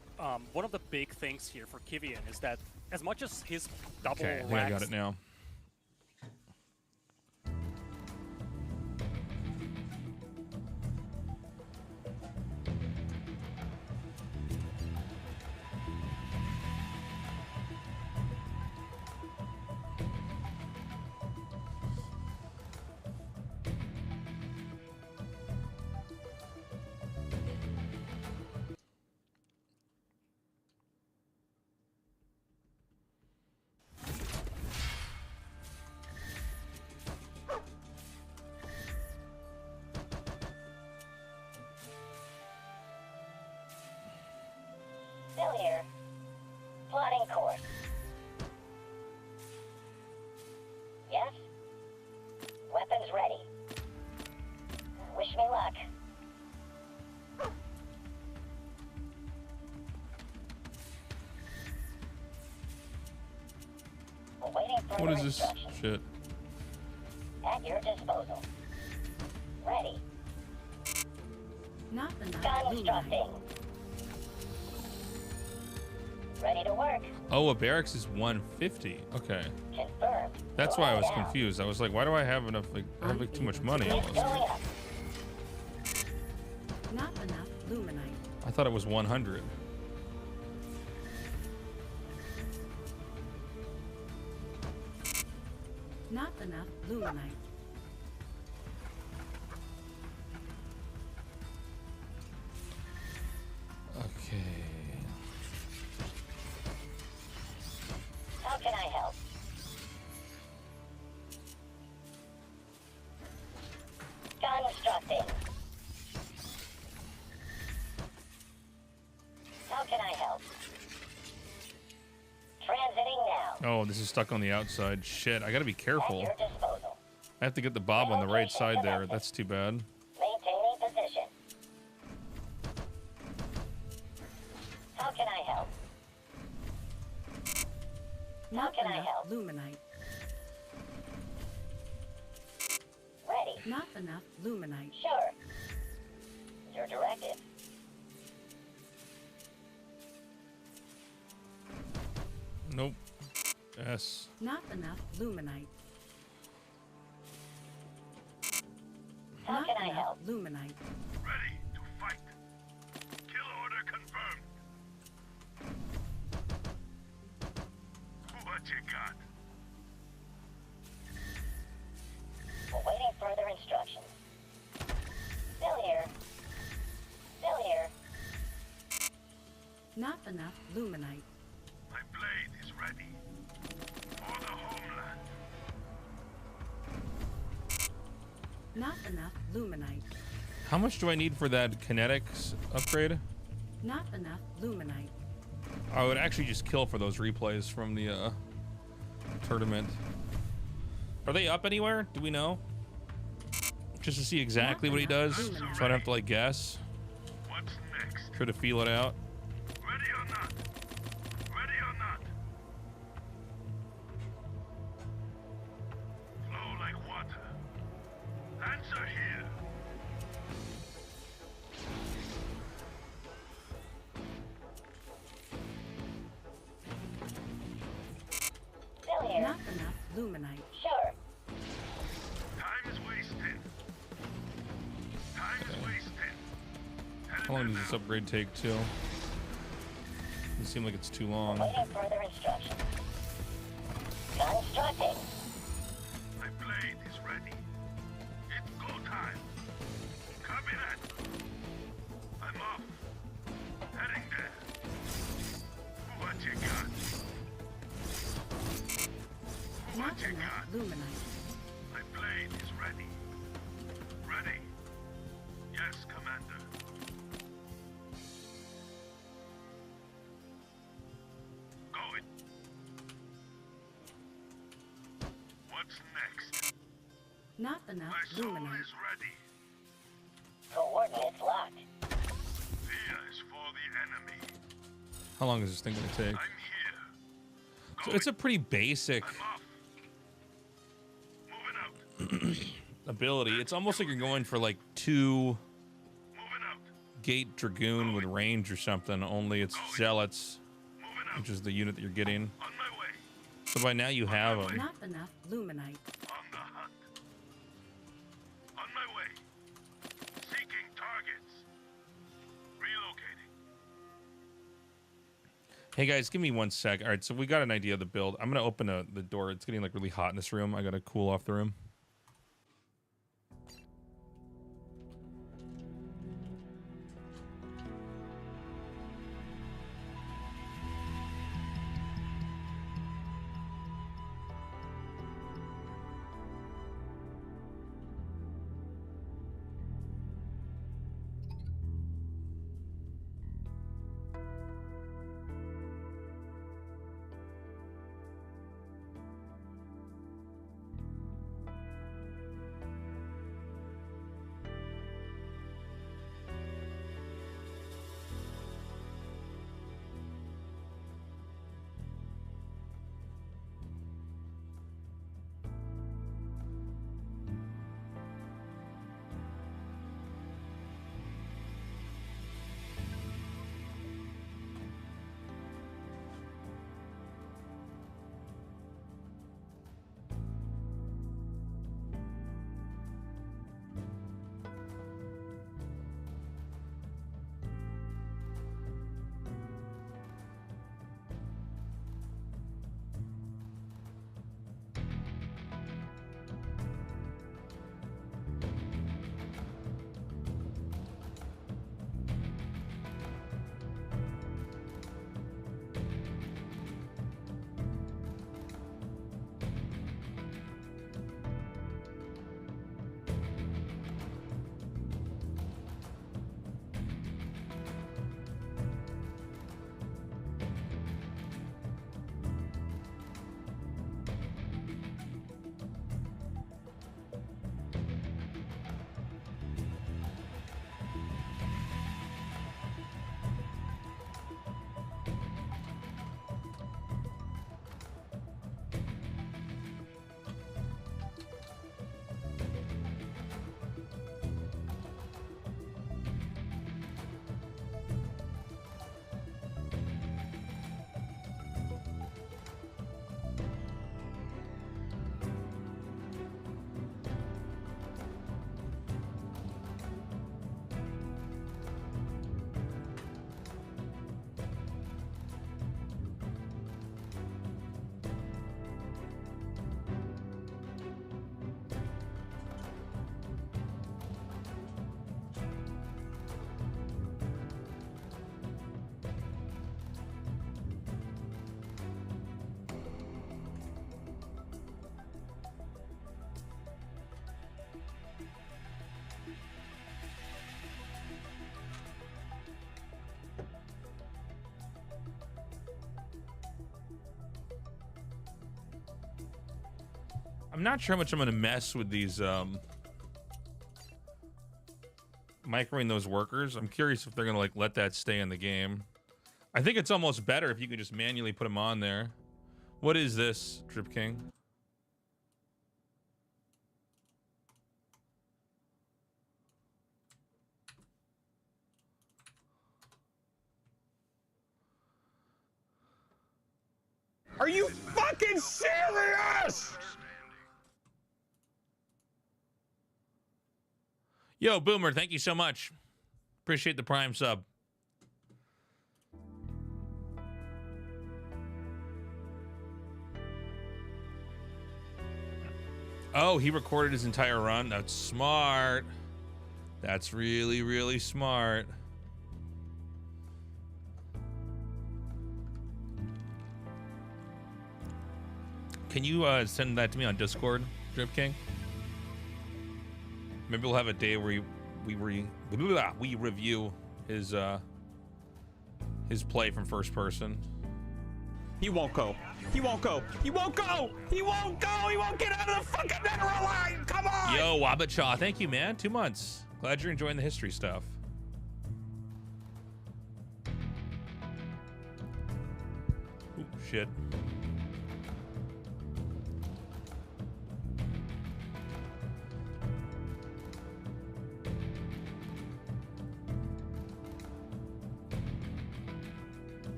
one of the big things here for Kivian is that as much as his double Okay, I think I got it now. Still here. Plotting course. Yes? Weapons ready. Wish me luck. Awaiting further What is this instructions. shit? At your disposal. Ready. Not enough Constructing. Ready to work. Oh, a barracks is 150. Okay. Confirmed. That's why I was Going down. confused. I was like, why do I have enough? Like, I have like too much money almost. Going up. Not enough luminite. I thought it was 100. Not enough luminite. Okay. How can I help? Constructing. How can I help? Transiting now. Oh, this is stuck on the outside. Shit, I gotta be careful. At your disposal. I have to get the Bob on the right side there. That's too bad. Maintaining position. How can I help? Not can I enough help? luminite. Ready. Not enough luminite. Sure. Your directive. Nope. S. Not enough luminite. How Not can I enough help? luminite. Ready to fight. Kill order confirmed. What you got? Awaiting further instructions. Still here. Still here. Not enough luminite. My blade is ready. For the homeland. Not enough luminite. How much do I need for that kinetics upgrade? Not enough luminite. I would actually just kill for those replays from the tournament. Are they up anywhere? Do we know? Just to see exactly what he does, so I don't have to like guess. What's next? Try to feel it out. Ready or not? Ready or not? Flow like water. Answer here. Still here. Not enough luminite. Sure. Time is wasted. Time is wasted. How long does this upgrade take too? Doesn't seem like it's too long. Waiting further instructions. Constructing. My blade is ready. It's go time. Copy that. I'm off. Heading there. What you got? Not What you enough got? luminite. My blade is ready. Ready? Yes, Commander. Going. What's next? Not enough My soul luminite. is ready. Coordinates locked. Fear is for the enemy. How long is this thing gonna take? I'm here. So it's a pretty basic ability. It's almost like you're going for like 2 Gate Dragoon with range or something, only it's Zealots, which is the unit that you're getting. So by now you have them. Not enough luminite. On the hunt. On my way. Seeking targets. Relocating. Hey guys, give me 1 sec. All right, so we got an idea of the build. I'm gonna open the door. It's getting like really hot in this room. I gotta cool off the room. I'm not sure how much I'm going to mess with these microing those workers. I'm curious if they're going to like let that stay in the game. I think it's almost better if you could just manually put them on there. What is this, Trip King? Are you fucking serious? Yo, Boomer, thank you so much. Appreciate the Prime sub. Oh, he recorded his entire run. That's smart. That's really, really smart. Can you send that to me on Discord, Drip King? Maybe we'll have a day where we review his play from first person. He won't go. He won't go. He won't go. He won't go. He won't get out of the fucking mineral line. Come on. Yo, Wabachaw, thank you, man. 2 months. Glad you're enjoying the history stuff. Ooh, shit.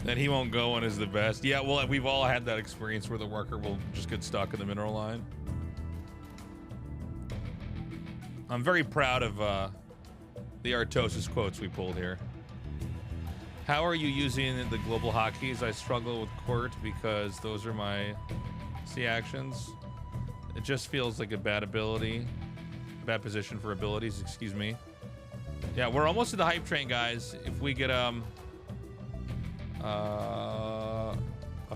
And he won't go and is the best. Yeah, well, we've all had that experience where the worker will just get stuck in the mineral line. I'm very proud of the Artosis quotes we pulled here. How are you using the global hotkeys? I struggle with Quirt because those are my C actions. It just feels like a bad ability. Bad position for abilities, excuse me. Yeah, we're almost to the hype train, guys. If we get a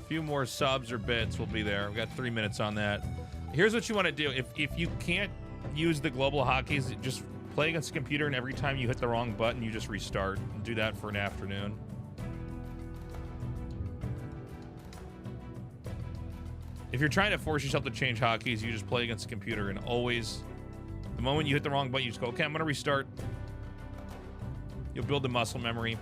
few more subs or bits, we'll be there. We got 3 minutes on that. Here's what you want to do. If you can't use the global hotkeys, just play against the computer, and every time you hit the wrong button, you just restart. Do that for an afternoon. If you're trying to force yourself to change hotkeys, you just play against the computer, and always, the moment you hit the wrong button, you just go, okay, I'm gonna restart. You'll build the muscle memory.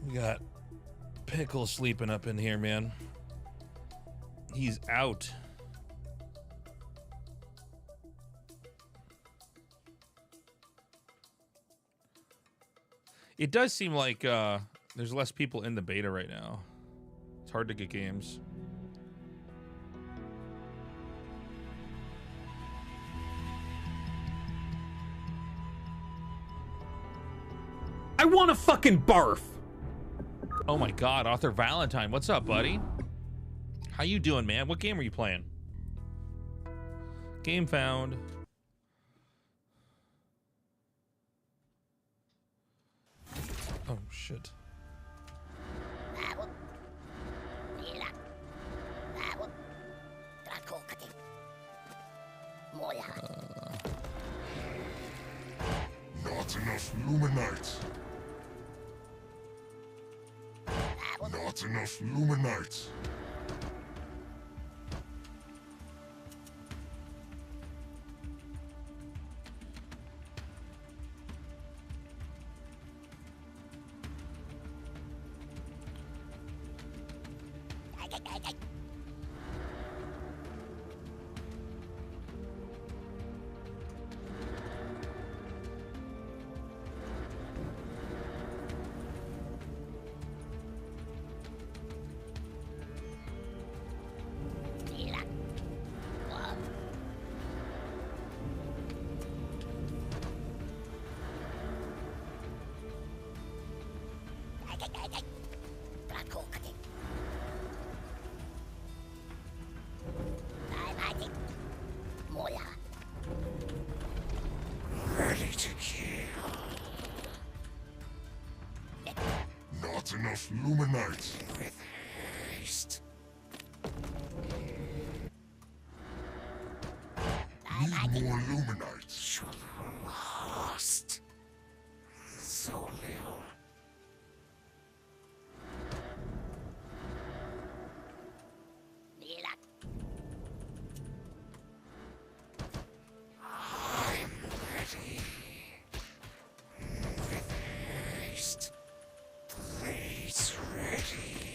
We got Pickle sleeping up in here, man. He's out. It does seem like there's less people in the beta right now. It's hard to get games. I want to fucking barf. Oh my God, Arthur Valentine, what's up, buddy? How you doing, man? What game are you playing? Game found. Oh shit. Not enough Luminites. Not enough Luminites. Ready to kill. Not enough Luminites. With haste. Need more Luminites. Lost. So little. I'm ready. With haste. Please ready.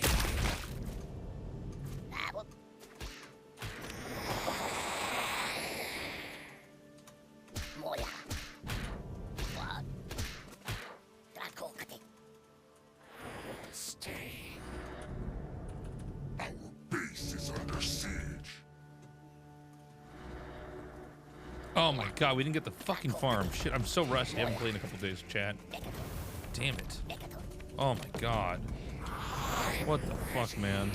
Oh my god, we didn't get the fucking farm. Shit, I'm so rusty. I haven't played in a couple days, chat. Damn it. Oh my god. What the fuck, man?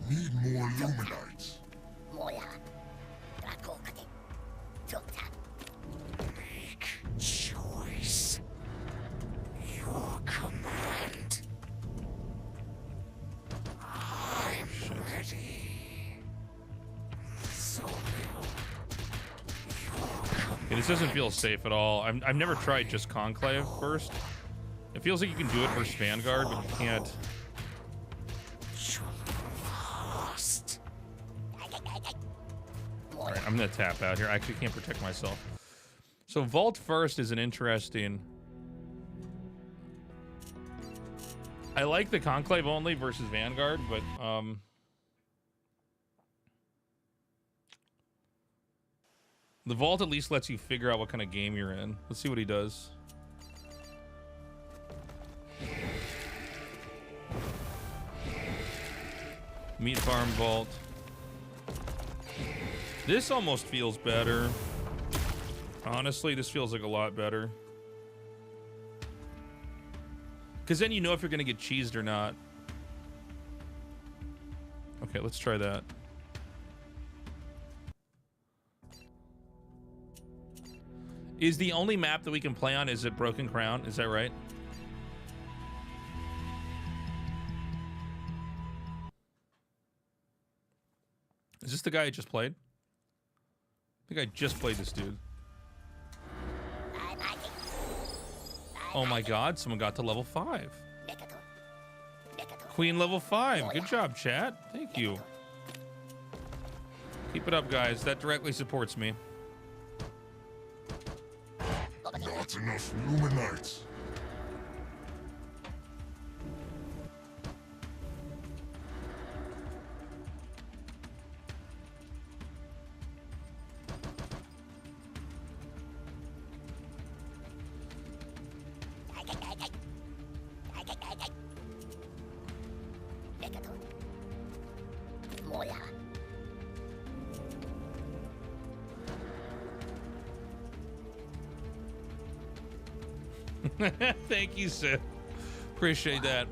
Need more Luminites. Make choice. Your command. I'm ready. So Okay, this doesn't feel safe at all. I've never tried just Conclave first. It feels like you can do it versus Vanguard, but you can't. Alright, I'm gonna tap out here. I actually can't protect myself. So Vault first is an interesting... I like the Conclave only versus Vanguard, but the Vault at least lets you figure out what kind of game you're in. Let's see what he does. Meat Farm Vault. This almost feels better. Honestly, this feels like a lot better. Because then you know if you're going to get cheesed or not. Okay, let's try that. Is the only map that we can play on, is it Broken Crown? Is that right? Is this the guy I just played? I think I just played this dude. Oh my god, someone got to level 5. Queen level 5. Good job, chat. Thank you. Keep it up, guys. That directly supports me. not enough Luminites. Thank you, Sid. Appreciate that.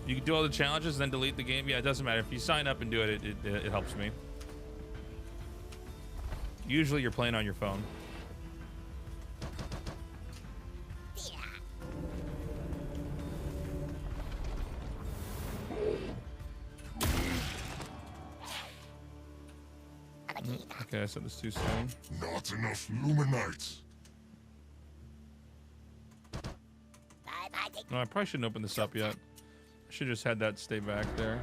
You can do all the challenges, then delete the game. Yeah, it doesn't matter. If you sign up and do it, it helps me. Usually you're playing on your phone. Okay, I said this too soon. Not enough Luminites. No, I probably shouldn't open this up yet. I should just had that stay back there.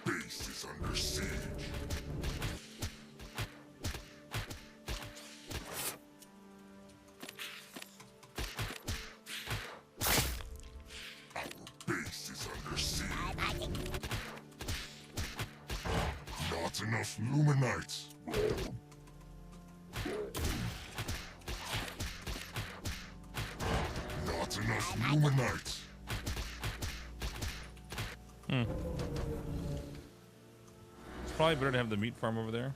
Base is under siege. Our base is under siege. Not enough Luminites. Not enough Luminites. It's probably better to have the meat farm over there.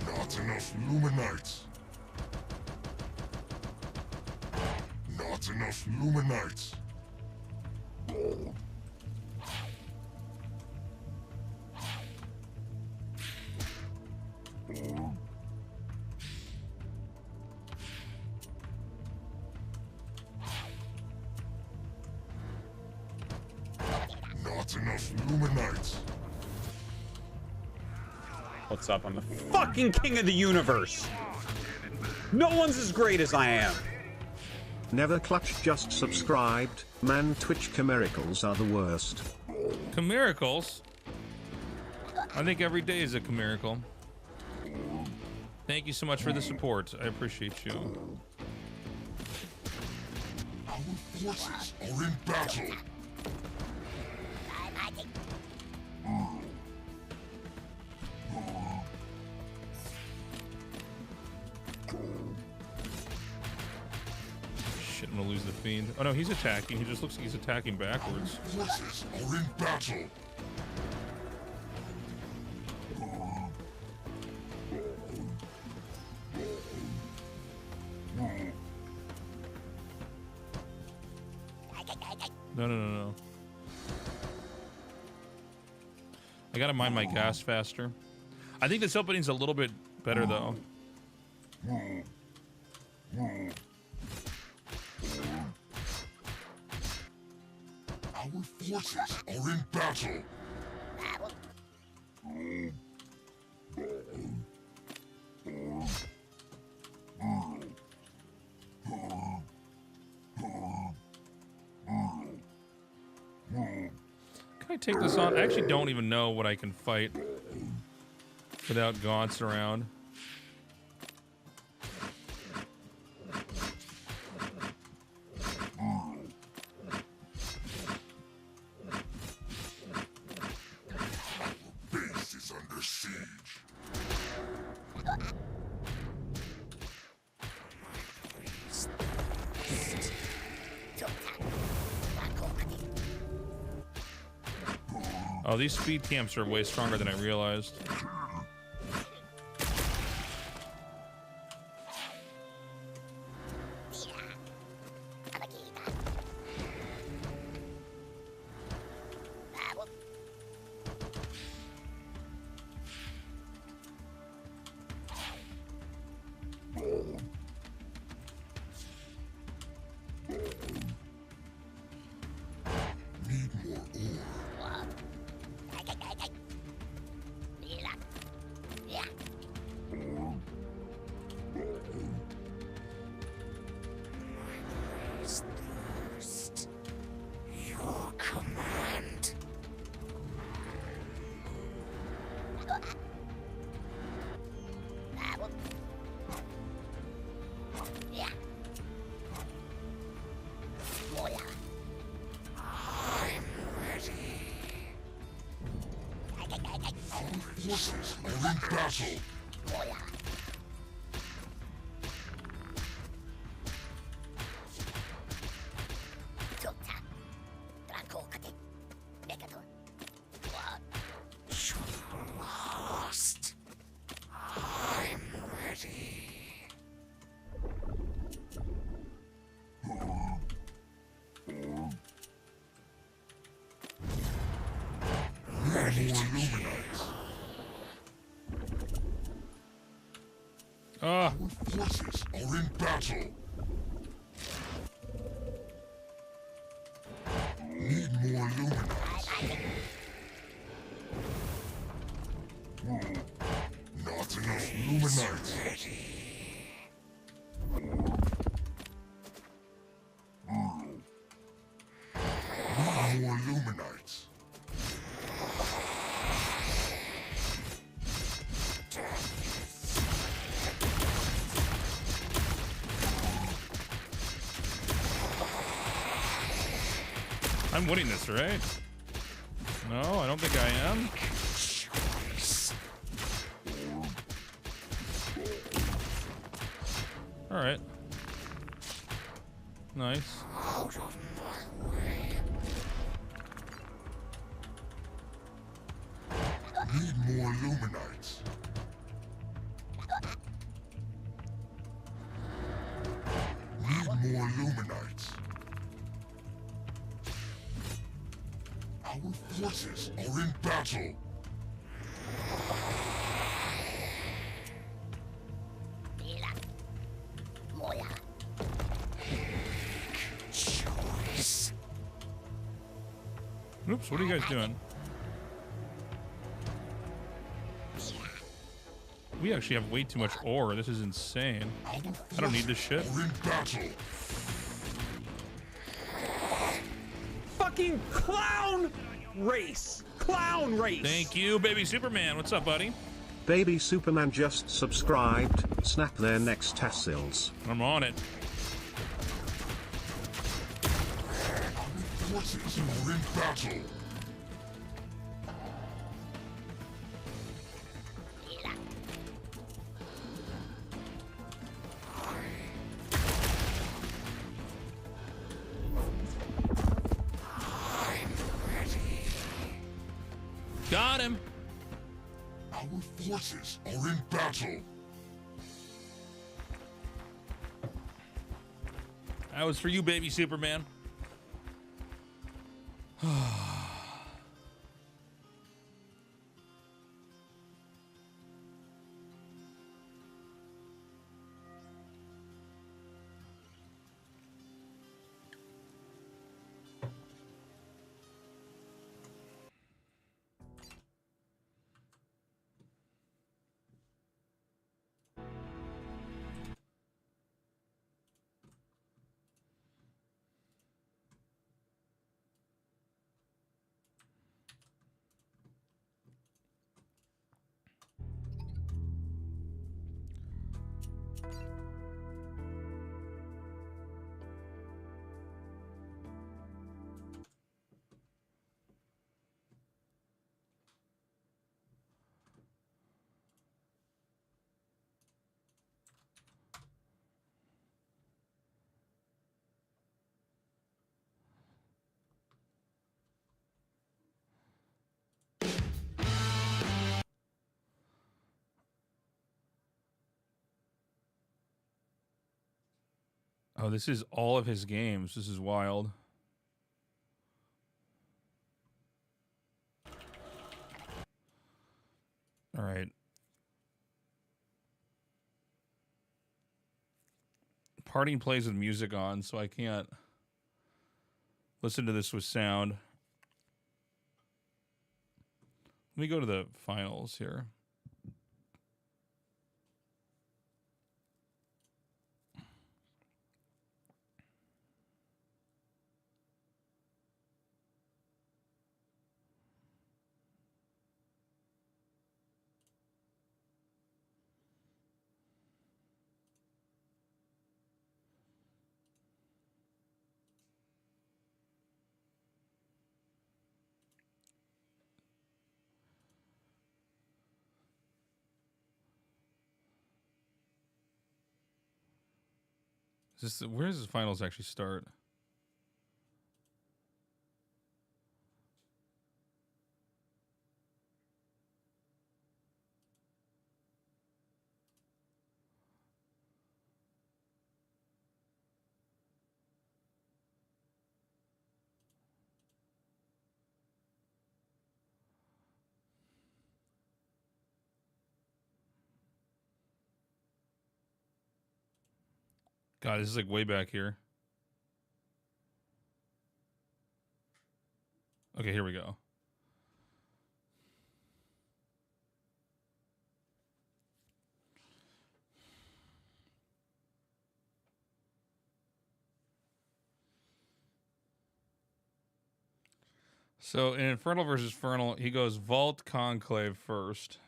Not enough Luminites. Not enough Luminites. Not enough Luminites. What's up? I'm the fucking king of the universe. No one's as great as I am. Never clutch, just subscribed. Man, Twitch Camiracles are the worst. Camiracles? I think every day is a miracle. Thank you so much for the support. I appreciate you. Our forces are in battle. Shit, I'm gonna lose the fiend. Oh no, he's attacking. He just looks like he's attacking backwards. Our forces are in battle. No. I gotta mine my gas faster. I think this opening's a little bit better though. Our forces are in battle. Can I take this on? I actually don't even know what I can fight without gaunts around. Base is under siege. Oh, these speed camps are way stronger than I realized. Forces are in battle. Lost. I'm ready. Ready to illuminate. Our forces are in battle. Need more illuminates. Not enough illuminates. Need more illuminates. I'm winning this, right? No, I don't think I am. All right. Nice. Out of my way. Need more illuminates. Need more illuminates. Our forces are in battle. Choice. Oops, what are you guys doing? We actually have way too much ore. This is insane. I don't need this shit. Are in battle. fucking clown race. Clown race. Thank you, Baby Superman. What's up, buddy? Baby Superman just subscribed. Snap their next tassels. I'm on it. Forces are in battle. Got him. Our forces are in battle. That was for you, Baby Superman. Oh, this is all of his games. This is wild. All right. Parting plays with music on, so I can't listen to this with sound. Let me go to the finals here. Is this, where does the finals actually start? God, this is like way back here. Okay, here we go. So in Infernal versus Infernal, he goes Vault Conclave first.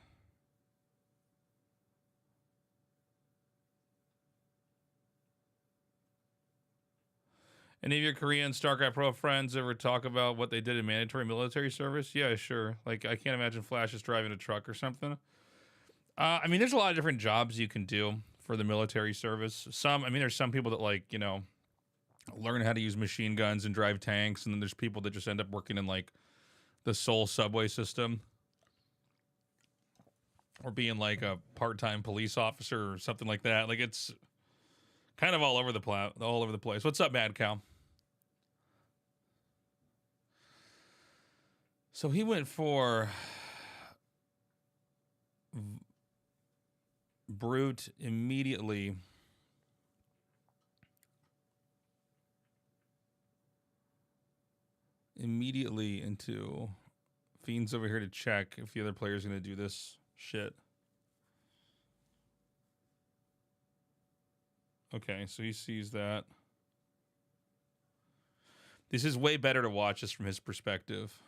Any of your Korean StarCraft Pro friends ever talk about what they did in mandatory military service? Yeah, sure. Like, I can't imagine Flash is driving a truck or something. I mean, there's a lot of different jobs you can do for the military service. There's some people that, like, you know, learn how to use machine guns and drive tanks, and then there's people that just end up working in, like, the Seoul subway system. Or being, like, a part-time police officer or something like that. Like, it's kind of all over the place. What's up, Mad Cow? So he went for Brute immediately. Immediately into Fiend's over here to check if the other player's going to do this shit. Okay, so he sees that. This is way better to watch this from his perspective.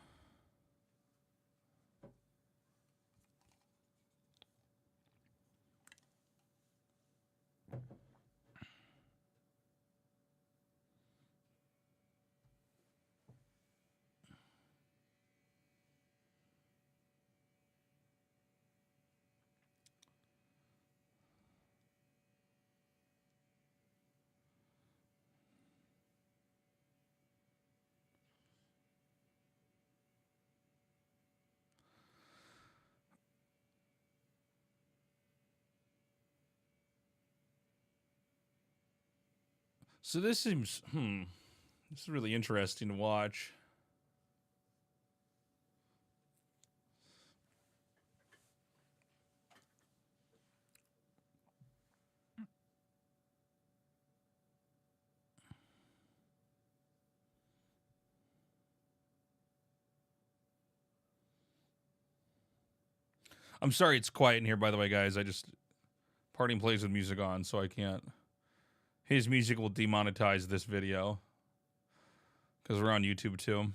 So this seems, this is really interesting to watch. I'm sorry it's quiet in here, by the way, guys. Parting plays with music on, so I can't. His music will demonetize this video because we're on YouTube too.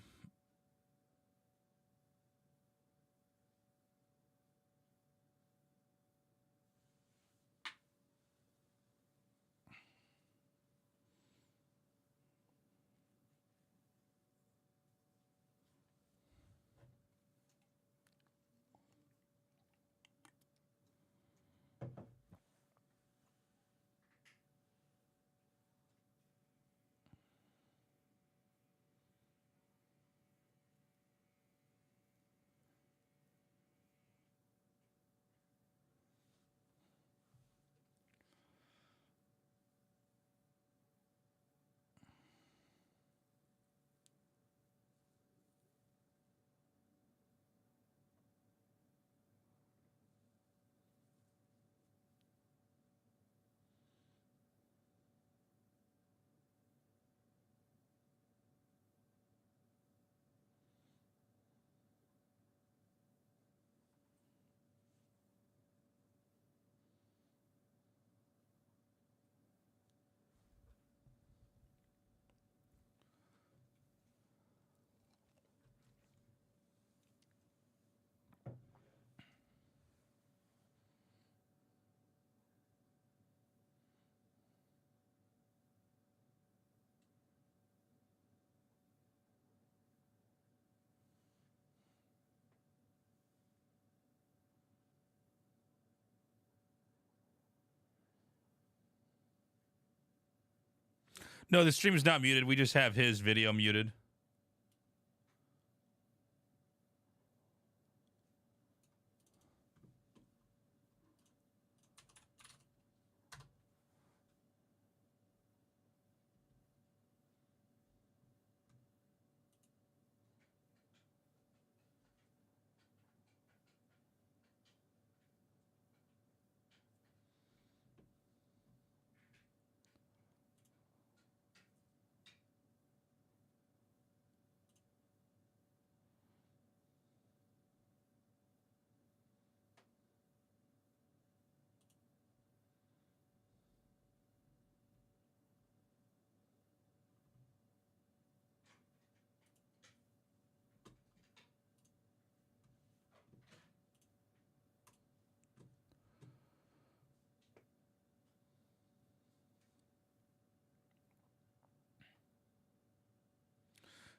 No, the stream is not muted. We just have his video muted.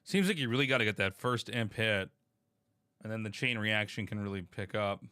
Seems like you really got to get that first imp hit, and then the chain reaction can really pick up.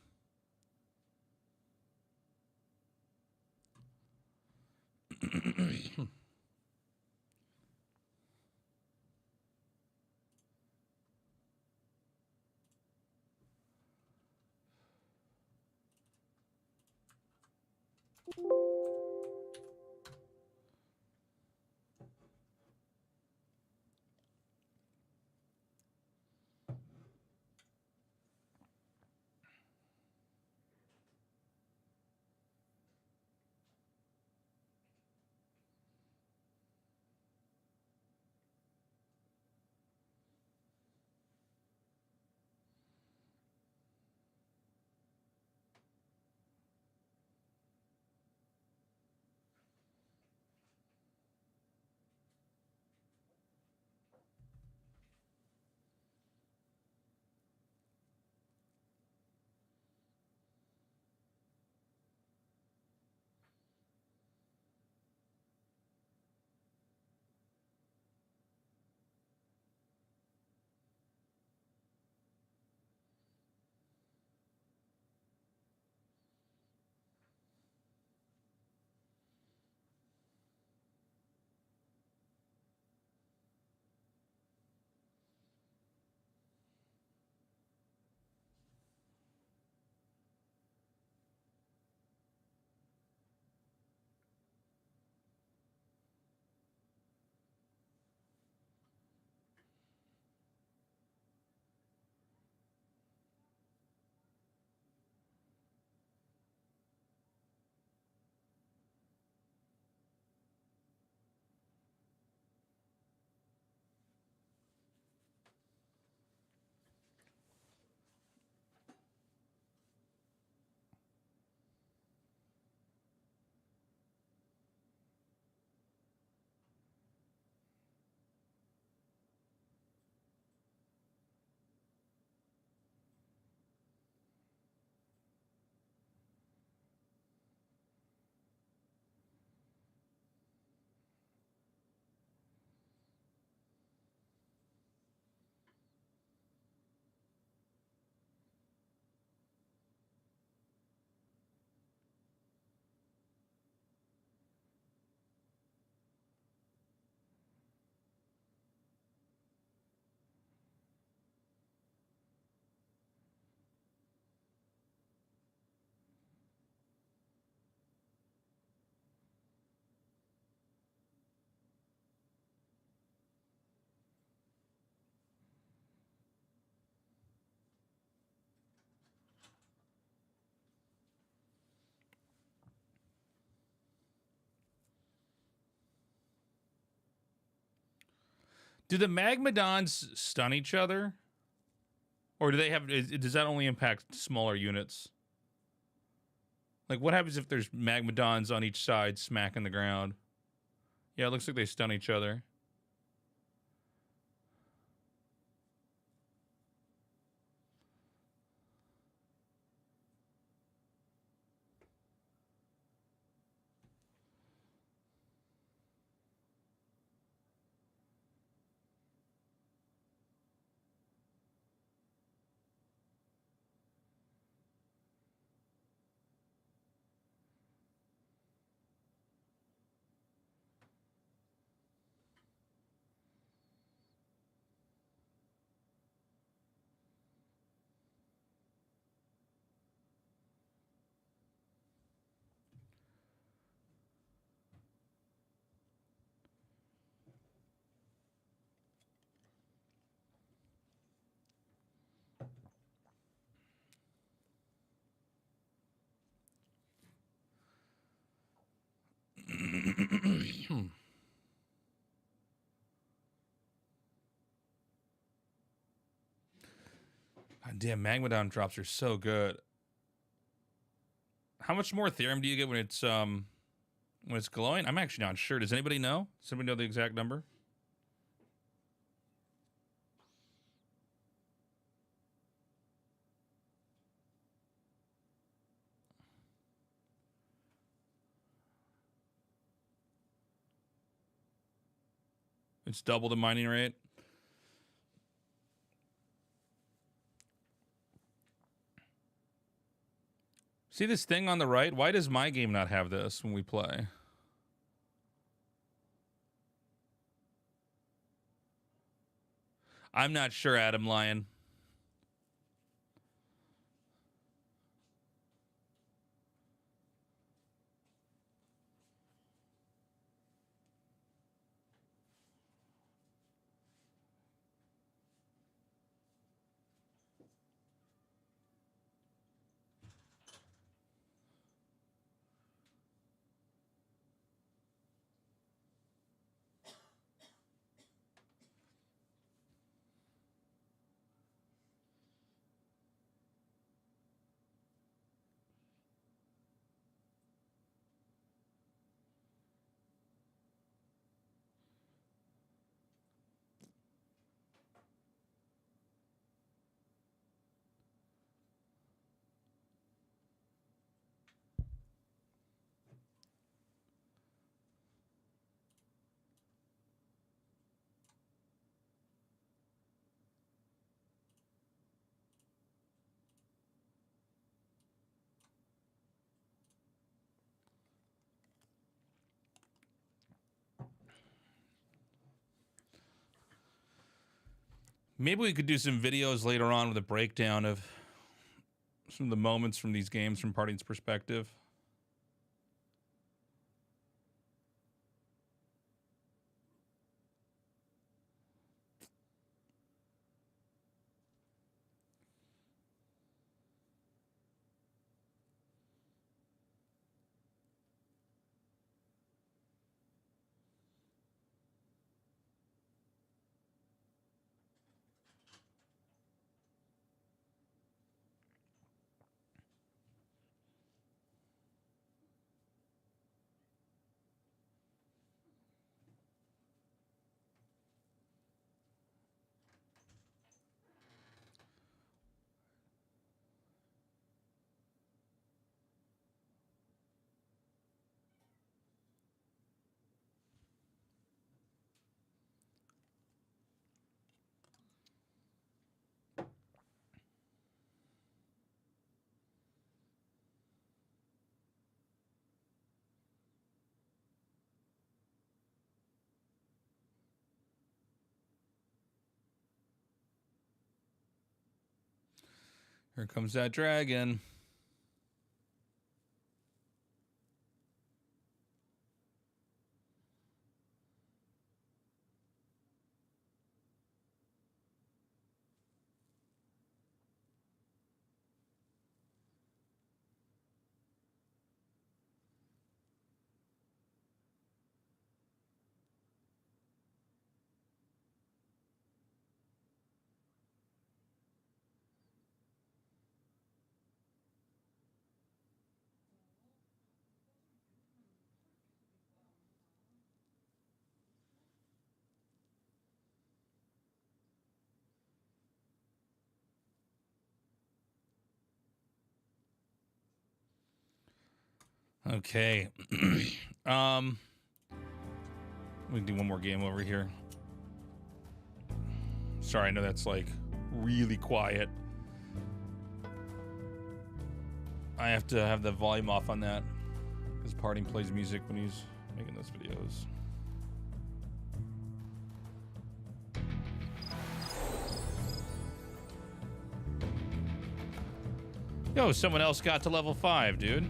Do the Magmadons stun each other? Or do they have... Does that only impact smaller units? Like, what happens if there's Magmadons on each side smacking the ground? Yeah, it looks like they stun each other. God damn, Magmadon drops are so good. How much more Theorem do you get when it's glowing? I'm actually not sure. Does anybody know? Does anybody know the exact number? It's double the mining rate. See this thing on the right? Why does my game not have this when we play? I'm not sure, Adam Lyon. Maybe we could do some videos later on with a breakdown of some of the moments from these games from Parting's perspective. Here comes that dragon. Okay. We can do one more game over here. Sorry, I know that's like really quiet. I have to have the volume off on that because Parting plays music when he's making those videos. Yo, someone else got to level 5, dude.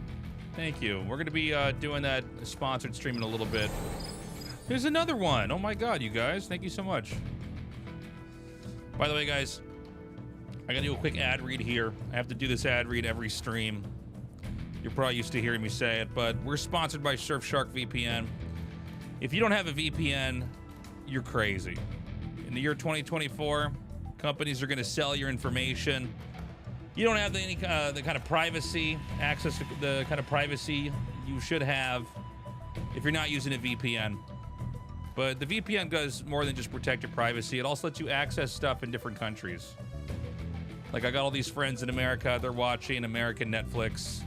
Thank you. We're going to be doing that sponsored stream in a little bit. Here's another one. Oh my god, you guys. Thank you so much. By the way, guys, I got to do a quick ad read here. I have to do this ad read every stream. You're probably used to hearing me say it, but we're sponsored by Surfshark VPN. If you don't have a VPN, you're crazy. In the year 2024, companies are going to sell your information. You don't have the kind of privacy, access to the kind of privacy you should have if you're not using a VPN. But the VPN does more than just protect your privacy. It also lets you access stuff in different countries. Like I got all these friends in America, they're watching American Netflix.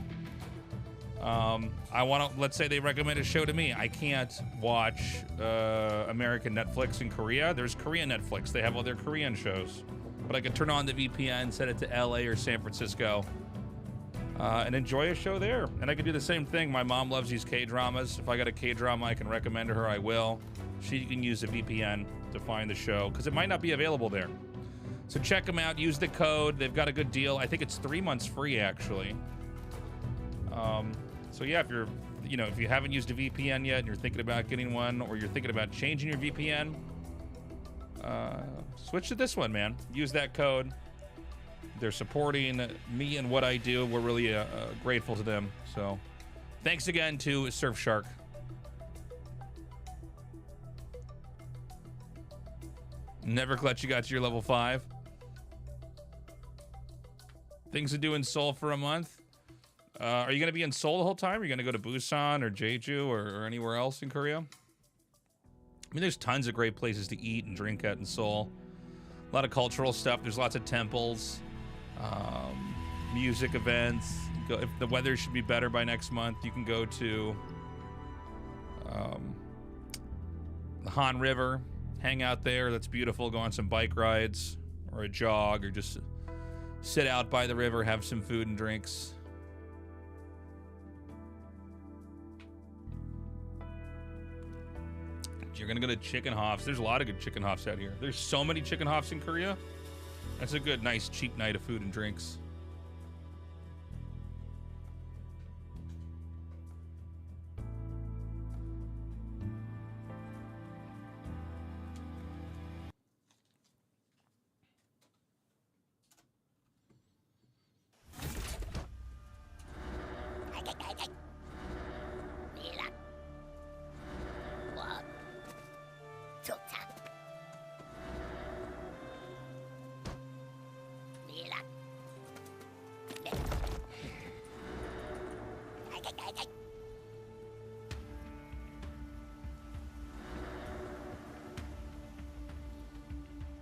Let's say they recommend a show to me. I can't watch American Netflix in Korea. There's Korean Netflix. They have all their Korean shows. But I could turn on the VPN, set it to LA or San Francisco, and enjoy a show there. And I could do the same thing. My mom loves these K-dramas. If I got a K-drama I can recommend to her, I will. She can use a VPN to find the show because it might not be available there. So check them out. Use the code. They've got a good deal. I think it's 3 months free, actually. So yeah, if you haven't used a VPN yet and you're thinking about getting one, or you're thinking about changing your VPN, switch to this one, man. Use that code. They're supporting me and what I do. We're really grateful to them. So thanks again to Surfshark. Never Clutch, you got to your level 5. Things to do in Seoul for a month. Are you going to be in Seoul the whole time? Are you going to go to Busan or Jeju or anywhere else in Korea? I mean, there's tons of great places to eat and drink at in Seoul. A lot of cultural stuff. There's lots of temples, music events. If the weather should be better by next month, you can go to the Han River, hang out there. That's beautiful. Go on some bike rides or a jog, or just sit out by the river, have some food and drinks. You're gonna go to Chicken Hoffs. There's a lot of good Chicken Hoffs out here. There's so many Chicken Hoffs in Korea. That's a good, nice, cheap night of food and drinks.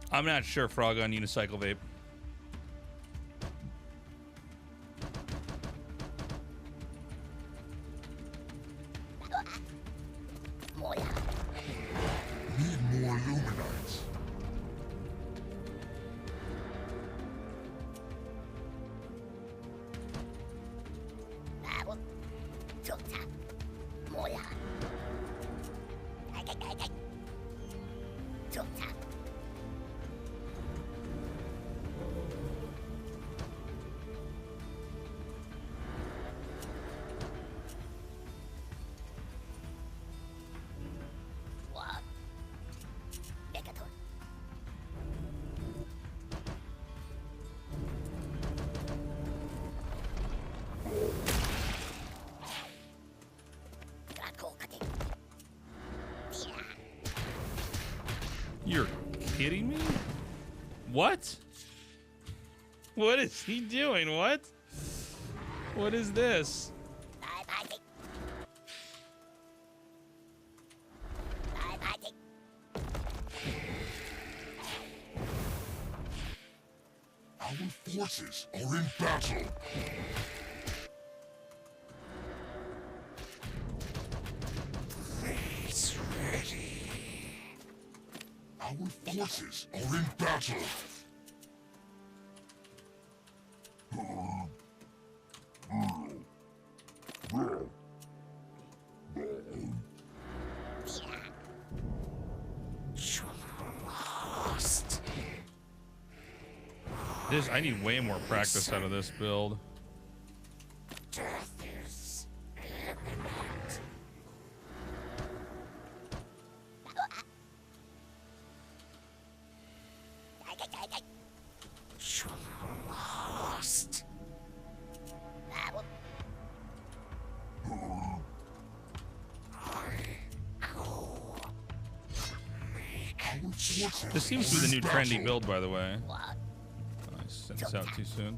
I'm not sure, Frog, on Unicycle Vape. Need more Illuminates. You're kidding me? What? What is he doing? What? What is this? Our forces are in battle. forces are in battle. I need way more practice out of this build. Death is imminent. You're lost. This seems to be the new trendy build, by the way. I sent this out too soon.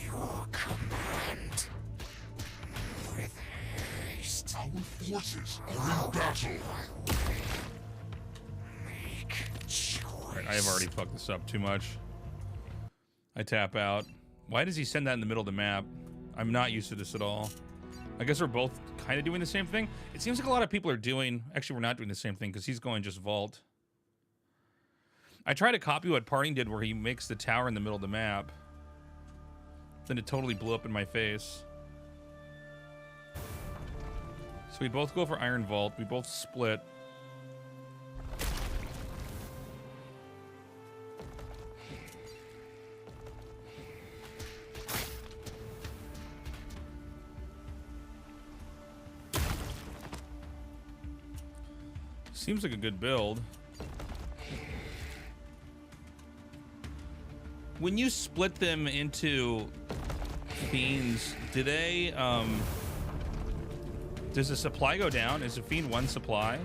Your command. With haste. Our forces are in battle. Alright, I have already fucked this up too much. I tap out. Why does he send that in the middle of the map? I'm not used to this at all. I guess we're both kind of doing the same thing. It seems like a lot of people are doing... Actually, we're not doing the same thing because he's going just vault. I tried to copy what Parting did where he makes the tower in the middle of the map. Then it totally blew up in my face. So we both go for Iron Vault. We both split. Seems like a good build. When you split them into fiends, do they, does the supply go down? Is a fiend one supply?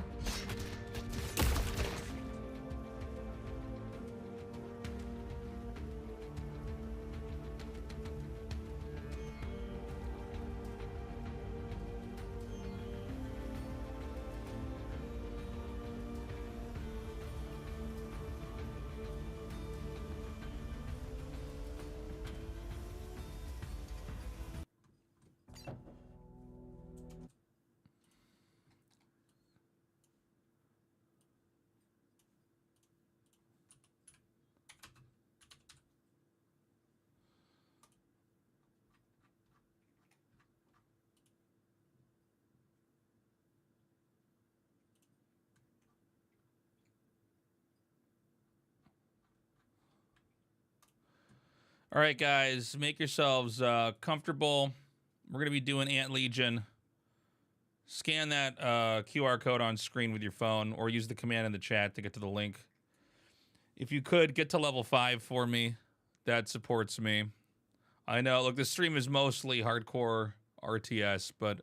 All right, guys, make yourselves comfortable. We're going to be doing Ant Legion. Scan that QR code on screen with your phone or use the command in the chat to get to the link. If you could, get to level 5 for me. That supports me. I know, look, this stream is mostly hardcore RTS, but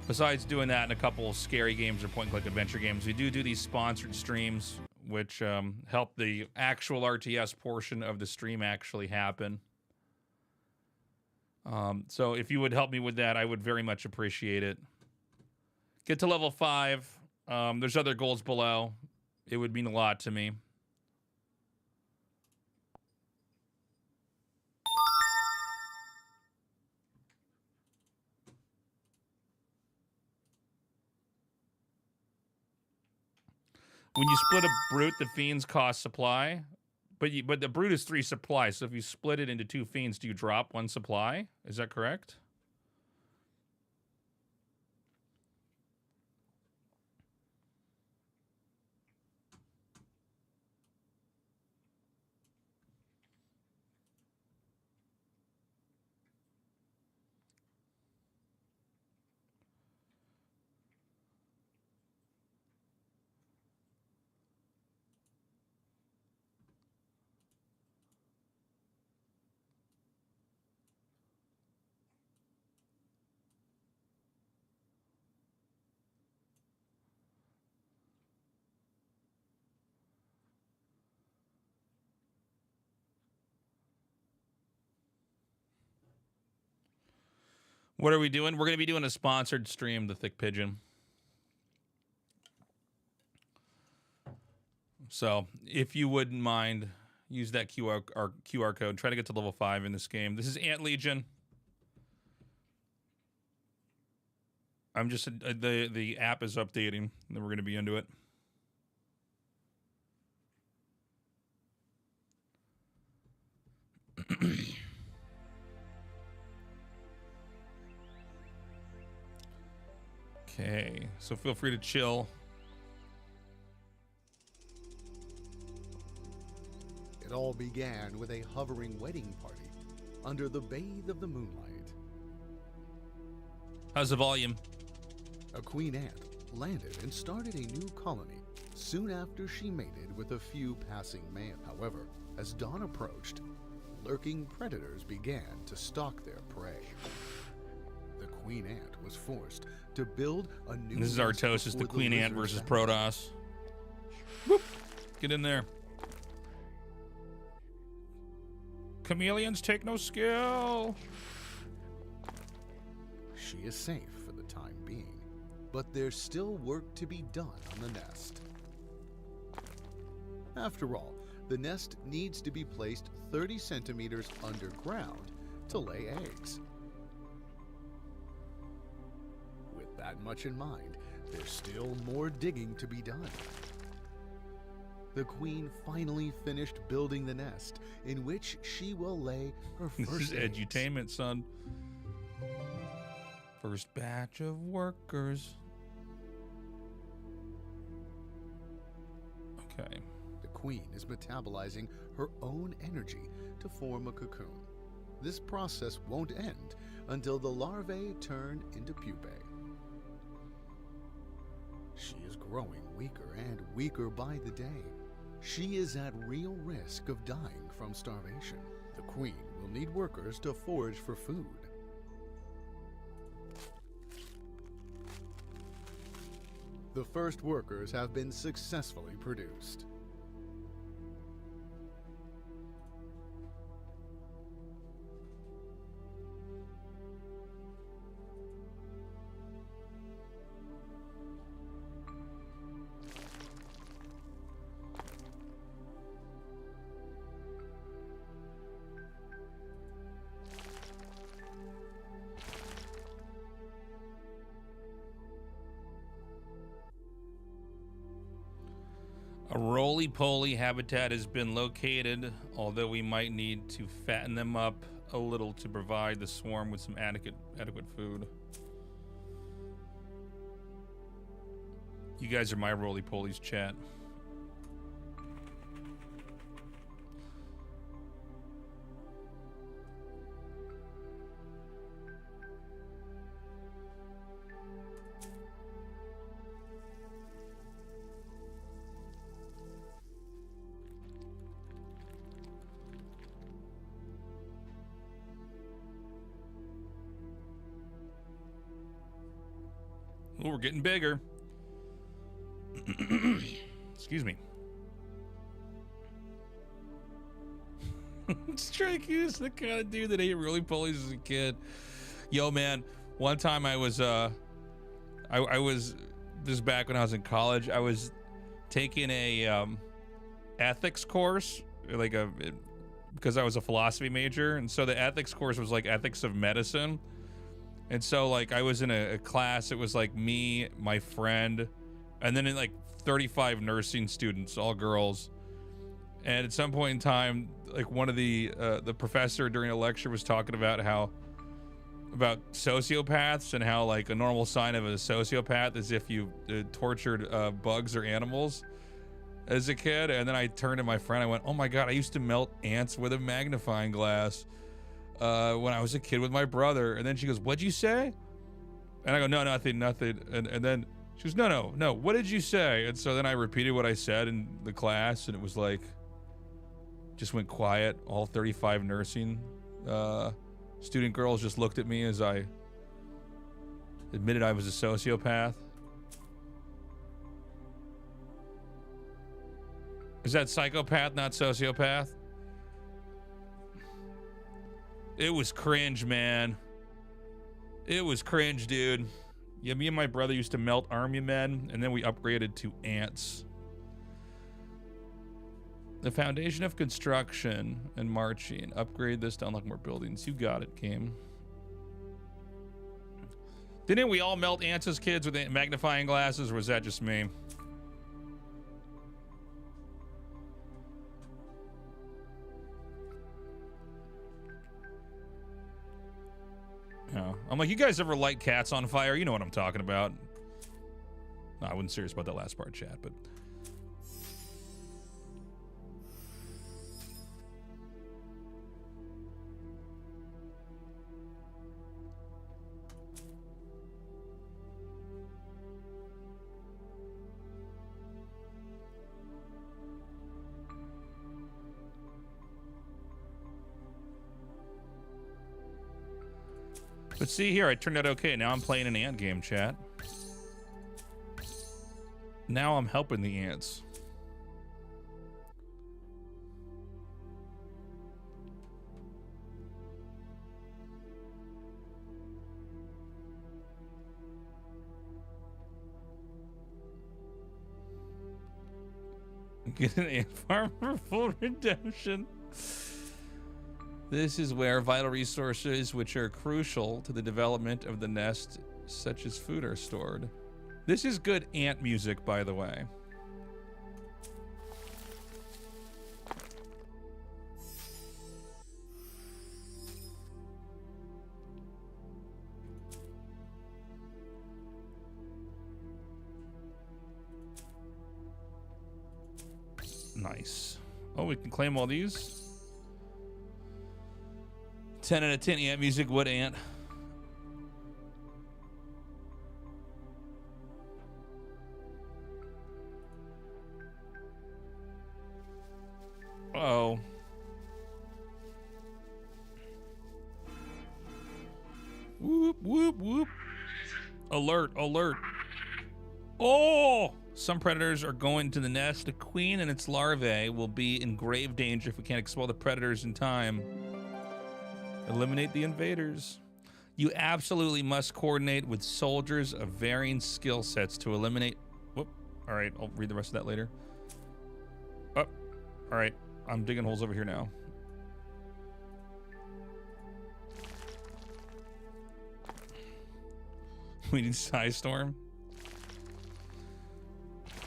besides doing that and a couple scary games or point-and-click adventure games, we do these sponsored streams, which help the actual RTS portion of the stream actually happen. So if you would help me with that, I would very much appreciate it. Get to level 5. There's other goals below. It would mean a lot to me. When you split a brute, the fiends cost supply, but the brute is 3 supplies. So if you split it into 2 fiends, do you drop 1 supply? Is that correct? What are we doing? We're going to be doing a sponsored stream, The Thick Pigeon. So, if you wouldn't mind, use that QR code. Try to get to level 5 in this game. This is Ant Legion. I'm just... the app is updating, and then we're going to be into it. Okay, so feel free to chill. It all began with a hovering wedding party under the bathe of the moonlight. How's the volume? A queen ant landed and started a new colony soon after she mated with a few passing men. However, as dawn approached, lurking predators began to stalk their prey. The queen ant was forced to build a new... This is Artosis, the queen ant versus Protoss. Whoop. Get in there. Chameleons take no skill. She is safe for the time being, but there's still work to be done on the nest. After all, the nest needs to be placed 30 centimeters underground to lay eggs. With that much in mind, there's still more digging to be done. The queen finally finished building the nest, in which she will lay her first This is eggs. edutainment, son. First batch of workers. Okay. The queen is metabolizing her own energy to form a cocoon. This process won't end until the larvae turn into pupae. She is growing weaker and weaker by the day. She is at real risk of dying from starvation. The queen will need workers to forage for food. The first workers have been successfully produced. A roly-poly habitat has been located, although we might need to fatten them up a little to provide the swarm with some adequate food. You guys are my roly-polies, chat. Oh, we're getting bigger. Excuse me. Strike is the kind of dude that ate roly-polies as a kid. Yo, man, one time I was this is back when I was in college. I was taking a ethics course, because I was a philosophy major, and so the ethics course was like ethics of medicine. And so, like, I was in a class, it was like me, my friend, and then like 35 nursing students, all girls. And at some point in time, like, one of the professor during a lecture was talking about about sociopaths, and how, like, a normal sign of a sociopath is if you tortured bugs or animals as a kid. And then I turned to my friend, I went, oh my God, I used to melt ants with a magnifying glass when I was a kid with my brother. And then she goes, what'd you say? And I go, no, nothing. And then she goes, no, what did you say? And so then I repeated what I said in the class, and it was like, just went quiet. All 35 nursing student girls just looked at me as I admitted I was a sociopath. Is that psychopath, not sociopath? It was cringe, man. It was cringe, dude. Yeah, me and my brother used to melt army men, and then we upgraded to ants. The foundation of construction and marching. Upgrade this to unlock more buildings. You got it, game. Didn't we all melt ants as kids with magnifying glasses, or was that just me? Yeah. I'm like, you guys ever light cats on fire? You know what I'm talking about. No, I wasn't serious about that last part, chat, but... But see here, I turned out okay. Now I'm playing an ant game, chat. Now I'm helping the ants. Get an ant farm for full redemption. This is where vital resources which are crucial to the development of the nest, such as food, are stored. This is good ant music, by the way. Nice. Oh, we can claim all these. 10 out of 10 ant music. What ant? Uh-oh. Whoop, whoop, whoop. Alert, alert. Oh! Some predators are going to the nest. The queen and its larvae will be in grave danger if we can't expel the predators in time. Eliminate the invaders. You absolutely must coordinate with soldiers of varying skill sets to eliminate... Whoop. All right, I'll read the rest of that later. Oh, all right. I'm digging holes over here now. We need Psystorm.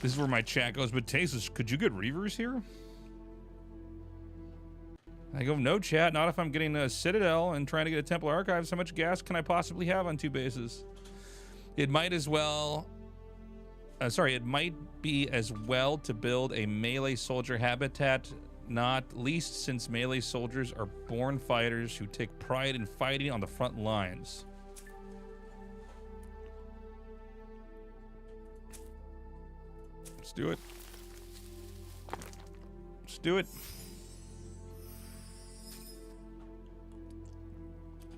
This is where my chat goes, but Tasus, could you get Reavers here? I go, no chat, not if I'm getting a Citadel and trying to get a Templar Archives. How much gas can I possibly have on 2 bases? It might as well... it might be as well to build a melee soldier habitat, not least since melee soldiers are born fighters who take pride in fighting on the front lines. Let's do it. Let's do it.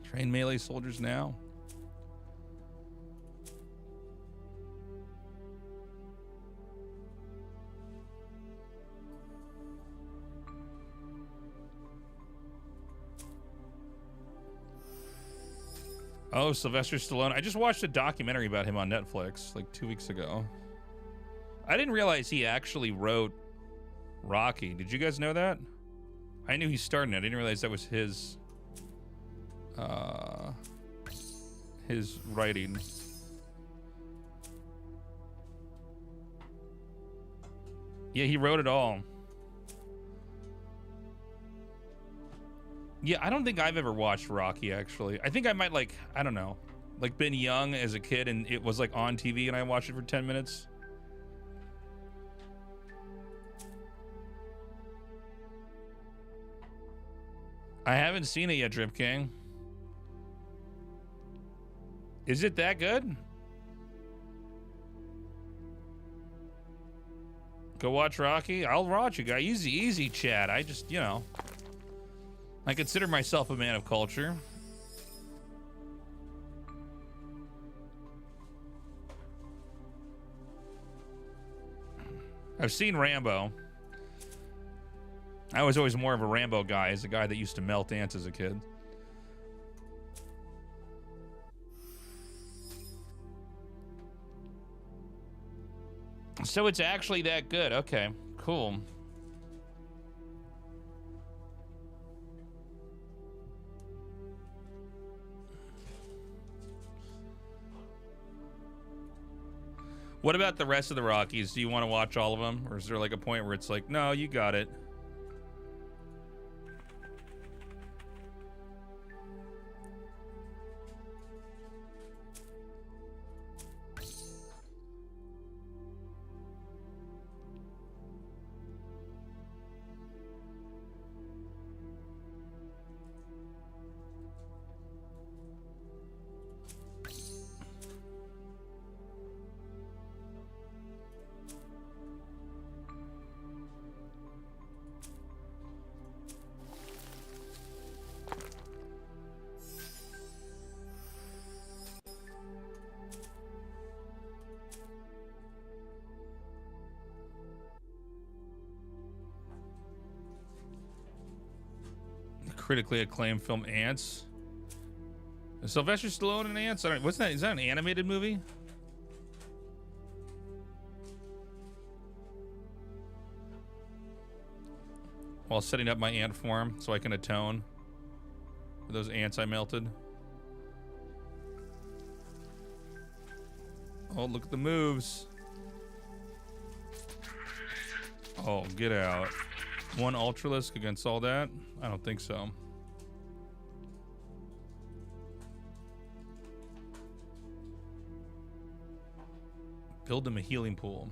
Train melee soldiers now. Oh, Sylvester Stallone. I just watched a documentary about him on Netflix like 2 weeks ago. I didn't realize he actually wrote Rocky. Did you guys know that? I knew he starred in it. I didn't realize that was his writing. Yeah, he wrote it all. Yeah, I don't think I've ever watched Rocky, actually. I think I might, like, I don't know, like been young as a kid and it was like on TV and I watched it for 10 minutes. I haven't seen it yet, Drip King. Is it that good? Go watch Rocky? I'll watch you guys. Easy, chat. I just, you know, I consider myself a man of culture. I've seen Rambo. I was always more of a Rambo guy, as a guy that used to melt ants as a kid. So it's actually that good. Okay, cool. What about the rest of the Rockies? Do you want to watch all of them? Or is there like a point where it's like, no, you got it? critically acclaimed film Ants. Is Sylvester Stallone in Ants? I don't, what's that? Is that an animated movie? While setting up my ant farm so I can atone for those ants I melted. Oh, look at the moves. Oh, get out. One Ultralisk against all that? I don't think so. Build him a healing pool.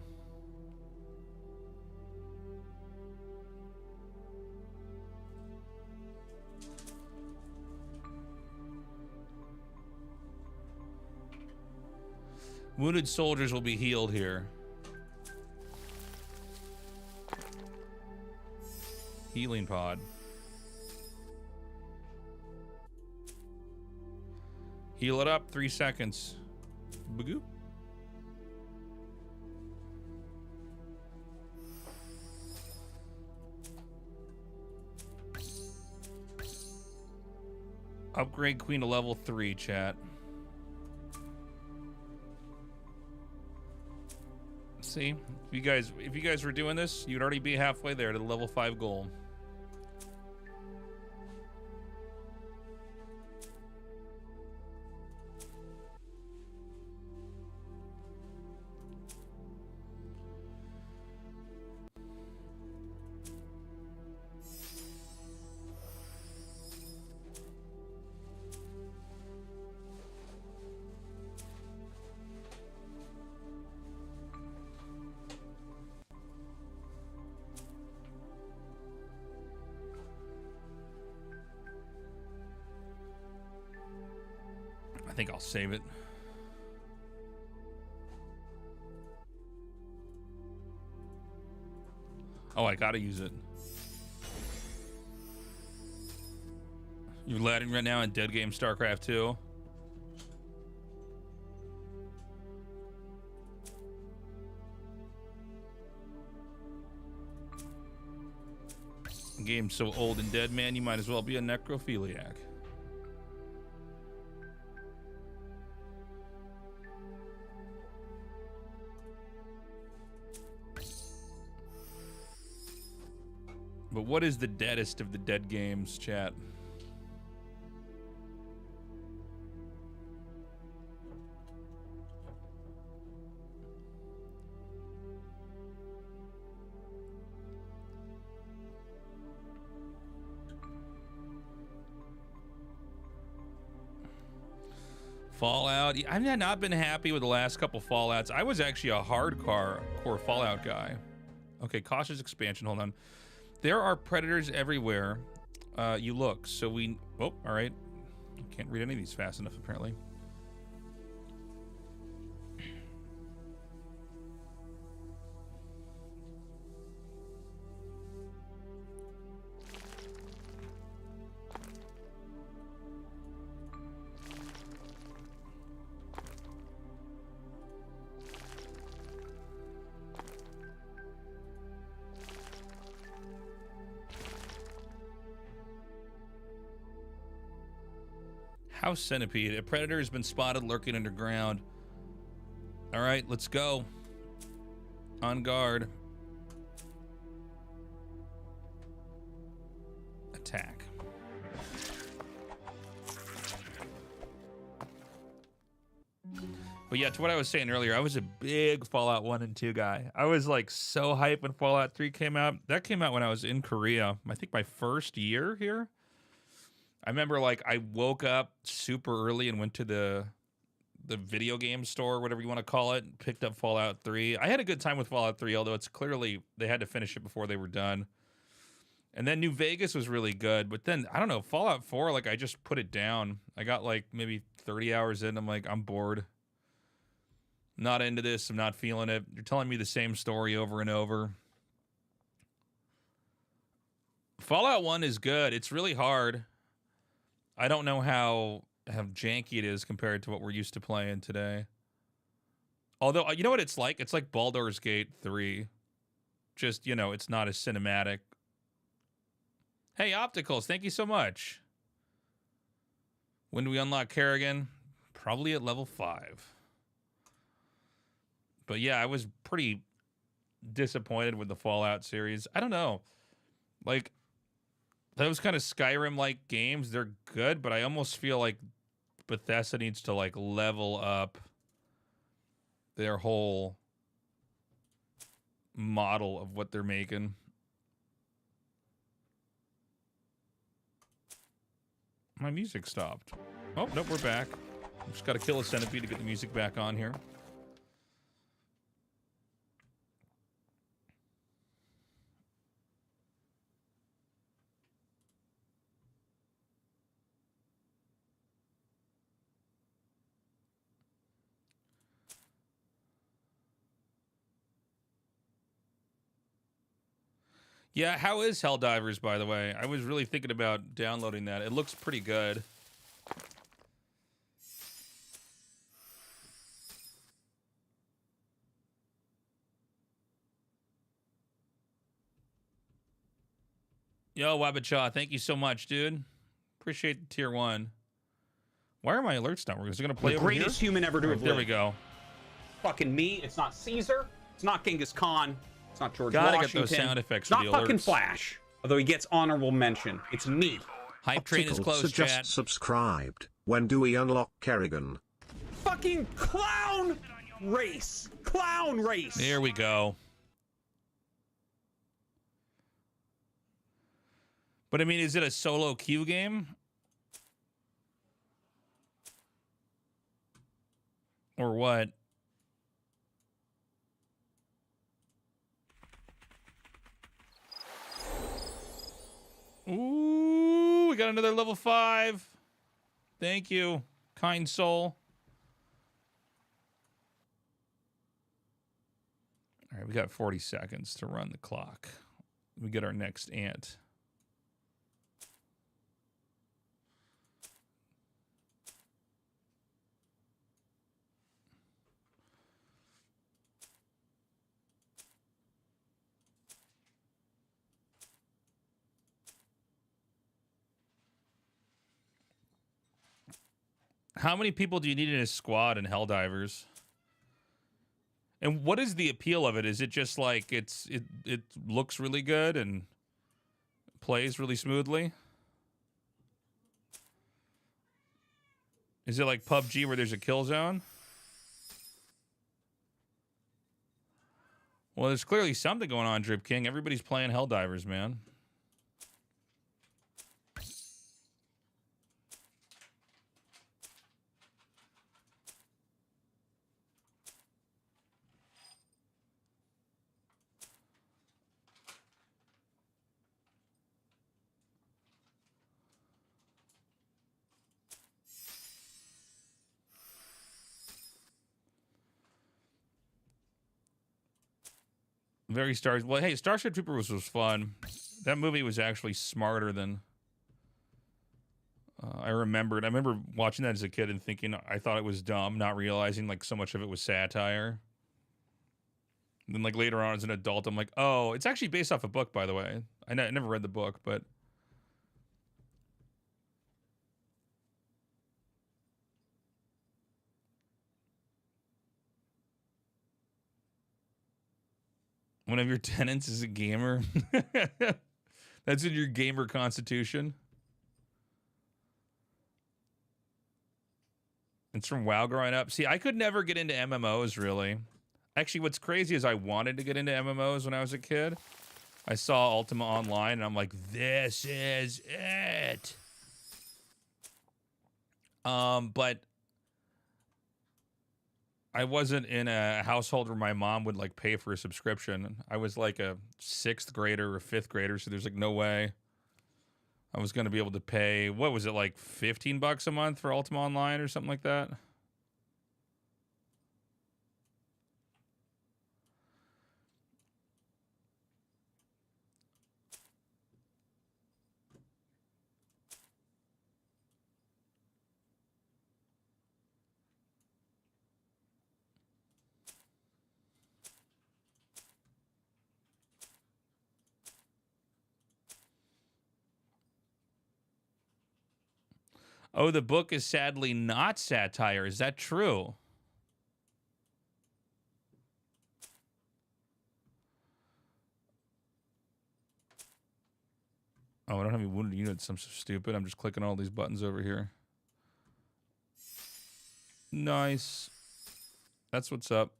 Wounded soldiers will be healed here. Healing pod. Heal it up, 3 seconds. Bagoo. Upgrade Queen to level 3, chat. See, if you guys were doing this, you'd already be halfway there to the level 5 goal. I think I'll save it. Oh, I gotta use it. You're ladding right now in Dead Game StarCraft 2. The game's so old and dead, man, you might as well be a necrophiliac. But what is the deadest of the dead games, chat? Fallout. I've not been happy with the last couple Fallouts. I was actually a hardcore Fallout guy. Okay, cautious expansion. Hold on. There are predators everywhere you look, so we... Oh, all right. Can't read any of these fast enough, apparently. House Centipede. A predator has been spotted lurking underground. All right, let's go. On guard. Attack. But yeah, to what I was saying earlier, I was a big Fallout 1 and 2 guy. I was like so hyped when Fallout 3 came out. That came out when I was in Korea. I think my first year here. I remember like I woke up super early and went to the video game store, whatever you want to call it, and picked up Fallout 3. I had a good time with Fallout 3, although it's clearly they had to finish it before they were done. And then New Vegas was really good, but then I don't know, Fallout 4, like I just put it down. I got like maybe 30 hours in. I'm like, I'm bored. Not into this. I'm not feeling it. You're telling me the same story over and over. Fallout 1 is good. It's really hard. I don't know how janky it is compared to what we're used to playing today. Although, you know what it's like? It's like Baldur's Gate 3. Just, you know, it's not as cinematic. Hey, Opticals, thank you so much. When do we unlock Kerrigan? Probably at level 5. But yeah, I was pretty disappointed with the Fallout series. I don't know. Like, those kind of Skyrim-like games, they're good, but I almost feel like Bethesda needs to, like, level up their whole model of what they're making. My music stopped. Oh, nope, we're back. Just got to kill a centipede to get the music back on here. Yeah, how is Helldivers, by the way? I was really thinking about downloading that. It looks pretty good. Yo, Wabachaw, thank you so much, dude. Appreciate the tier 1. Why are my alerts not working? Is it going to play The over here? greatest human ever to have There we lived. go. Fucking me. It's not Caesar. It's not Genghis Khan. It's not George Gotta Washington. get those sound effects It's for not the fucking alerts. Flash. Although he gets honorable mention. It's me. Hype train is closed, Optical chat. just subscribed. When do we unlock Kerrigan? Fucking clown race. Clown race. There we go. But I mean, is it a solo queue game? Or what? Ooh, we got another level 5. Thank you, kind soul. All right, we got 40 seconds to run the clock. We get our next ant. How many people do you need in a squad in Helldivers? And what is the appeal of it? Is it just like it looks really good and plays really smoothly? Is it like PUBG where there's a kill zone? Well, there's clearly something going on, Drip King. Everybody's playing Helldivers, man. Very stars. Well, hey, Starship Troopers was fun. That movie was actually smarter than I remembered. I remember watching that as a kid and thinking I thought it was dumb, not realizing like so much of it was satire. And then like later on as an adult, I'm like, oh, it's actually based off a book, by the way. I never read the book, but one of your tenants is a gamer. That's in your gamer constitution. It's from WoW growing up. See, I could never get into MMOs, really. Actually, what's crazy is I wanted to get into MMOs when I was a kid. I saw Ultima Online, and I'm like, this is it. But I wasn't in a household where my mom would like pay for a subscription. I was like a 6th grader or 5th grader, so there's like no way I was going to be able to pay. What was it, like $15 a month for Ultima Online or something like that? Oh, the book is sadly not satire. Is that true? Oh, I don't have any wounded units. I'm so stupid. I'm just clicking all these buttons over here. Nice. That's what's up.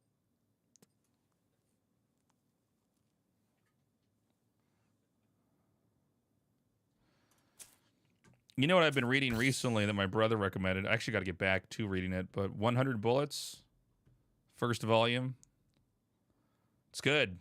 You know what I've been reading recently that my brother recommended? I actually got to get back to reading it, but 100 Bullets, first volume. It's good.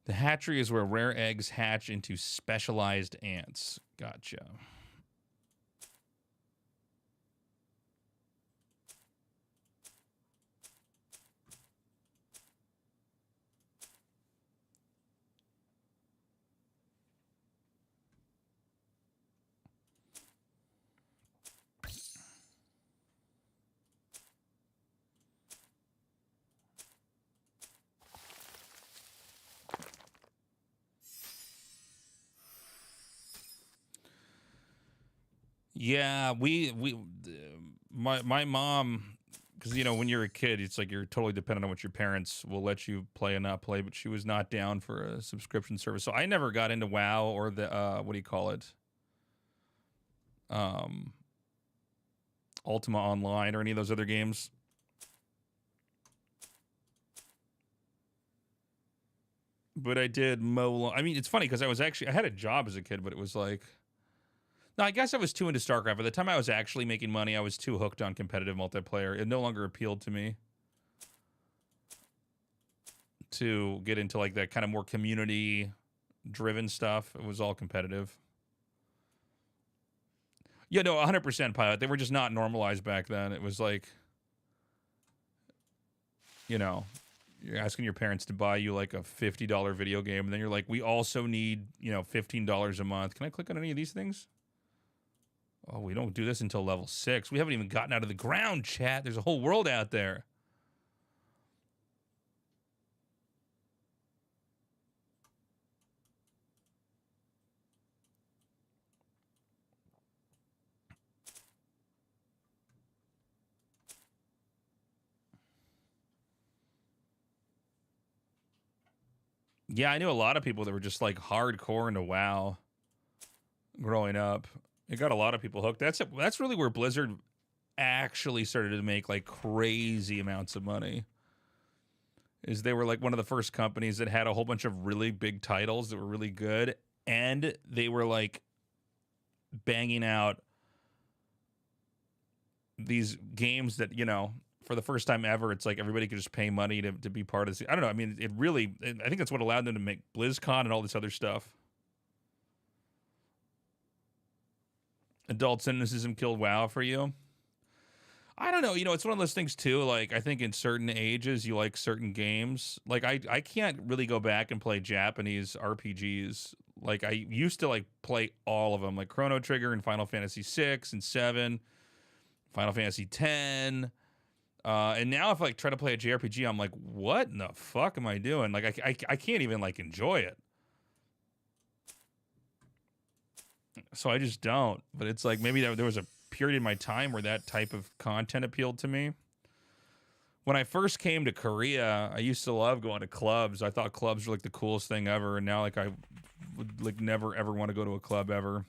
The hatchery is where rare eggs hatch into specialized ants. Gotcha. Yeah, my mom, because, you know, when you're a kid, it's like you're totally dependent on what your parents will let you play and not play, but she was not down for a subscription service. So I never got into WoW or the, what do you call it? Ultima Online or any of those other games. But I did mow. I mean, it's funny because I had a job as a kid, but it was like, no, I guess I was too into StarCraft. By the time I was actually making money, I was too hooked on competitive multiplayer. It no longer appealed to me to get into like that kind of more community-driven stuff. It was all competitive. Yeah, no, 100% Pilot. They were just not normalized back then. It was like, you know, you're asking your parents to buy you like a $50 video game, and then you're like, we also need, you know, $15 a month. Can I click on any of these things? Oh, we don't do this until level 6. We haven't even gotten out of the ground, chat. There's a whole world out there. Yeah, I knew a lot of people that were just like hardcore into WoW growing up. It got a lot of people hooked. That's really where Blizzard actually started to make like crazy amounts of money. Is they were like one of the first companies that had a whole bunch of really big titles that were really good, and they were like banging out these games that, you know, for the first time ever, it's like everybody could just pay money to be part of this. I don't know. I mean, I think that's what allowed them to make BlizzCon and all this other stuff. Adult cynicism killed WoW for you? I don't know. You know, it's one of those things, too. Like, I think in certain ages, you like certain games. Like, I can't really go back and play Japanese RPGs. Like, I used to, like, play all of them. Like, Chrono Trigger and Final Fantasy 6 and 7. Final Fantasy 10. And now if I, like, try to play a JRPG, I'm like, what in the fuck am I doing? Like, I can't even, like, enjoy it. So I just don't. But it's like maybe there was a period in my time where that type of content appealed to me. When I first came to Korea, I used to love going to clubs. I thought clubs were like the coolest thing ever, and now like I would like never ever want to go to a club ever.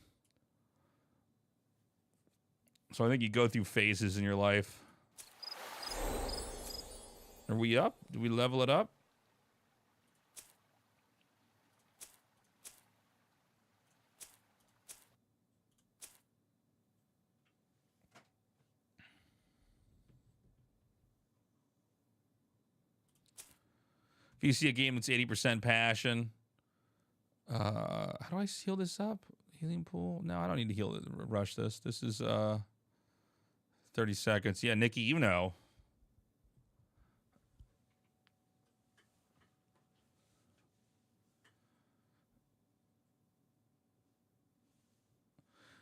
So I think you go through phases in your life. Are we up? Do we level it up? If you see a game that's 80% passion, how do I heal this up? Healing pool? No, I don't need to rush this. This is 30 seconds. Yeah, Nikki, you know.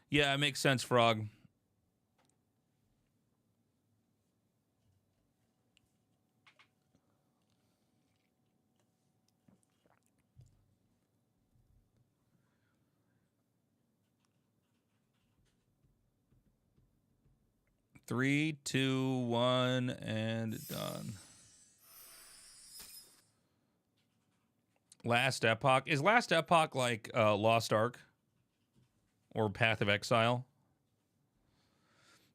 Yeah, it makes sense, Frog. 3, 2, 1, and done. Last Epoch. Is Last Epoch like Lost Ark? Or Path of Exile?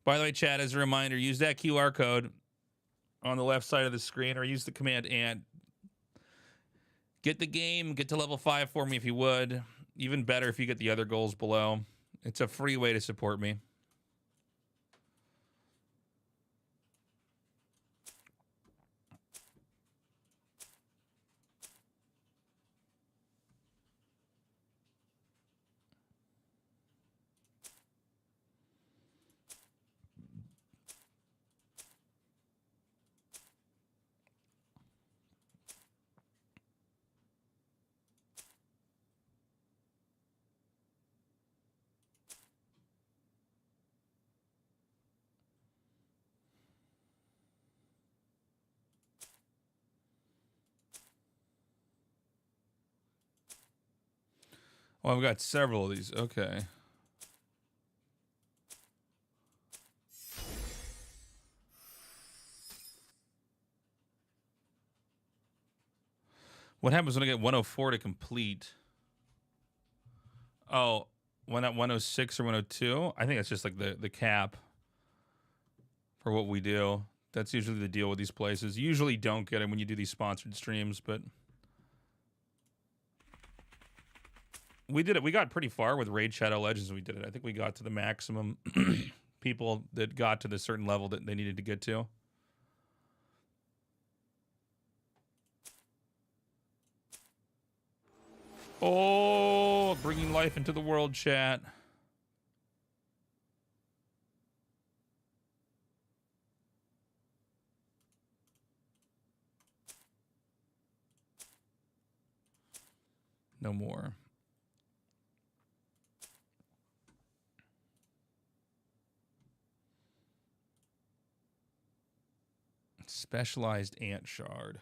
By the way, chat, as a reminder, use that QR code on the left side of the screen, or use the command ANT. Get the game, get to level 5 for me if you would. Even better if you get the other goals below. It's a free way to support me. Oh, I've got several of these. Okay. What happens when I get 104 to complete? Oh, when at 106 or 102? I think that's just like the cap for what we do. That's usually the deal with these places. You usually don't get it when you do these sponsored streams, but we did it. We got pretty far with Raid Shadow Legends. We did it. I think we got to the maximum people that got to the certain level that they needed to get to. Oh, bringing life into the world, chat. No more. Specialized ant shard.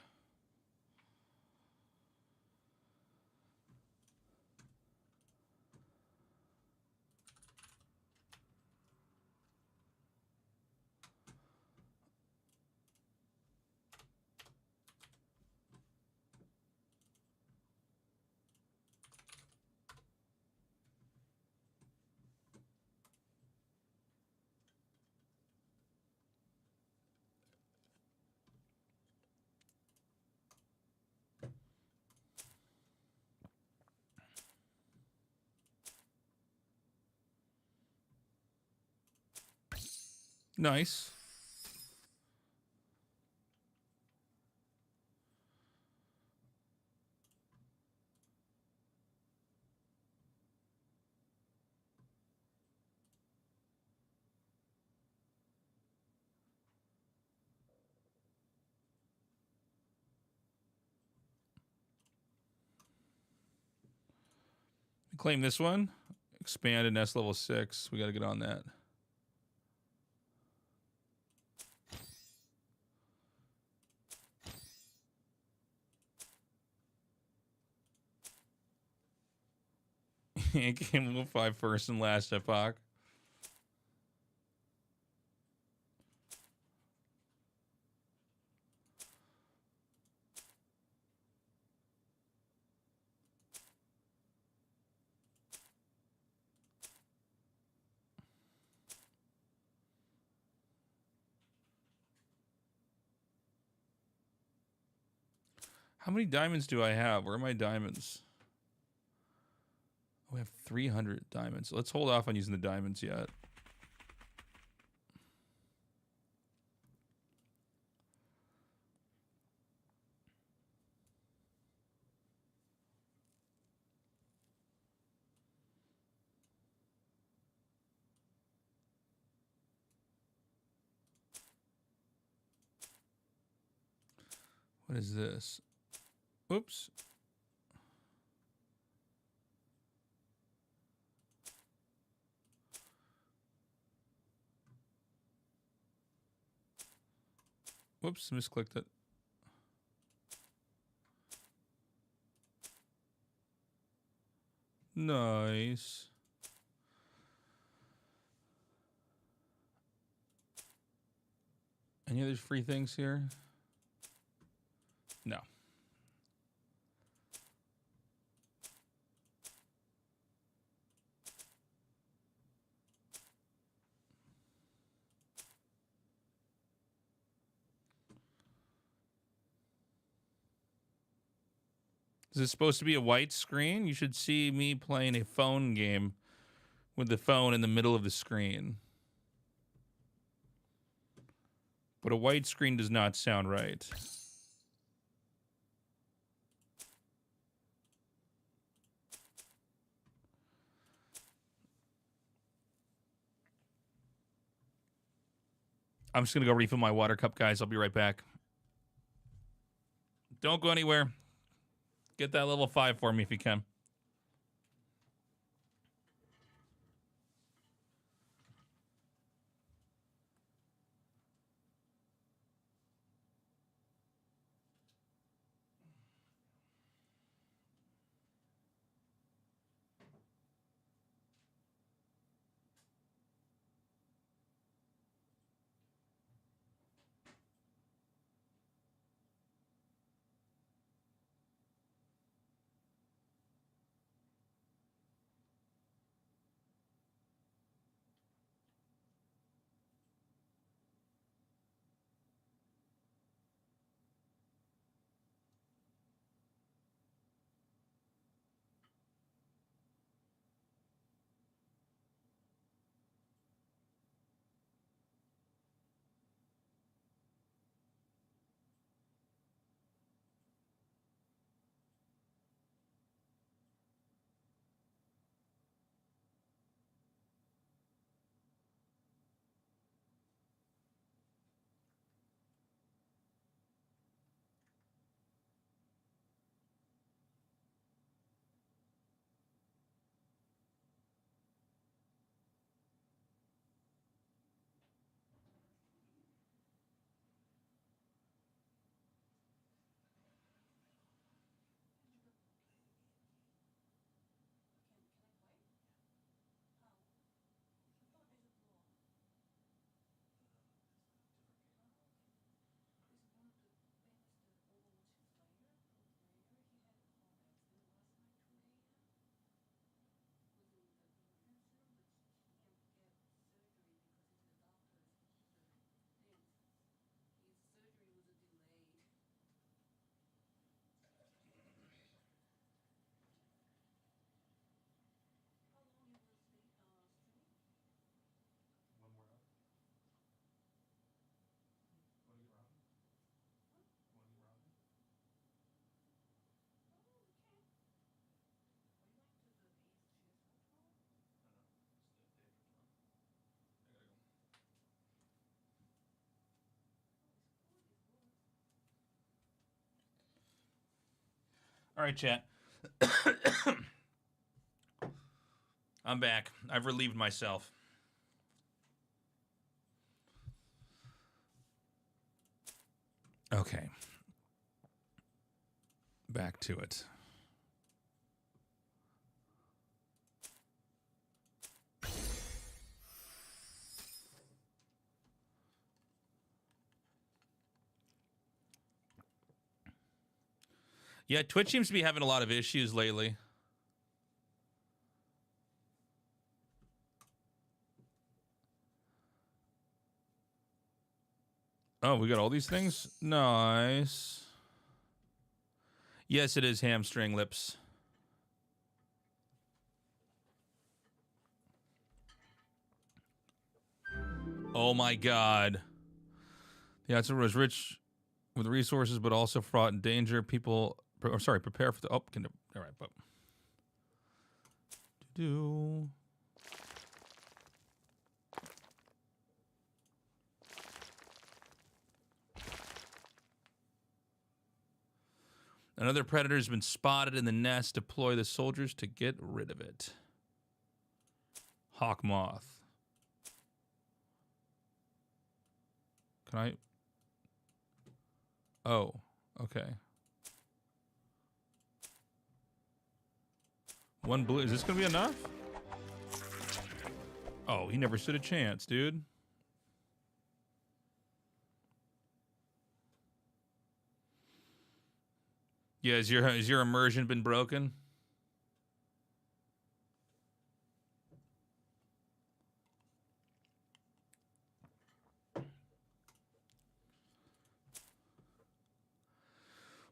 Nice. Claim this one. Expand in S level 6. We got to get on that. Game level 5 first and last epoch. How many diamonds do I have? Where are my diamonds? Oh, we have 300 diamonds. Let's hold off on using the diamonds yet. What is this? Oops. Whoops, misclicked it. Nice. Any other free things here? No. Is this supposed to be a white screen? You should see me playing a phone game with the phone in the middle of the screen. But a white screen does not sound right. I'm just going to go refill my water cup, guys. I'll be right back. Don't go anywhere. Get that level 5 for me if you can. All right, chat. I'm back. I've relieved myself. Okay. Back to it. Yeah, Twitch seems to be having a lot of issues lately. Oh, we got all these things? Nice. Yes, it is hamstring lips. Oh my god. The answer was rich with resources, but also fraught in danger. People, or sorry, prepare for the, all right, but. Another predator has been spotted in the nest. Deploy the soldiers to get rid of it. Hawk moth. Can I? Oh, okay. One blue. Is this going to be enough? Oh, he never stood a chance, dude. Yeah, has your immersion been broken?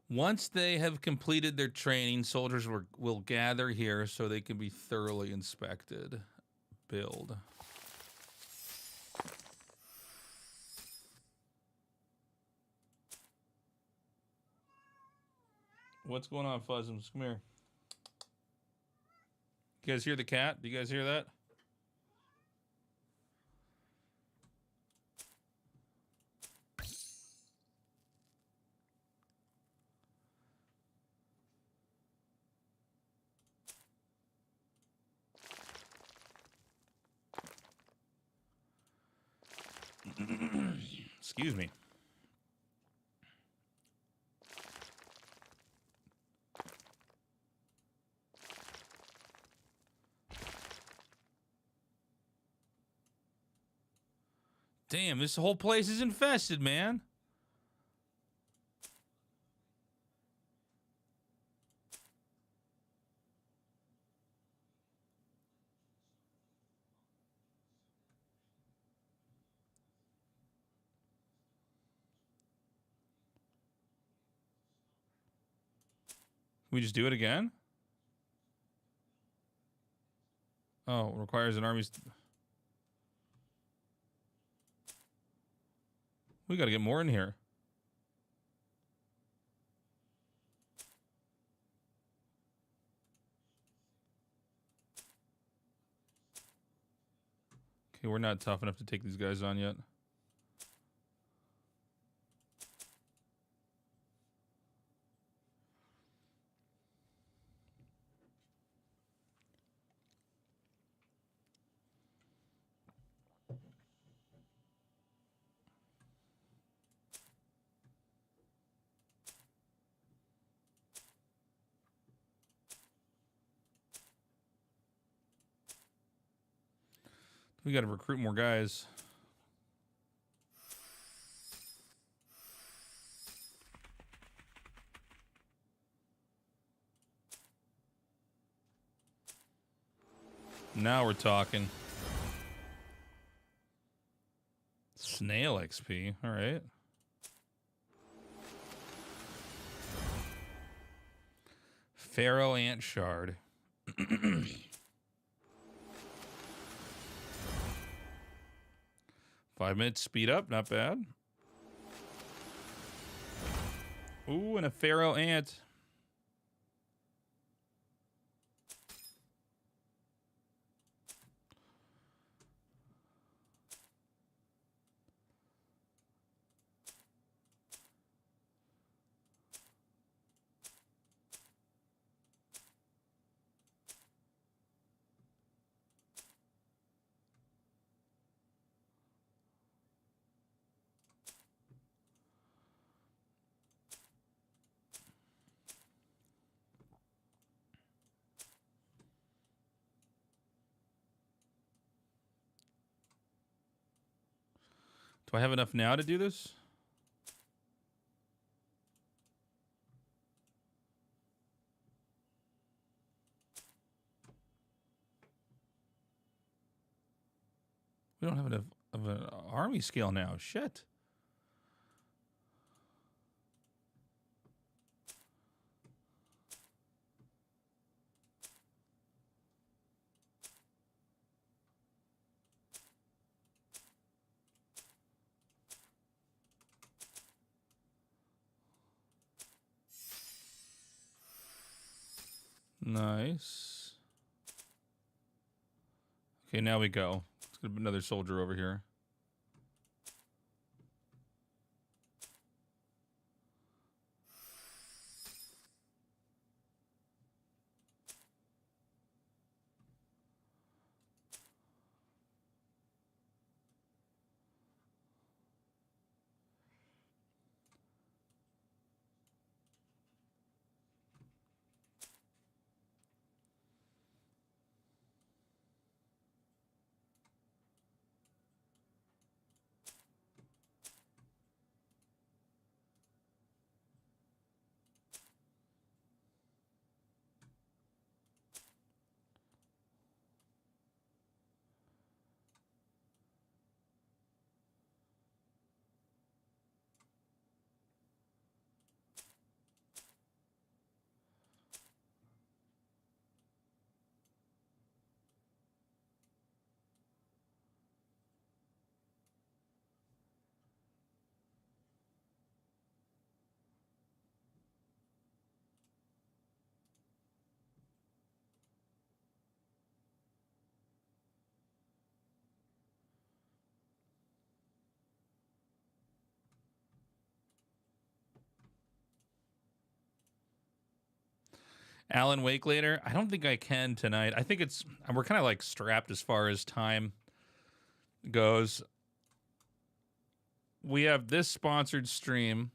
Once they have completed their training, soldiers will gather here so they can be thoroughly inspected. Build. What's going on, Fuzzums? Come here. You guys hear the cat? Do you guys hear that? Excuse me. Damn, this whole place is infested, man. Can we just do it again? Oh, it requires an army's... We gotta get more in here. Okay, we're not tough enough to take these guys on yet. We gotta recruit more guys. Now we're talking. Snail XP, all right. Pharaoh Ant Shard. 5 minutes speed up, not bad. Ooh, and a Pharaoh Ant. Do I have enough now to do this? We don't have enough of an army scale now. Shit. Nice. Okay, now we go. Let's get another soldier over here. Alan Wake later. I don't think I can tonight. I think we're kind of like strapped as far as time goes. We have this sponsored stream,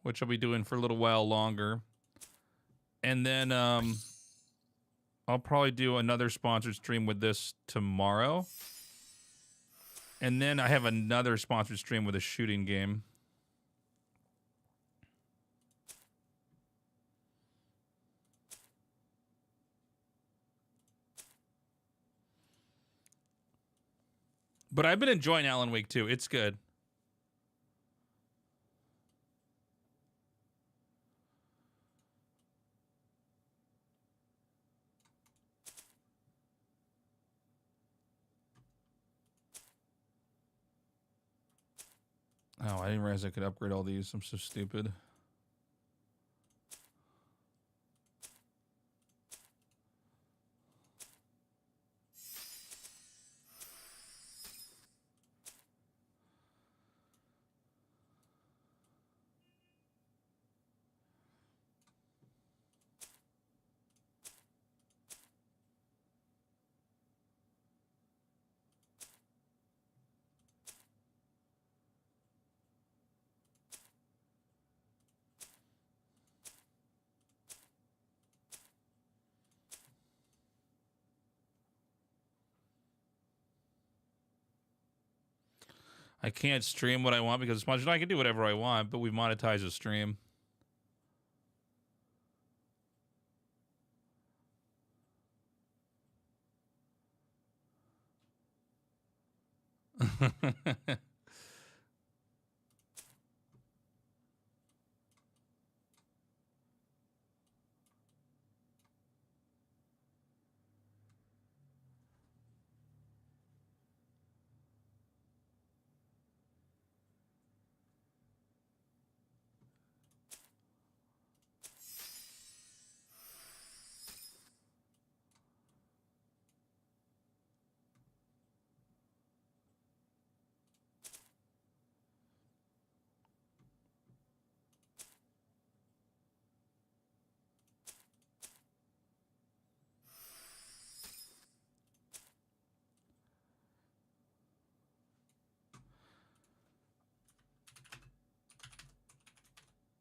which I'll be doing for a little while longer. And then I'll probably do another sponsored stream with this tomorrow. And then I have another sponsored stream with a shooting game. But I've been enjoying Alan Wake 2. It's good. Oh, I didn't realize I could upgrade all these. I'm so stupid. I can't stream what I want because it's much. I can do whatever I want, but we monetize a stream.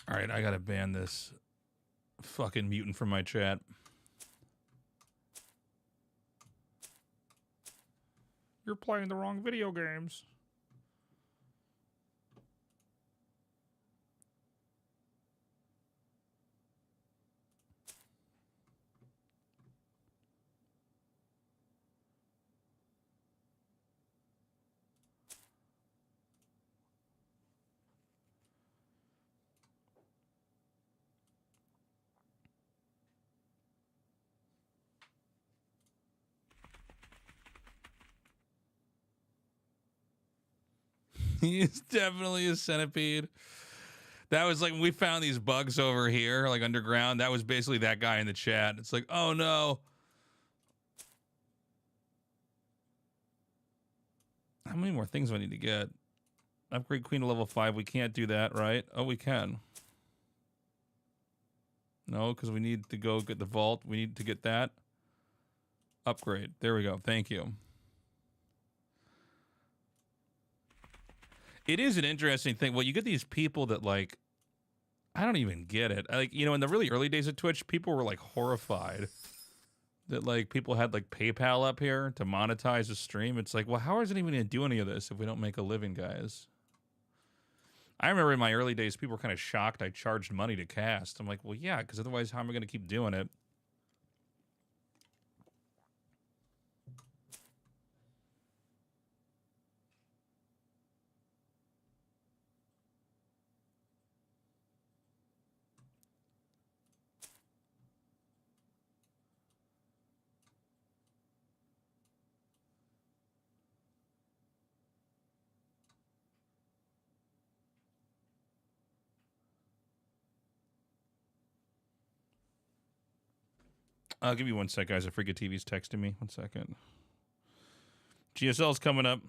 All right, I gotta ban this fucking mutant from my chat. You're playing the wrong video games. He is definitely a centipede. That was like when we found these bugs over here, like underground. That was basically that guy in the chat. It's like, oh no. How many more things do I need to get? Upgrade Queen to level 5. We can't do that, right? Oh, we can. No, because we need to go get the vault. We need to get that. Upgrade. There we go. Thank you. It is an interesting thing. Well, you get these people that like, I don't even get it. Like, you know, in the really early days of Twitch, people were like horrified that like people had like PayPal up here to monetize a stream. It's like, well, how is it even going to do any of this if we don't make a living, guys? I remember in my early days, people were kind of shocked I charged money to cast. I'm like, well, yeah, because otherwise how am I going to keep doing it? I'll give you 1 sec, guys. Africa TV's texting me. 1 second. GSL's coming up.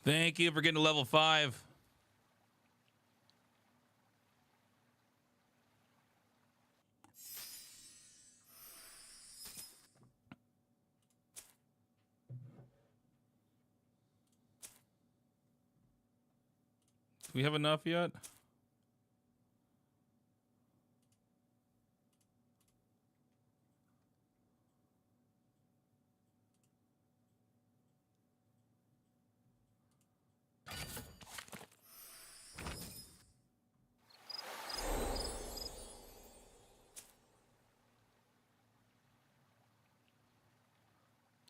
Thank you for getting to level 5. Do we have enough yet?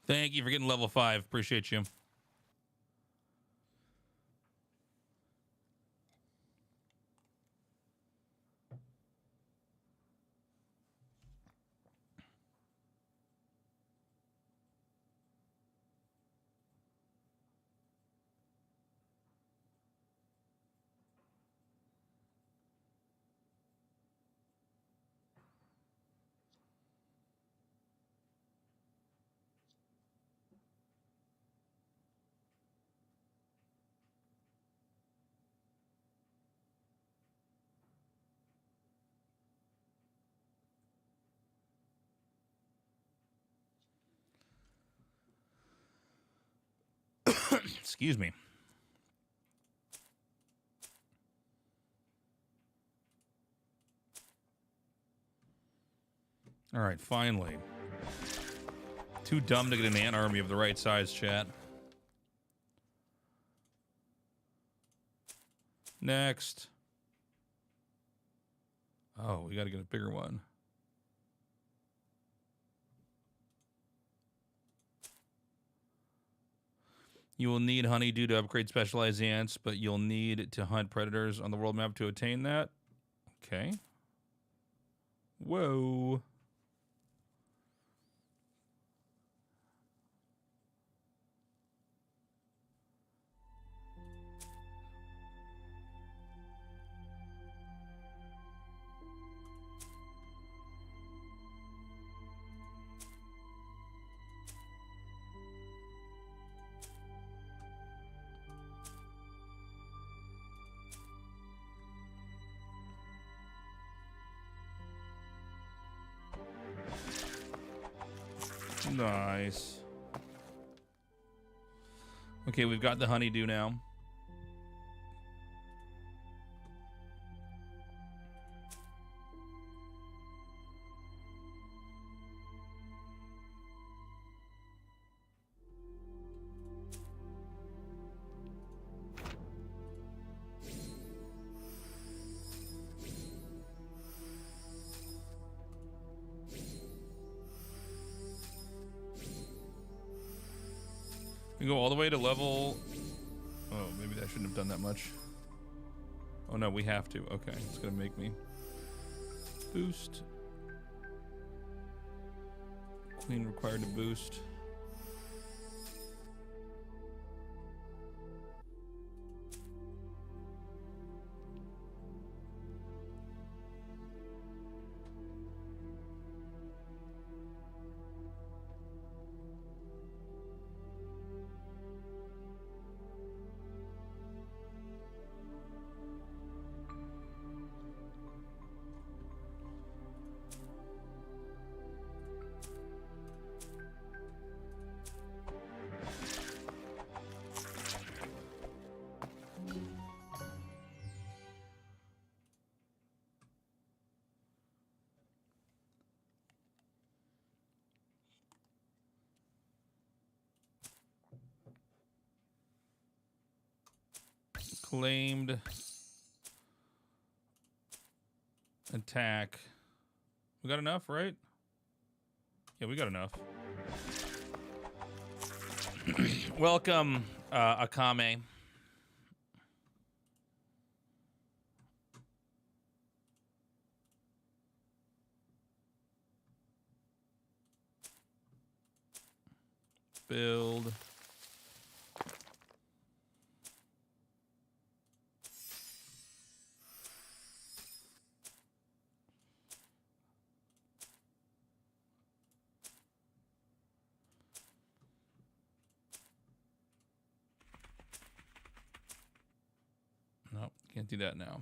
Thank you for getting level 5. Appreciate you. Excuse me. All right, finally. Too dumb to get an ant army of the right size, chat. Next. Oh, we got to get a bigger one. You will need honeydew to upgrade specialized ants, but you'll need to hunt predators on the world map to attain that. Okay. Whoa. Nice. Okay, we've got the honeydew now. We go all the way to level... Oh, maybe I shouldn't have done that much. Oh no, we have to. Okay, it's gonna make me boost. Queen required to boost. Claimed attack. We got enough, right? Yeah, we got enough. Welcome, Akame. Build. Can't do that now.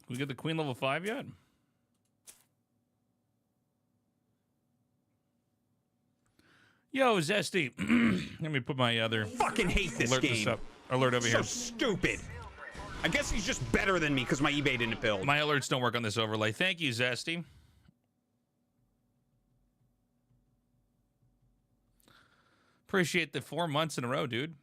We get the queen level 5 yet? Yo, Zesty. Let me put my other Fucking hate this game. Alert over here. So stupid. I guess he's just better than me because my eBay didn't build. My alerts don't work on this overlay. Thank you, Zesty. Appreciate the 4 months in a row, dude.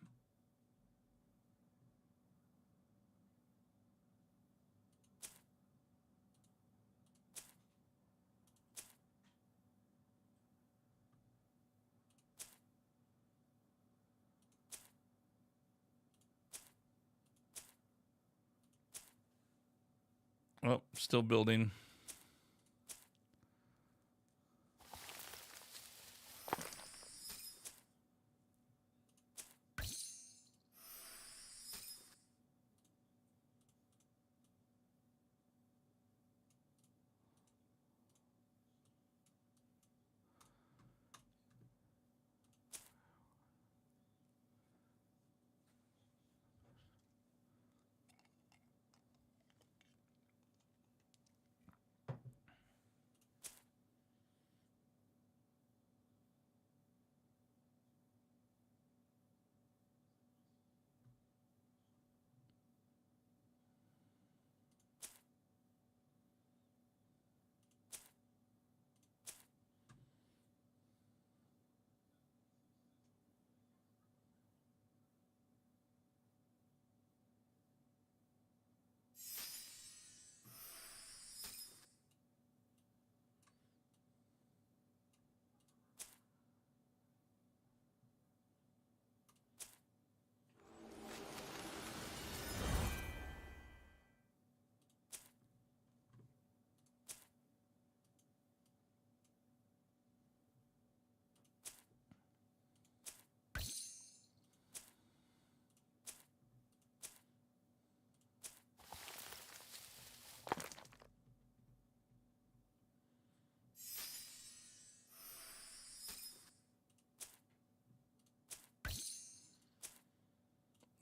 Oh, still building.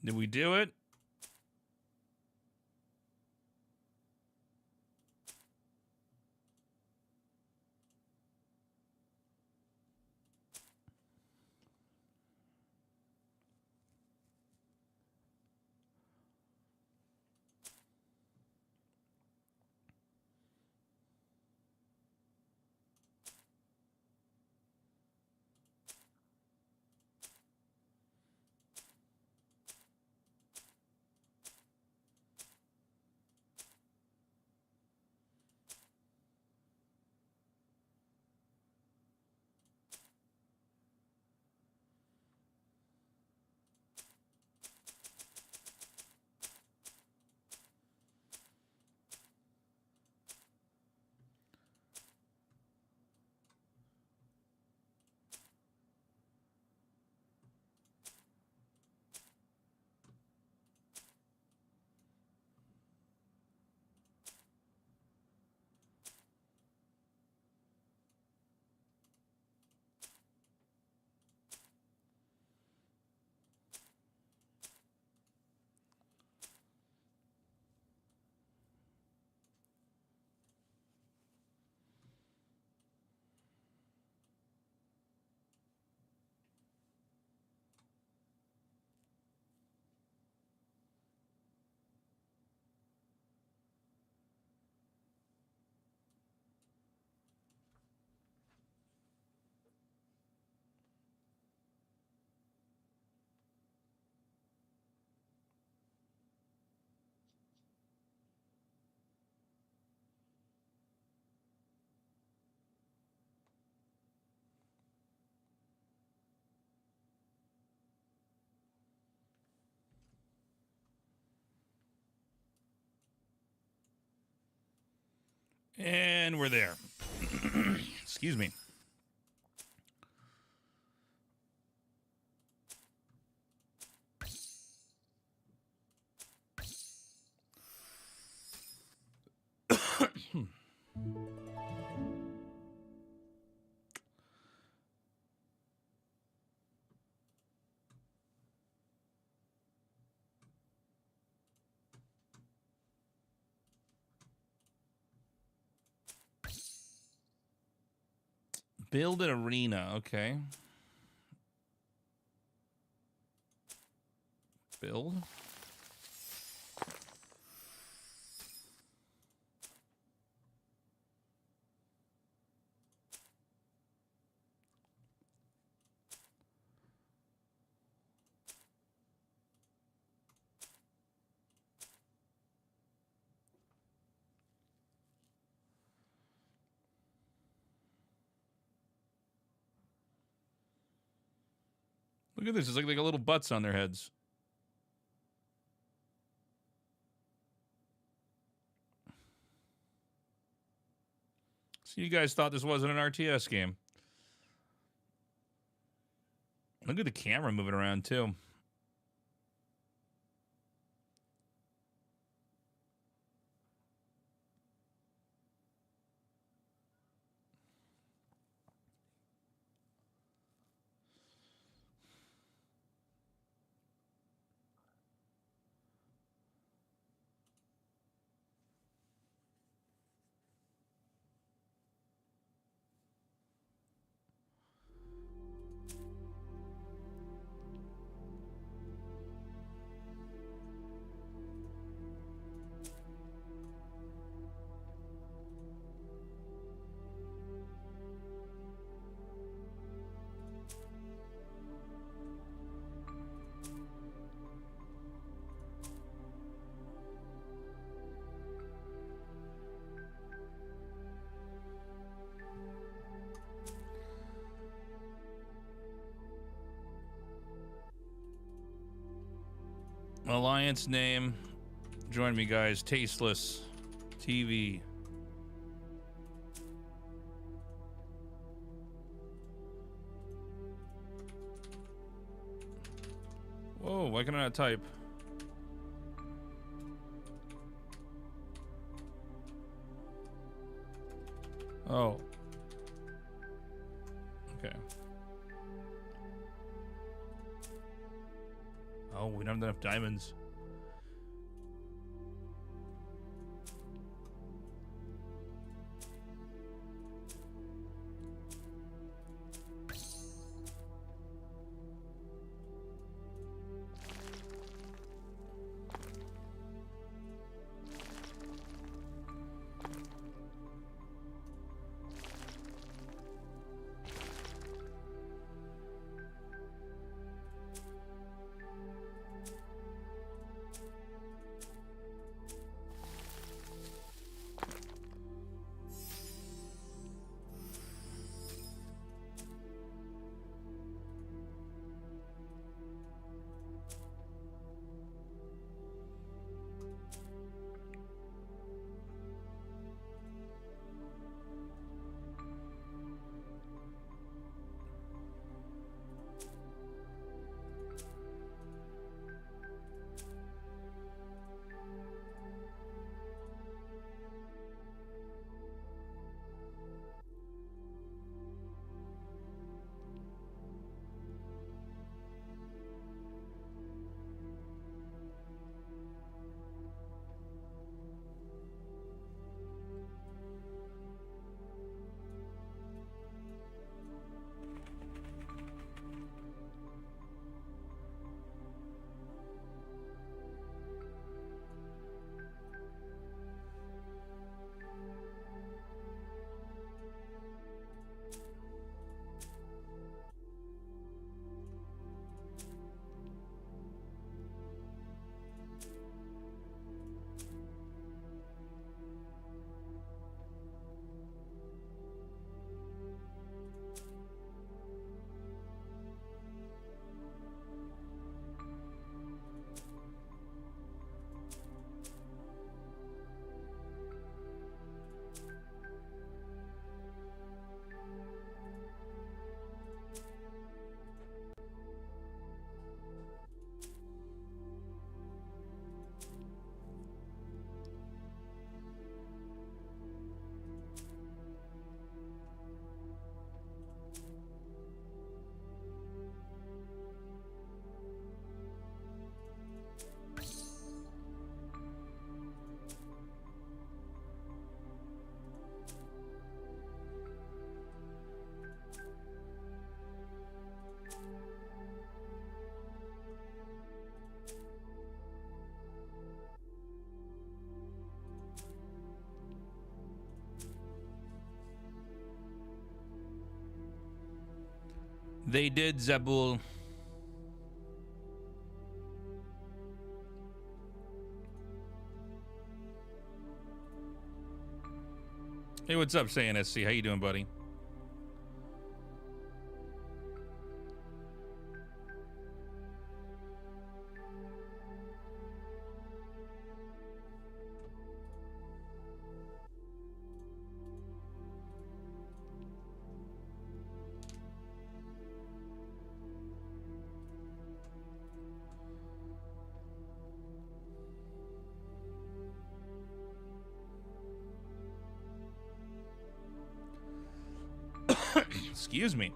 Did we do it? And we're there. Excuse me. Build an arena, okay. Build. Look at this. It's like they got little butts on their heads. So you guys thought this wasn't an RTS game. Look at the camera moving around, too. Alliance name. Join me, guys. Tasteless TV. Whoa, why can I not type? Oh. Okay. Oh, we don't have enough diamonds. They did, Zabul. Hey, what's up, Say NSC? How you doing, buddy? Excuse me.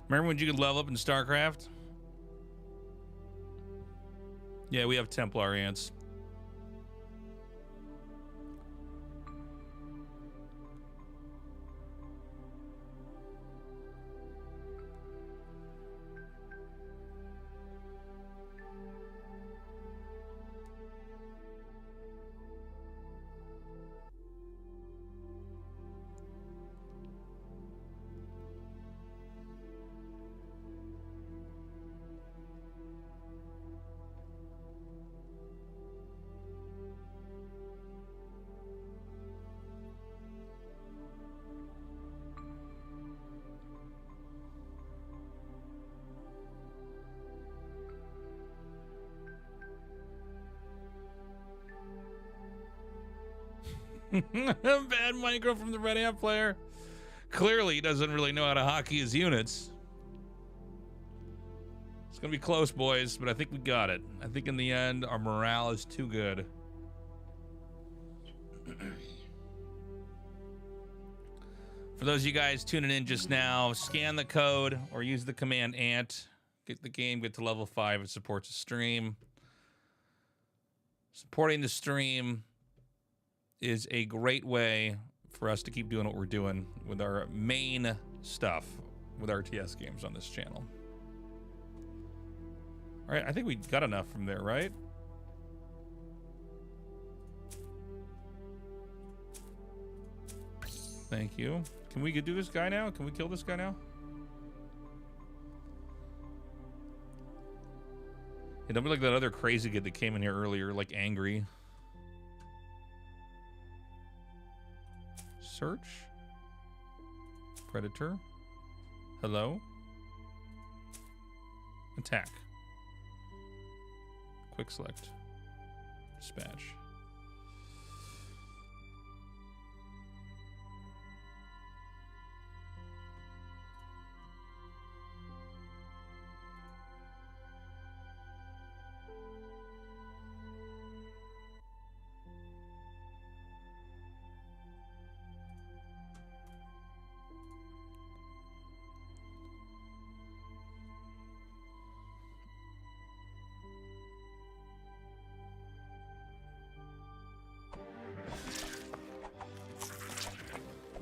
Remember when you could level up in StarCraft? Yeah, we have Templar ants. Bad micro from the Red Ant player. Clearly, he doesn't really know how to hockey his units. It's gonna be close, boys, but I think we got it. I think in the end, our morale is too good. For those of you guys tuning in just now, scan the code or use the command ANT. Get the game, get to level 5. It supports the stream. Supporting the stream is a great way for us to keep doing what we're doing with our main stuff with RTS games on this channel. All right, I think we got enough from there, right? Thank you. Can we do this guy now? Can we kill this guy now? Yeah, don't be like that other crazy kid that came in here earlier, like angry. Search. Predator. Hello. Attack. Quick select. Dispatch.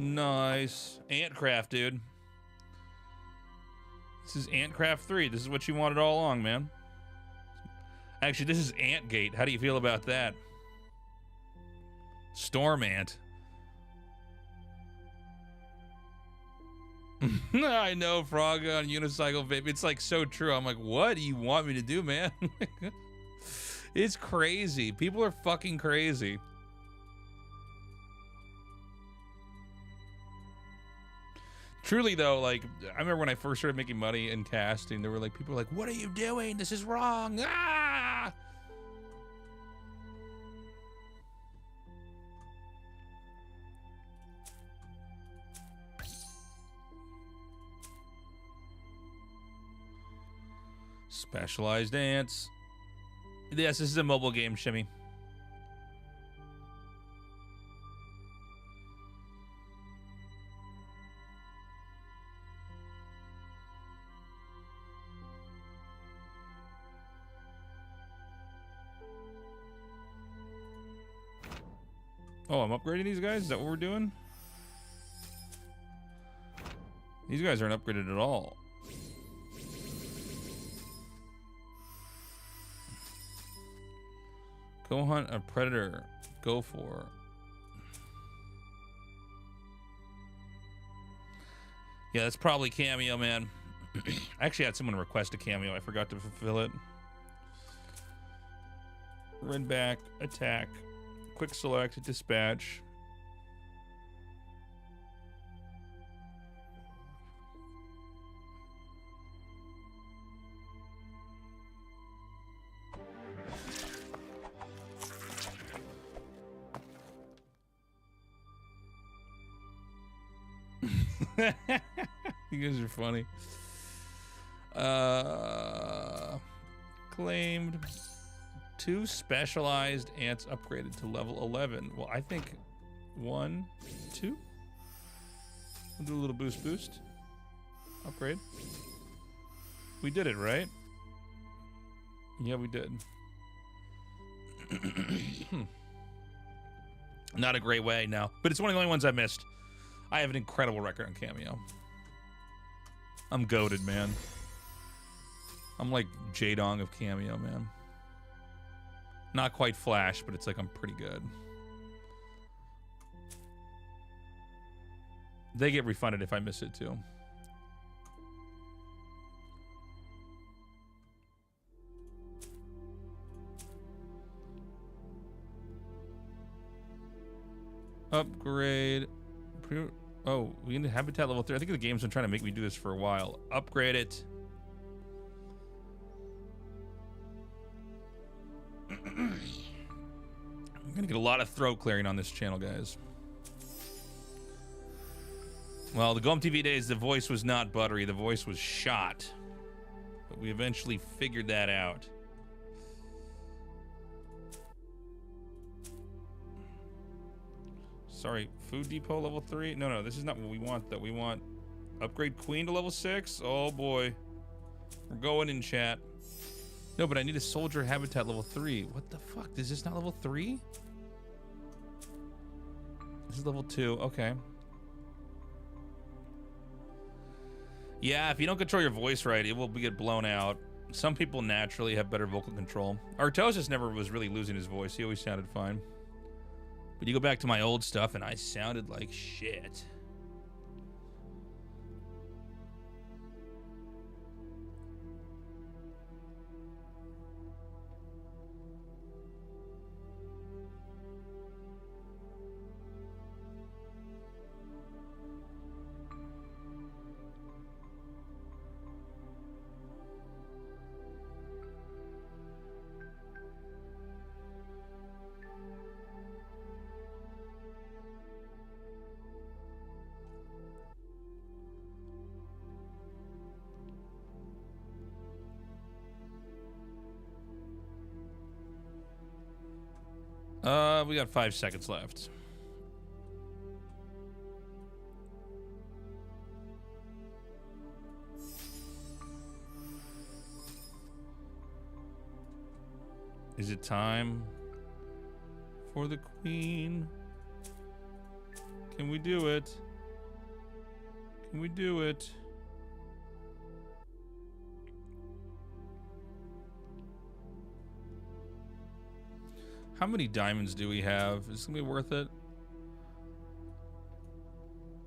Nice. Antcraft, dude. This is Antcraft 3. This is what you wanted all along, man. Actually, this is Antgate. How do you feel about that? Storm Ant. I know, Frog on Unicycle Vape. It's like so true. I'm like, what do you want me to do, man? It's crazy. People are fucking crazy. Truly, though, like, I remember when I first started making money in casting, there were like, people were like, what are you doing? This is wrong. Ah! Specialized ants. Yes, this is a mobile game, Shimmy. Oh, I'm upgrading these guys? Is that what we're doing? These guys aren't upgraded at all. Go hunt a predator. Go for. Yeah, that's probably cameo, man. I actually had someone request a cameo. I forgot to fulfill it. Run back, attack, quick select, dispatch. You guys are funny. Claimed 2 specialized ants upgraded to level 11. Well, I think 1, 2. We'll do a little boost. Upgrade. We did it, right? Yeah, we did. Not a great way, no. But it's one of the only ones I missed. I have an incredible record on Cameo. I'm goated, man. I'm like J-Dong of Cameo, man. Not quite Flash, but it's like I'm pretty good. They get refunded if I miss it too. Upgrade. Oh, we need habitat level 3. I think the game's been trying to make me do this for a while. Upgrade it. I'm gonna get a lot of throat clearing on this channel, guys. Well, the GOM TV days, the voice was not buttery. The voice was shot. But we eventually figured that out. Sorry, Food Depot level 3? No, this is not what we want, though. We want upgrade Queen to level 6? Oh, boy. We're going in, chat. No, but I need a soldier habitat level 3. What the fuck? Is this not level 3? This is level 2. Okay. Yeah, if you don't control your voice right, it will get blown out. Some people naturally have better vocal control. Artosis never was really losing his voice. He always sounded fine. But you go back to my old stuff, and I sounded like shit. We got 5 seconds left. Is it time for the Queen? Can we do it? Can we do it? How many diamonds do we have? Is this gonna be worth it?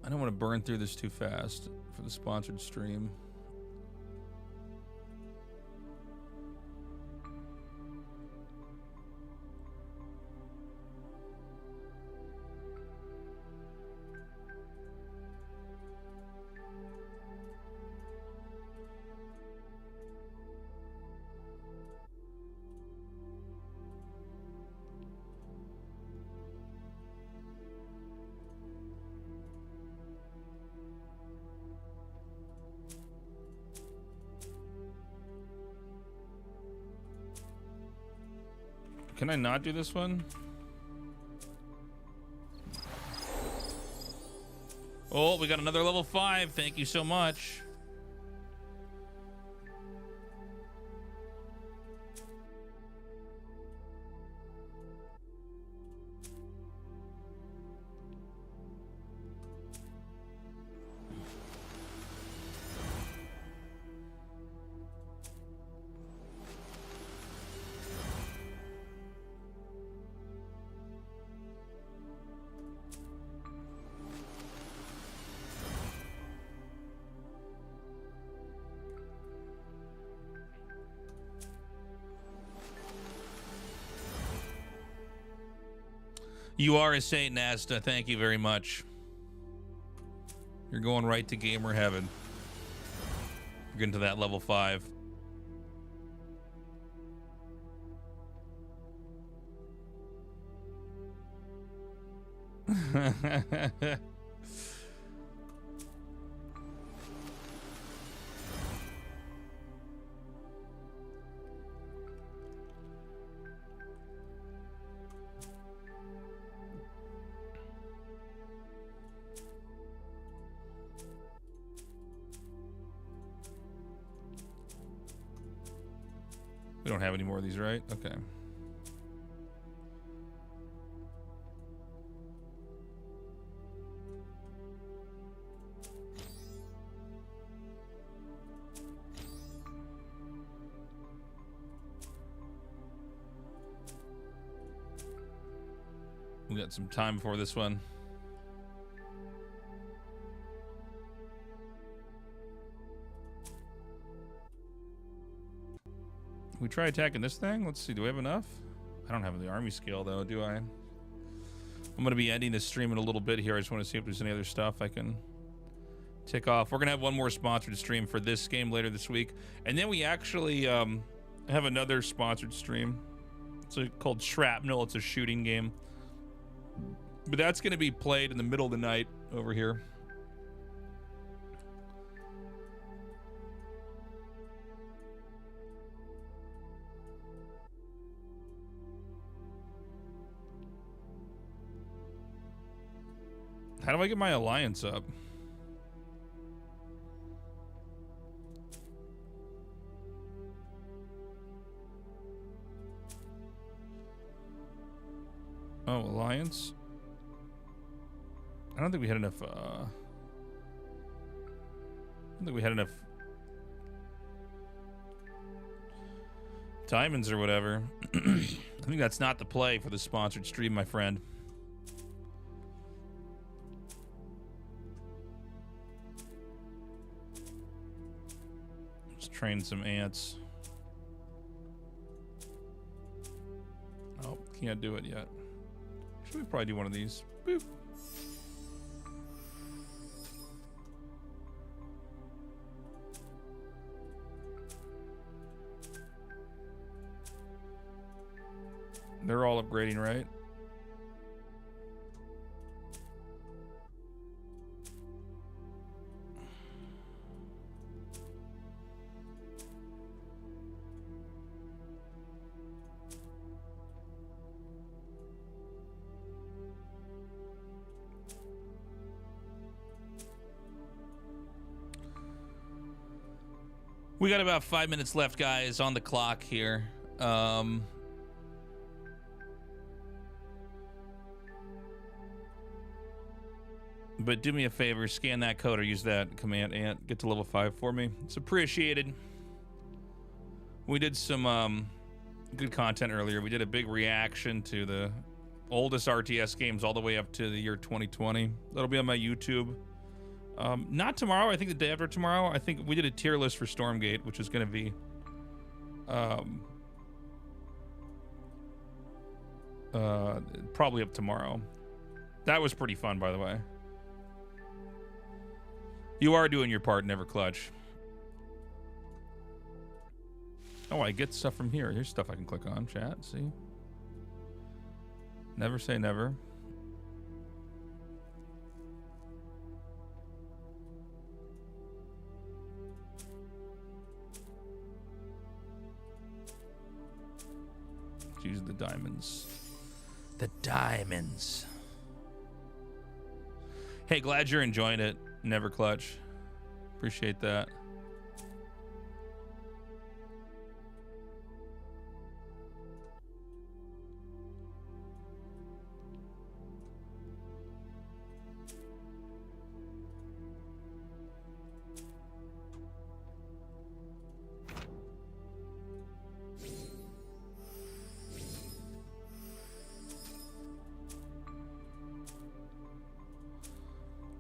I don't want to burn through this too fast for the sponsored stream. Can I not do this one? Oh, we got another level 5. Thank you so much. You are a saint, Nasta. Thank you very much. You're going right to gamer heaven. You're getting to that level 5. We don't have any more of these, right? Okay. We got some time before this one. We try attacking this thing. Let's see. Do we have enough? I don't have the army scale though, do I? I'm going to be ending this stream in a little bit here. I just want to see if there's any other stuff I can tick off. We're going to have one more sponsored stream for this game later this week. And then we actually have another sponsored stream. It's called Shrapnel. It's a shooting game. But that's going to be played in the middle of the night over here. How do I get my alliance up? Oh, alliance? I don't think we had enough, I don't think we had enough diamonds or whatever. I think that's not the play for the sponsored stream, my friend. Let's train some ants. Oh, can't do it yet. Should we probably do one of these? Boop. They're all upgrading, right? We got about 5 minutes left, guys, on the clock here. But do me a favor, scan that code or use that command ant. Get to level 5 for me. It's appreciated. We did some good content earlier. We did a big reaction to the oldest RTS games all the way up to the year 2020. That'll be on my YouTube. Not tomorrow. I think the day after tomorrow. I think we did a tier list for Stormgate, which is going to be probably up tomorrow. That was pretty fun, by the way. You are doing your part, Never Clutch. Oh, I get stuff from here. Here's stuff I can click on. Chat, see? Never say never. use the diamonds. The diamonds. Hey, glad you're enjoying it, Never Clutch. Appreciate that.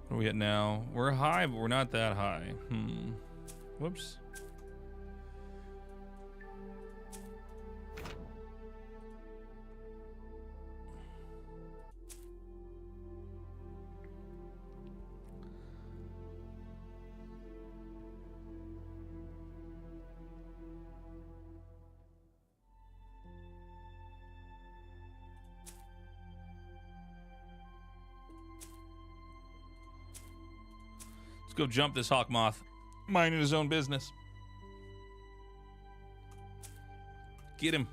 Where are we at now? We're high, but we're not that high. Whoops. Let's go jump this hawk moth. Minding his own business. Get him.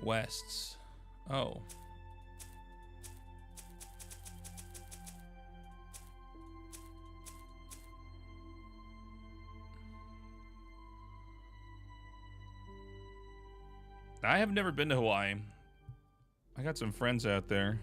Quests. Oh. I have never been to Hawaii. I got some friends out there.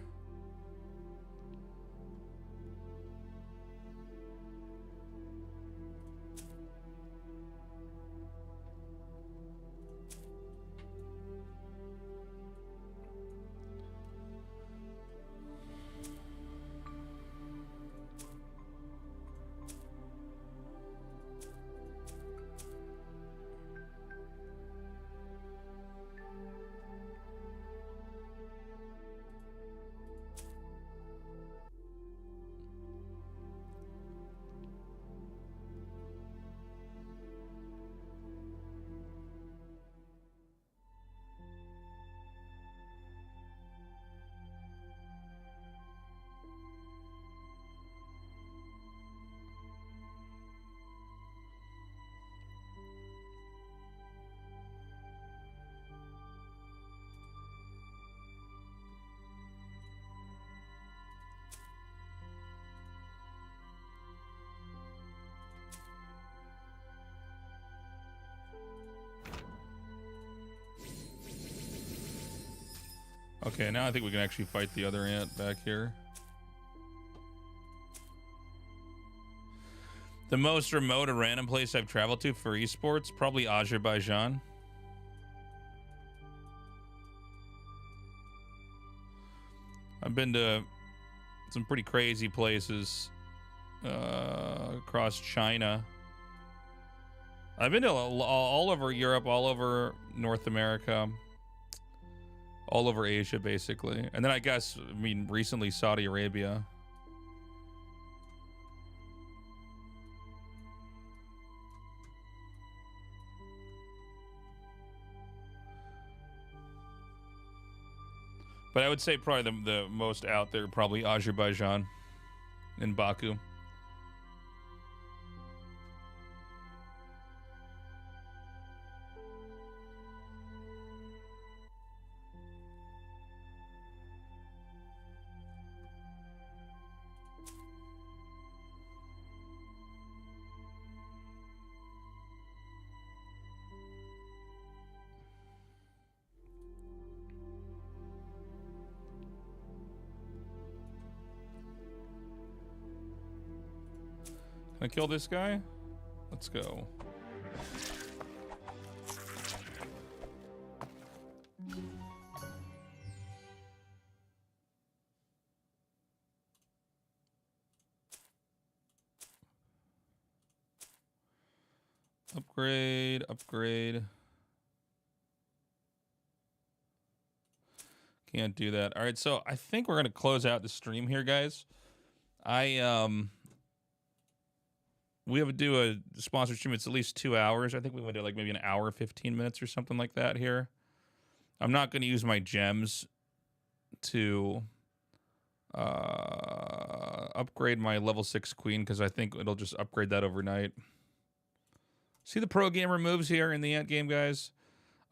Okay, now I think we can actually fight the other ant back here. The most remote or random place I've traveled to for esports, probably Azerbaijan. I've been to some pretty crazy places across China. I've been to all over Europe, all over North America, all over Asia, basically. And then I guess, I mean, recently Saudi Arabia. But I would say probably the most out there, probably Azerbaijan in Baku. Can I kill this guy? Let's go. Upgrade, upgrade. Can't do that. All right, so I think we're gonna close out the stream here, guys. We have to do a sponsor stream. It's at least 2 hours. I think we went to like maybe an hour, 15 minutes or something like that here. I'm not going to use my gems to upgrade my level 6 queen because I think it'll just upgrade that overnight. See the pro gamer moves here in the end game, guys.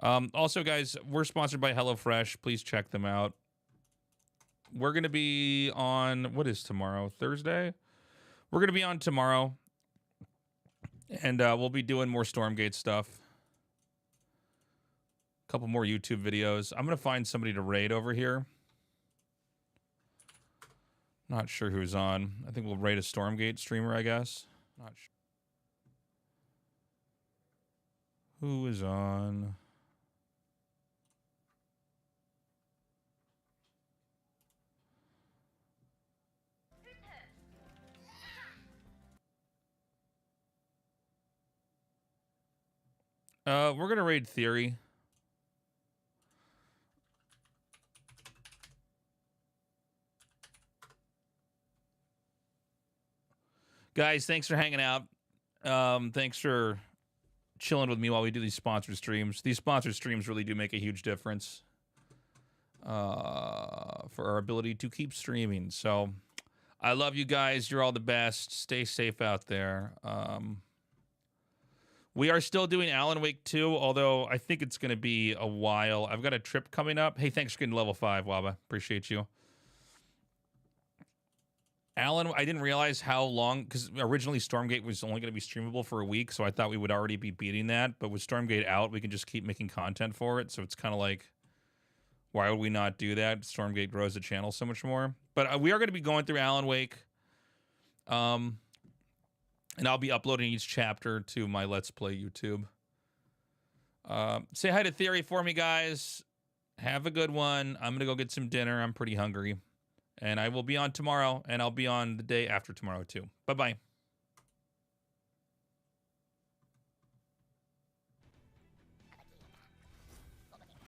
Also, guys, we're sponsored by HelloFresh. Please check them out. We're going to be on, what is tomorrow? Thursday? We're going to be on tomorrow. And we'll be doing more Stormgate stuff. A couple more YouTube videos. I'm going to find somebody to raid over here. Not sure who's on. I think we'll raid a Stormgate streamer, I guess. Not sure. Who is on? We're gonna raid Theory. Guys, thanks for hanging out. Thanks for chilling with me while we do these sponsored streams. These sponsored streams really do make a huge difference for our ability to keep streaming. So I love you guys. You're all the best. Stay safe out there. We are still doing Alan Wake 2, although I think it's going to be a while. I've got a trip coming up. Hey, thanks for getting level 5, Waba. Appreciate you. Alan, I didn't realize how long, because originally Stormgate was only going to be streamable for a week, so I thought we would already be beating that. But with Stormgate out, we can just keep making content for it. So it's kind of like, why would we not do that? Stormgate grows the channel so much more. But we are going to be going through Alan Wake. And I'll be uploading each chapter to my Let's Play YouTube. Say hi to Theory for me, guys. Have a good one. I'm going to go get some dinner. I'm pretty hungry. And I will be on tomorrow, and I'll be on the day after tomorrow, too. Bye-bye.